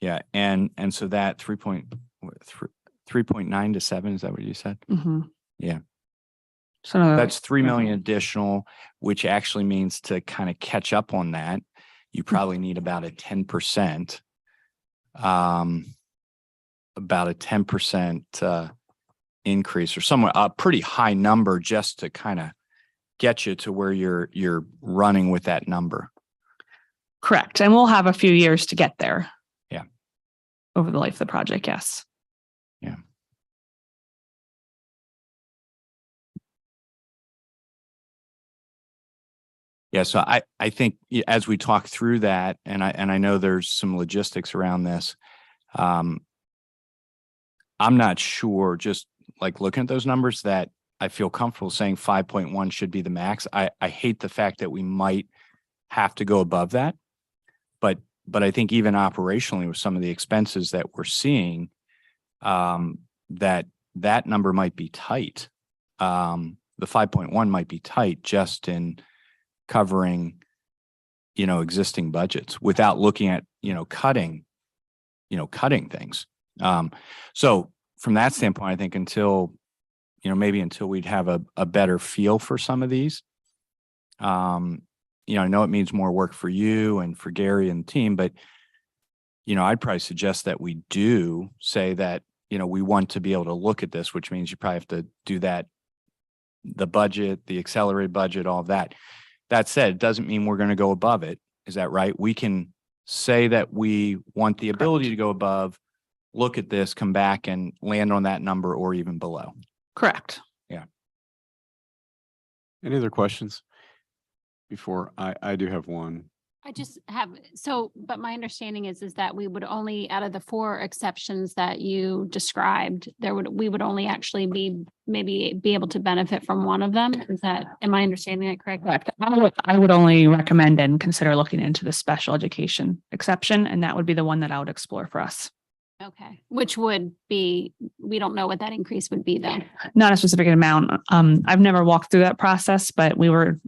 Yeah. And so that 3.9 to 7, is that what you said? Mm-hmm. Yeah. So that's 3 million additional, which actually means to kind of catch up on that, you probably need about a 10% about a 10% increase or somewhat a pretty high number just to kind of get you to where you're running with that number. Correct. And we'll have a few years to get there. Yeah. Over the life of the project. Yes. Yeah. Yeah, so I think as we talk through that, and I know there's some logistics around this, I'm not sure, just like looking at those numbers, that I feel comfortable saying 5.1 should be the max. I hate the fact that we might have to go above that, but I think even operationally with some of the expenses that we're seeing, that number might be tight. The 5.1 might be tight just in covering, existing budgets without looking at, cutting things. So from that standpoint, I think until we'd have a better feel for some of these, I know it means more work for you and for Gary and the team, but, I'd probably suggest that we do say that, we want to be able to look at this, which means you probably have to do that, the budget, the accelerated budget, all of that. That said, it doesn't mean we're going to go above it. Is that right? We can say that we want the ability to go above, look at this, come back and land on that number or even below. Correct. Yeah. Any other questions? Before I do have one. I just have, but my understanding is that we would only, out of the 4 exceptions that you described, we would only actually be able to benefit from one of them. Am I understanding that correctly? Correct. I would only recommend and consider looking into the special education exception, and that would be the one that I would explore for us. Okay, which would be, we don't know what that increase would be though. Not a specific amount. I've never walked through that process, but we were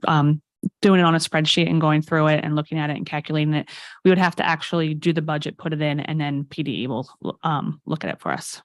doing it on a spreadsheet and going through it and looking at it and calculating it. We would have to actually do the budget, put it in, and then PDE will look at it for us.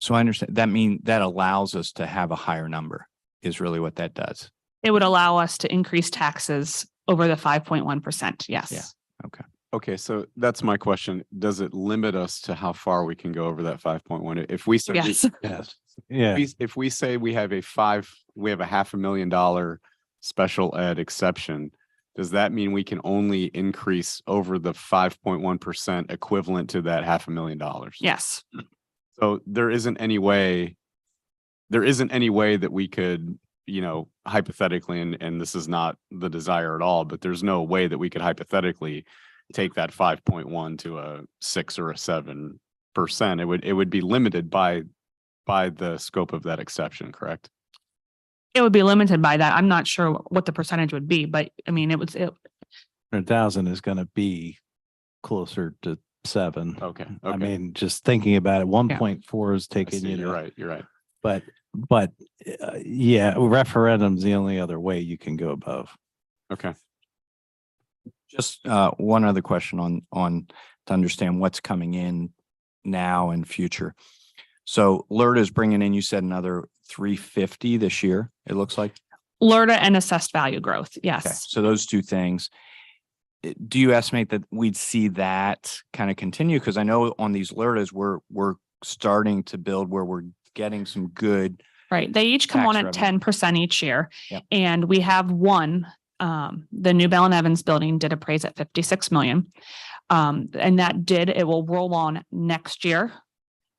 So I understand that allows us to have a higher number is really what that does. It would allow us to increase taxes over the 5.1%. Yes. Yeah. Okay. Okay, so that's my question. Does it limit us to how far we can go over that 5.1? If we say Yes. Yes. Yeah. if we say we have a $500,000 special ed exception, does that mean we can only increase over the 5.1% equivalent to that $500,000? Yes. So there isn't any way that we could, hypothetically, and this is not the desire at all, but there's no way that we could hypothetically take that 5.1 to a 6 or a 7%. It would be limited by the scope of that exception, correct? It would be limited by that. I'm not sure what the percentage would be, but I mean, 100,000 is going to be closer to 7. Okay. I mean, just thinking about it, 1.4 is I taking see, you you're to, right. You're right. but yeah, referendum's the only other way you can go above. Okay. Just one other question on to understand what's coming in now and future. So LERTA is bringing in, you said, another 350 this year, it looks like. LERTA and assessed value growth. Yes. Okay, so those two things. Do you estimate that we'd see that kind of continue? Because I know on these LERTAs, we're starting to build where we're getting some good. Right. They each come on at 10% each year. Yep. And we have one, the new Bell and Evans building did appraise at 56 million. And it will roll on next year.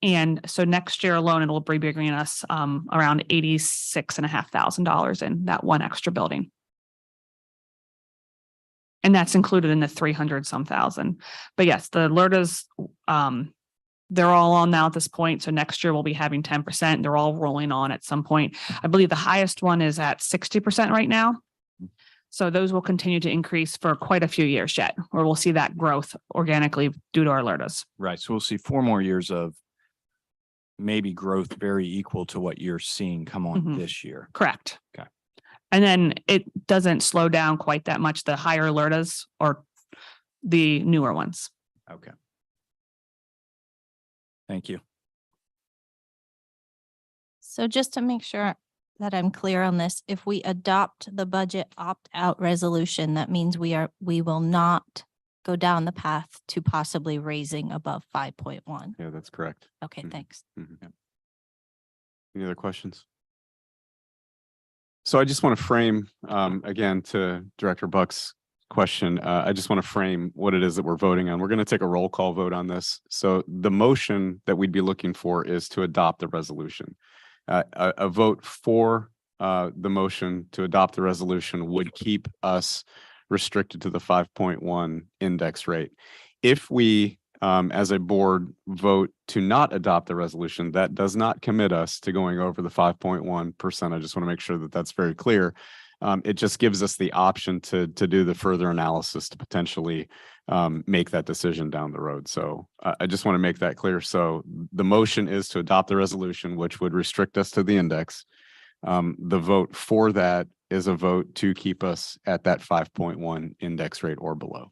And so next year alone, it will be bringing us around $86,500 in that one extra building. And that's included in the 300 some thousand. But yes, the LERTAs, they're all on now at this point. So next year we'll be having 10%. They're all rolling on at some point. I believe the highest one is at 60% right now. So those will continue to increase for quite a few years yet, where we'll see that growth organically due to our LERTAs. Right. So we'll see 4 more years of maybe growth very equal to what you're seeing come on this year. Correct. Okay. And then it doesn't slow down quite that much, the higher LERTAs or the newer ones. Okay. Thank you. So just to make sure that I'm clear on this, if we adopt the budget opt-out resolution, that means we will not go down the path to possibly raising above 5.1. Yeah, that's correct. Okay, thanks. Any other questions? So I just want to frame, again, to Director Buck's question, I just want to frame what it is that we're voting on. We're going to take a roll call vote on this. So the motion that we'd be looking for is to adopt the resolution. A vote for the motion to adopt the resolution would keep us restricted to the 5.1 index rate. If we, as a board, vote to not adopt the resolution, that does not commit us to going over the 5.1%. I just want to make sure that that's very clear. It just gives us the option to do the further analysis to potentially make that decision down the road. So I just want to make that clear. So the motion is to adopt the resolution, which would restrict us to the index. The vote for that is a vote to keep us at that 5.1 index rate or below.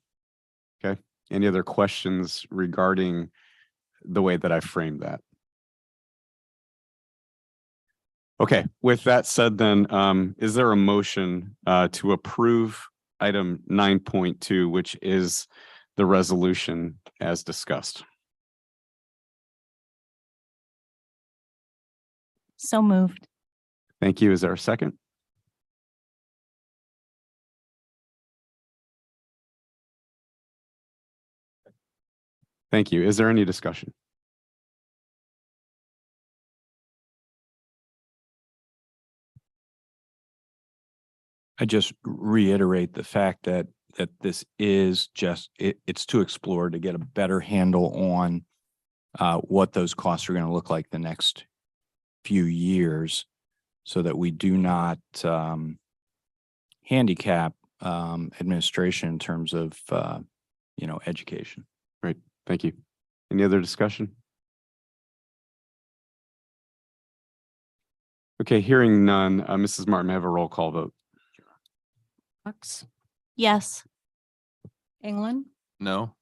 Okay. Any other questions regarding the way that I framed that? Okay, with that said, then, is there a motion to approve item 9.2, which is the resolution as discussed? So moved. Thank you. Is there a second? Thank you. Is there any discussion? I just reiterate the fact that this is just, it's to explore to get a better handle on what those costs are going to look like the next few years so that we do not handicap administration in terms of, education. Great. Thank you. Any other discussion? Okay, hearing none. Mrs. Martin, may I have a roll call vote? Bucks, Yes. England, No.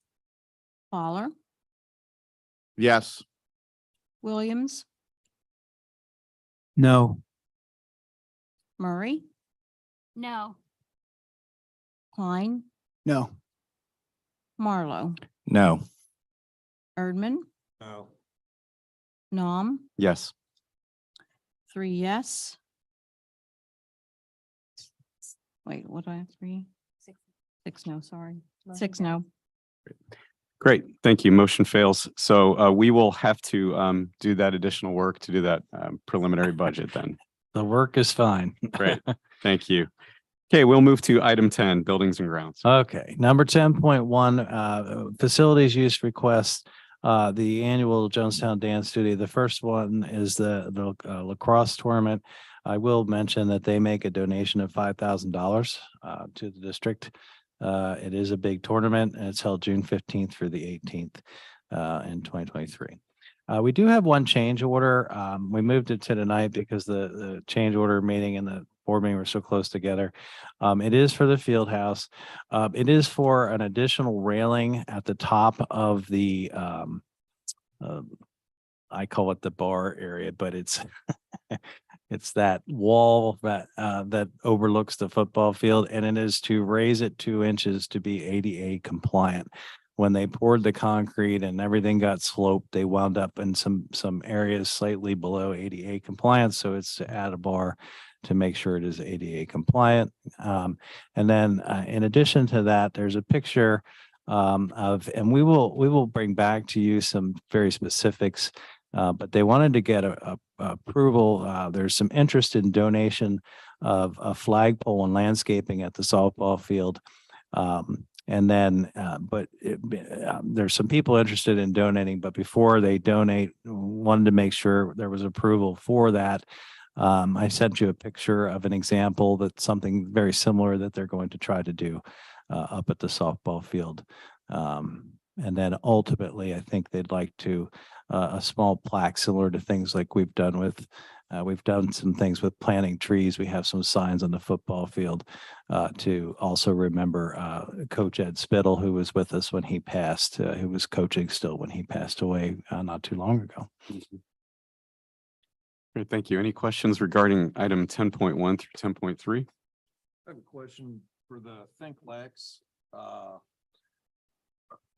Fowler, Yes. Williams, No. Murray, No. Klein, No. Marlowe, No. Erdman, No. Nom, Yes. 3 yes. Wait, what do I have? 3? 6 no, sorry. 6 no. Great. Thank you. Motion fails. So we will have to do that additional work to do that preliminary budget then. The work is fine. Great. Thank you. Okay, we'll move to item 10, buildings and grounds. Okay, number 10.1, facilities use request, the annual Jonestown Dance Studio. The first one is the lacrosse tournament. I will mention that they make a donation of $5,000 to the district. It is a big tournament and it's held June 15th through the 18th in 2023. We do have one change order. We moved it to tonight because the change order meeting and the board meeting were so close together. It is for the field house. It is for an additional railing at the top of the, I call it the bar area, but it's it's that wall that overlooks the football field, and it is to raise it 2 inches to be ADA compliant. When they poured the concrete and everything got sloped, they wound up in some areas slightly below ADA compliance. So it's to add a bar to make sure it is ADA compliant. And then in addition to that, there's a picture and we will bring back to you some very specifics, but they wanted to get a approval. There's some interest in donation of a flagpole and landscaping at the softball field. And then, there's some people interested in donating, but before they donate, wanted to make sure there was approval for that. I sent you a picture of an example that's something very similar that they're going to try to do up at the softball field. And then ultimately, I think they'd like to a small plaque similar to things like we've done some things with planting trees. We have some signs on the football field to also remember Coach Ed Spittle, who was with us when he passed, who was coaching still when he passed away not too long ago. Great, thank you. Any questions regarding item 10.1 through 10.3? I have a question for the Think Lex.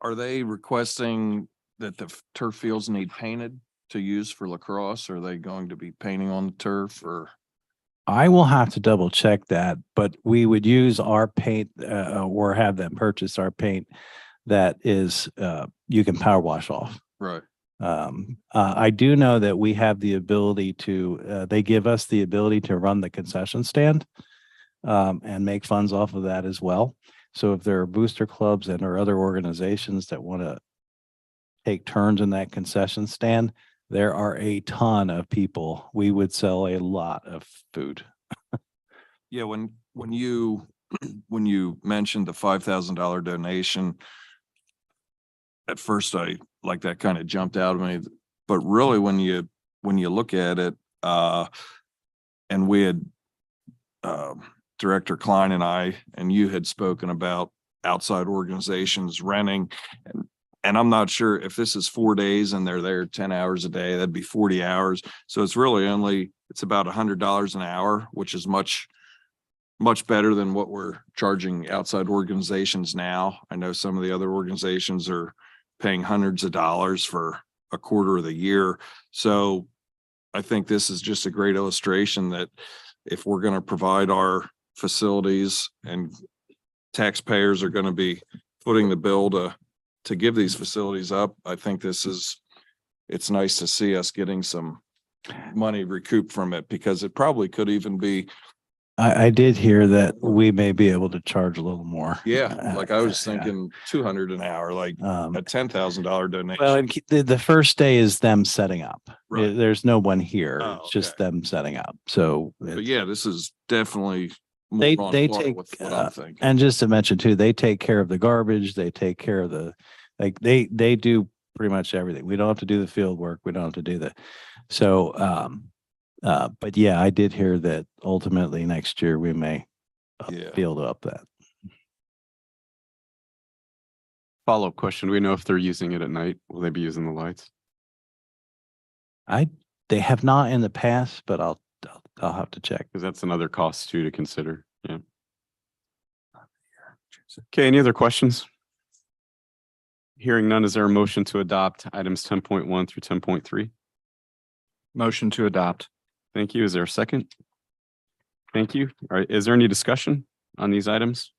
Are they requesting that the turf fields need painted to use for lacrosse? Are they going to be painting on the turf or? I will have to double check that, but we would use our paint or have them purchase our paint that is you can power wash off. Right. I do know that we have the ability to, they give us the ability to run the concession stand and make funds off of that as well. So if there are booster clubs and or other organizations that want to take turns in that concession stand, there are a ton of people. We would sell a lot of food. Yeah, when you when you mentioned the $5,000 donation, at first like that kind of jumped out at me. But really when you look at it, and we had Director Klein and I and you had spoken about outside organizations renting, and I'm not sure if this is 4 days and they're there 10 hours a day, that'd be 40 hours. So it's really it's about $100 an hour, which is much better than what we're charging outside organizations now. I know some of the other organizations are paying hundreds of dollars for a quarter of the year. So I think this is just a great illustration that if we're going to provide our facilities and taxpayers are going to be footing the bill to give these facilities up, I think it's nice to see us getting some money recouped from it, because it probably could even be. I did hear that we may be able to charge a little more. Yeah, like I was thinking 200 an hour, like a $10,000 donation. Well, and the first day is them setting up. Right. There's no one here. Oh, It's just them setting up. So But yeah, this is definitely more they on they par take with what I'm thinking. and just to mention too, they take care of the garbage. They take care of they do pretty much everything. We don't have to do the field work. We don't have to do the but yeah, I did hear that ultimately next year we may field up that. Follow-up question. Do we know if they're using it at night? Will they be using the lights? They have not in the past, but I'll have to check. Because that's another cost too to consider. Yeah. Okay, any other questions? Hearing none, is there a motion to adopt items 10.1 through 10.3? Motion to adopt. Thank you. Is there a second? Thank you. All right. Is there any discussion on these items?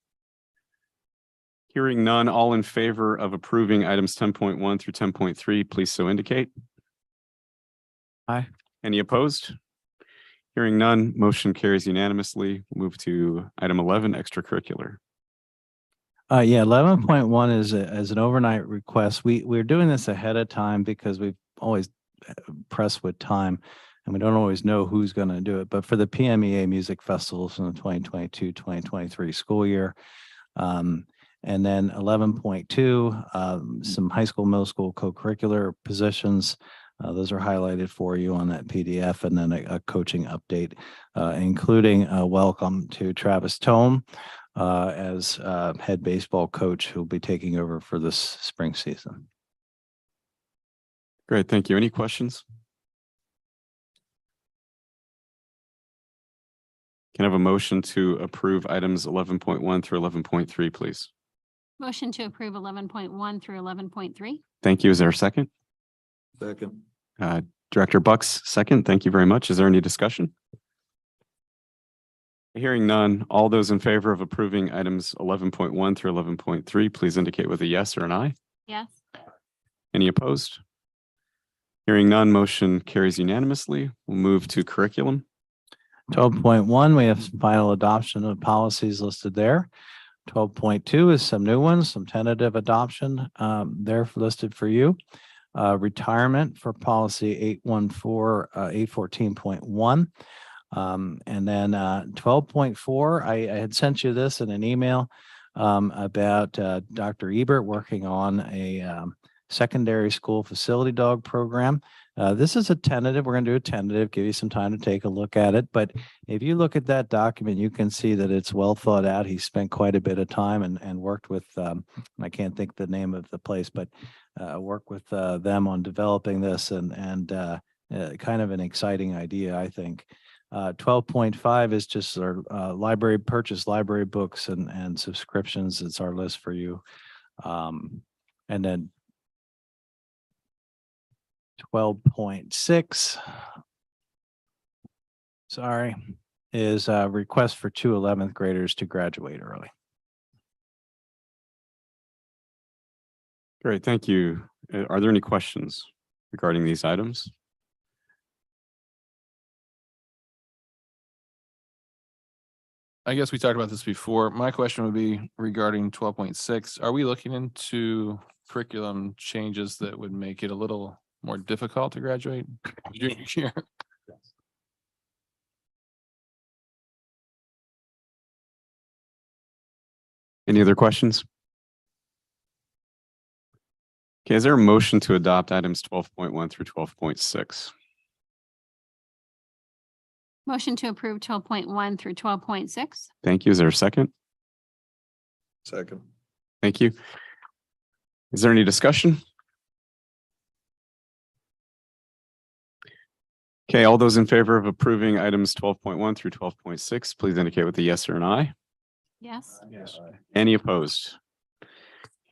Hearing none, all in favor of approving items 10.1 through 10.3, please so indicate. Aye. Any opposed? Hearing none, motion carries unanimously. We'll move to item 11, extracurricular. Yeah, 11.1 is an overnight request. We're doing this ahead of time because we've always pressed with time and we don't always know who's going to do it. But for the PMEA music festivals in the 2022-2023 school year. And then 11.2, some high school, middle school co-curricular positions. Those are highlighted for you on that PDF, and then a coaching update, including a welcome to Travis Tome as head baseball coach who'll be taking over for this spring season. Great, thank you. Any questions? Can I have a motion to approve items 11.1 through 11.3, please? Motion to approve 11.1 through 11.3. Thank you. Is there a second? Second. Director Bucks, second. Thank you very much. Is there any discussion? Hearing none, all those in favor of approving items 11.1 through 11.3, please indicate with a yes or an aye. Yes. Any opposed? Hearing none, motion carries unanimously. We'll move to curriculum. 12.1, we have some final adoption of policies listed there. 12.2 is some new ones, some tentative adoption. They're listed for you. Retirement for policy 814, 814.1. And then 12.4, I had sent you this in an email about Dr. Ebert working on a secondary school facility dog program. This is a tentative. We're going to do a tentative, give you some time to take a look at it. But if you look at that document, you can see that it's well thought out. He spent quite a bit of time and worked with, I can't think the name of the place, but worked with them on developing this and kind of an exciting idea, I think. 12.5 is just our library books and subscriptions. It's our list for you. And then 12.6, sorry, is a request for 2 11th graders to graduate early. Great, thank you. Are there any questions regarding these items? I guess we talked about this before. My question would be regarding 12.6. Are we looking into curriculum changes that would make it a little more difficult to graduate junior year? Any other questions? Okay, is there a motion to adopt items 12.1 through 12.6? Motion to approve 12.1 through 12.6. Thank you. Is there a second? Second. Thank you. Is there any discussion? Okay, all those in favor of approving items 12.1 through 12.6, please indicate with a yes or an aye. Yes. Yes. Any opposed?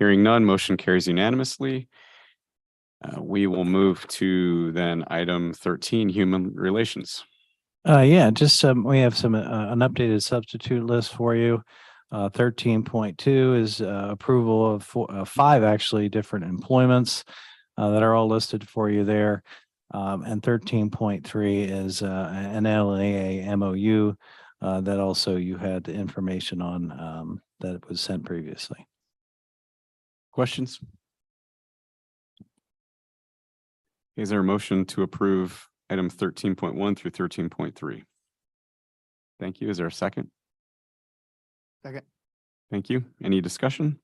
Hearing none, motion carries unanimously. We will move to then item 13, human relations. Yeah, just we have some an updated substitute list for you. 13.2 is approval of 5 actually different employments that are all listed for you there. And 13.3 is an LAA MOU that also you had the information on that was sent previously. Questions? Is there a motion to approve item 13.1 through 13.3? Thank you. Is there a second? Second. Thank you. Any discussion?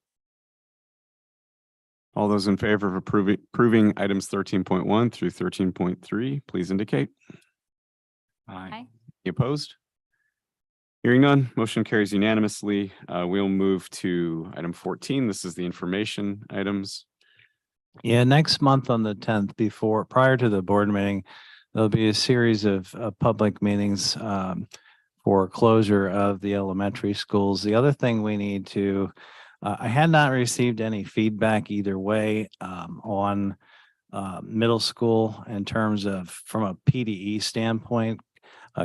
All those in favor of approving items 13.1 through 13.3, please indicate. Aye. Any opposed? Hearing none, motion carries unanimously. We'll move to item 14. This is the information items. Yeah, next month on the 10th, prior to the board meeting, there'll be a series of public meetings for closure of the elementary schools. The other thing we need to, I had not received any feedback either way on middle school in terms of from a PDE standpoint,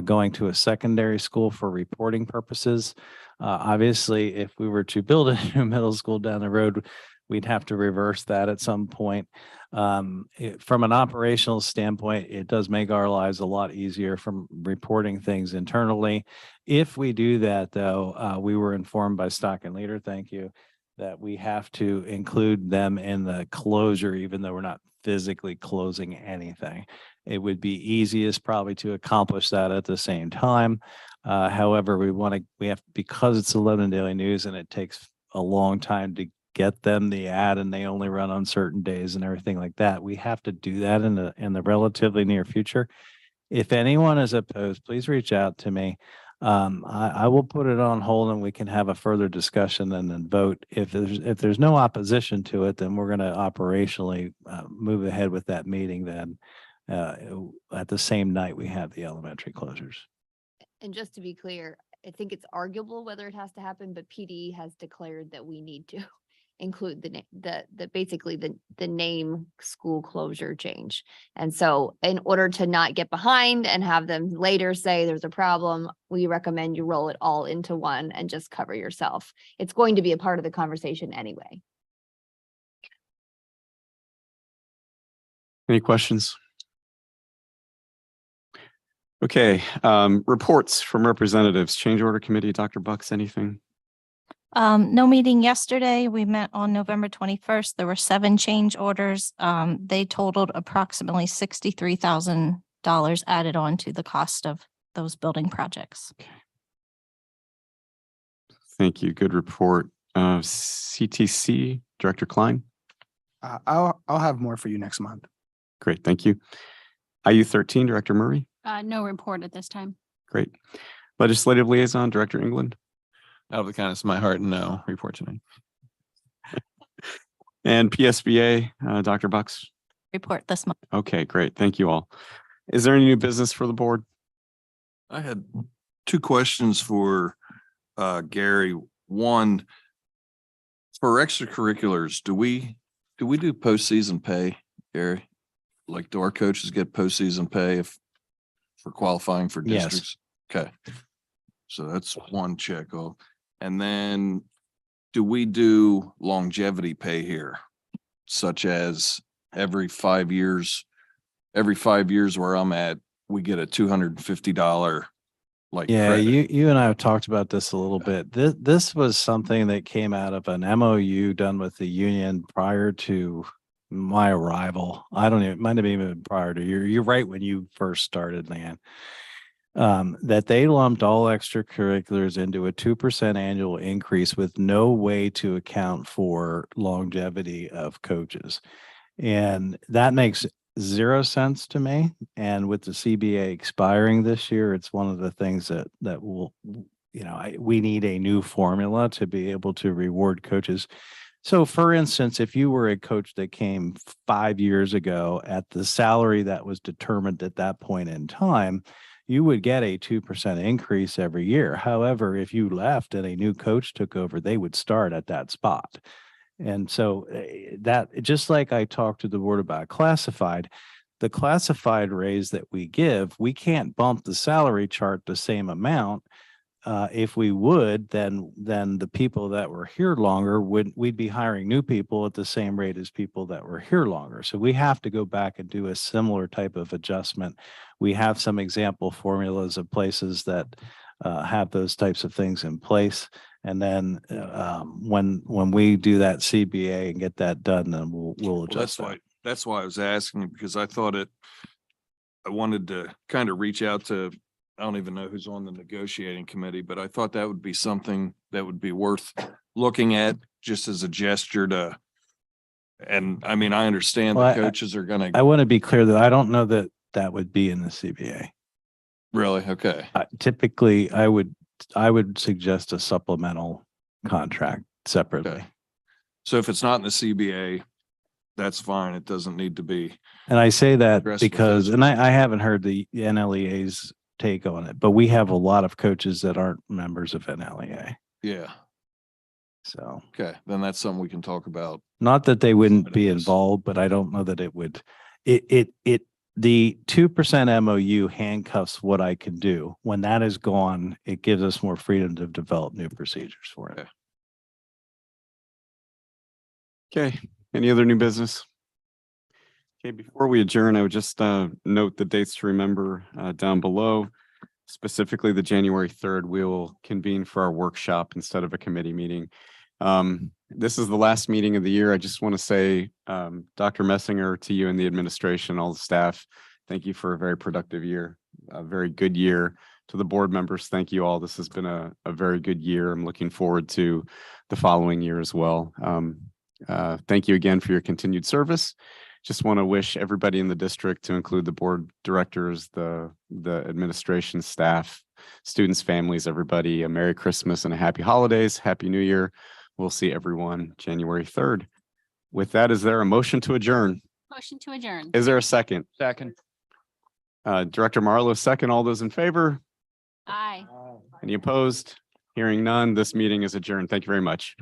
going to a secondary school for reporting purposes. Obviously, if we were to build a new middle school down the road, we'd have to reverse that at some point. From an operational standpoint, it does make our lives a lot easier from reporting things internally. If we do that, though, we were informed by Stock and Leader, thank you, that we have to include them in the closure, even though we're not physically closing anything. It would be easiest probably to accomplish that at the same time. However, we have, because it's the Lebanon Daily News and it takes a long time to get them the ad and they only run on certain days and everything like that. We have to do that in the relatively near future. If anyone is opposed, please reach out to me. I will put it on hold and we can have a further discussion and then vote. If there's no opposition to it, then we're going to operationally move ahead with that meeting then at the same night we have the elementary closures. And just to be clear, I think it's arguable whether it has to happen, but PD has declared that we need to include basically the name school closure change. And so in order to not get behind and have them later say there's a problem, we recommend you roll it all into one and just cover yourself. It's going to be a part of the conversation anyway. Any questions? Okay, reports from representatives, change order committee, Dr. Bucks, anything? No meeting yesterday. We met on November 21st. There were 7 change orders. They totaled approximately $63,000 added on to the cost of those building projects. Thank you. Good report. CTC, Director Klein. I'll have more for you next month. Great, thank you. IU 13, Director Murray. No report at this time. Great. Legislative Liaison, Director England. Out of the kindness of my heart, no report tonight. And PSBA, Dr. Bucks. Report this month. Okay, great. Thank you all. Is there any new business for the board? I had 2 questions for Gary. One, for extracurriculars, do we do we do postseason pay, Gary? Like, do our coaches get postseason pay if for qualifying for Yes. districts? Okay. So that's one check off. And then do we do longevity pay here? Such as every 5 years where I'm at, we get a $250 like Yeah, credit. you and I have talked about this a little bit. This was something that came out of an MOU done with the union prior to my arrival. I don't even, it might have even been prior to you're right when you first started, Nan. That they lumped all extracurriculars into a 2% annual increase with no way to account for longevity of coaches. And that makes 0 sense to me. And with the CBA expiring this year, it's one of the things that will, we need a new formula to be able to reward coaches. So for instance, if you were a coach that came 5 years ago at the salary that was determined at that point in time, you would get a 2% increase every year. However, if you left and a new coach took over, they would start at that spot. And so that, just like I talked to the board about classified, the classified raise that we give, we can't bump the salary chart the same amount. If we would, then the people that were here longer we'd be hiring new people at the same rate as people that were here longer. So we have to go back and do a similar type of adjustment. We have some example formulas of places that have those types of things in place. And then when we do that CBA and get that done, then we'll adjust that. That's why I was asking, because I wanted to kind of reach out to, I don't even know who's on the negotiating committee, but I thought that would be something that would be worth looking at just as a gesture to, and I mean, I understand Well, the coaches are going I to. want to be clear that I don't know that that would be in the CBA. Really? Okay. Typically, I would suggest a supplemental contract separately. Okay. So if it's not in the CBA, that's fine. It doesn't need to be. And I say that Aggressive with because, those and I haven't heard the NLEA's take on it, but we have a lot of coaches that aren't members of NLEA. Yeah. So, Okay. Then that's something we can talk about. not that they wouldn't be involved, but I don't know that it would, the 2% MOU handcuffs what I can do. When that is gone, it gives us more freedom to develop new procedures for it. Okay, any other new business? Okay, before we adjourn, I would just note the dates to remember down below. Specifically, the January 3rd, we will convene for our workshop instead of a committee meeting. This is the last meeting of the year. I just want to say, Dr. Messinger, to you and the administration, all the staff, thank you for a very productive year, a very good year. To the board members, thank you all. This has been a very good year. I'm looking forward to the following year as well. Thank you again for your continued service. Just want to wish everybody in the district, to include the board directors, the administration staff, students, families, everybody, a Merry Christmas and a Happy Holidays, Happy New Year. We'll see everyone January 3rd. With that, is there a motion to adjourn? Motion to adjourn. Is there a second? Second. Director Marlowe, second. All those in favor? Aye. Any opposed? Hearing none, this meeting is adjourned. Thank you very much.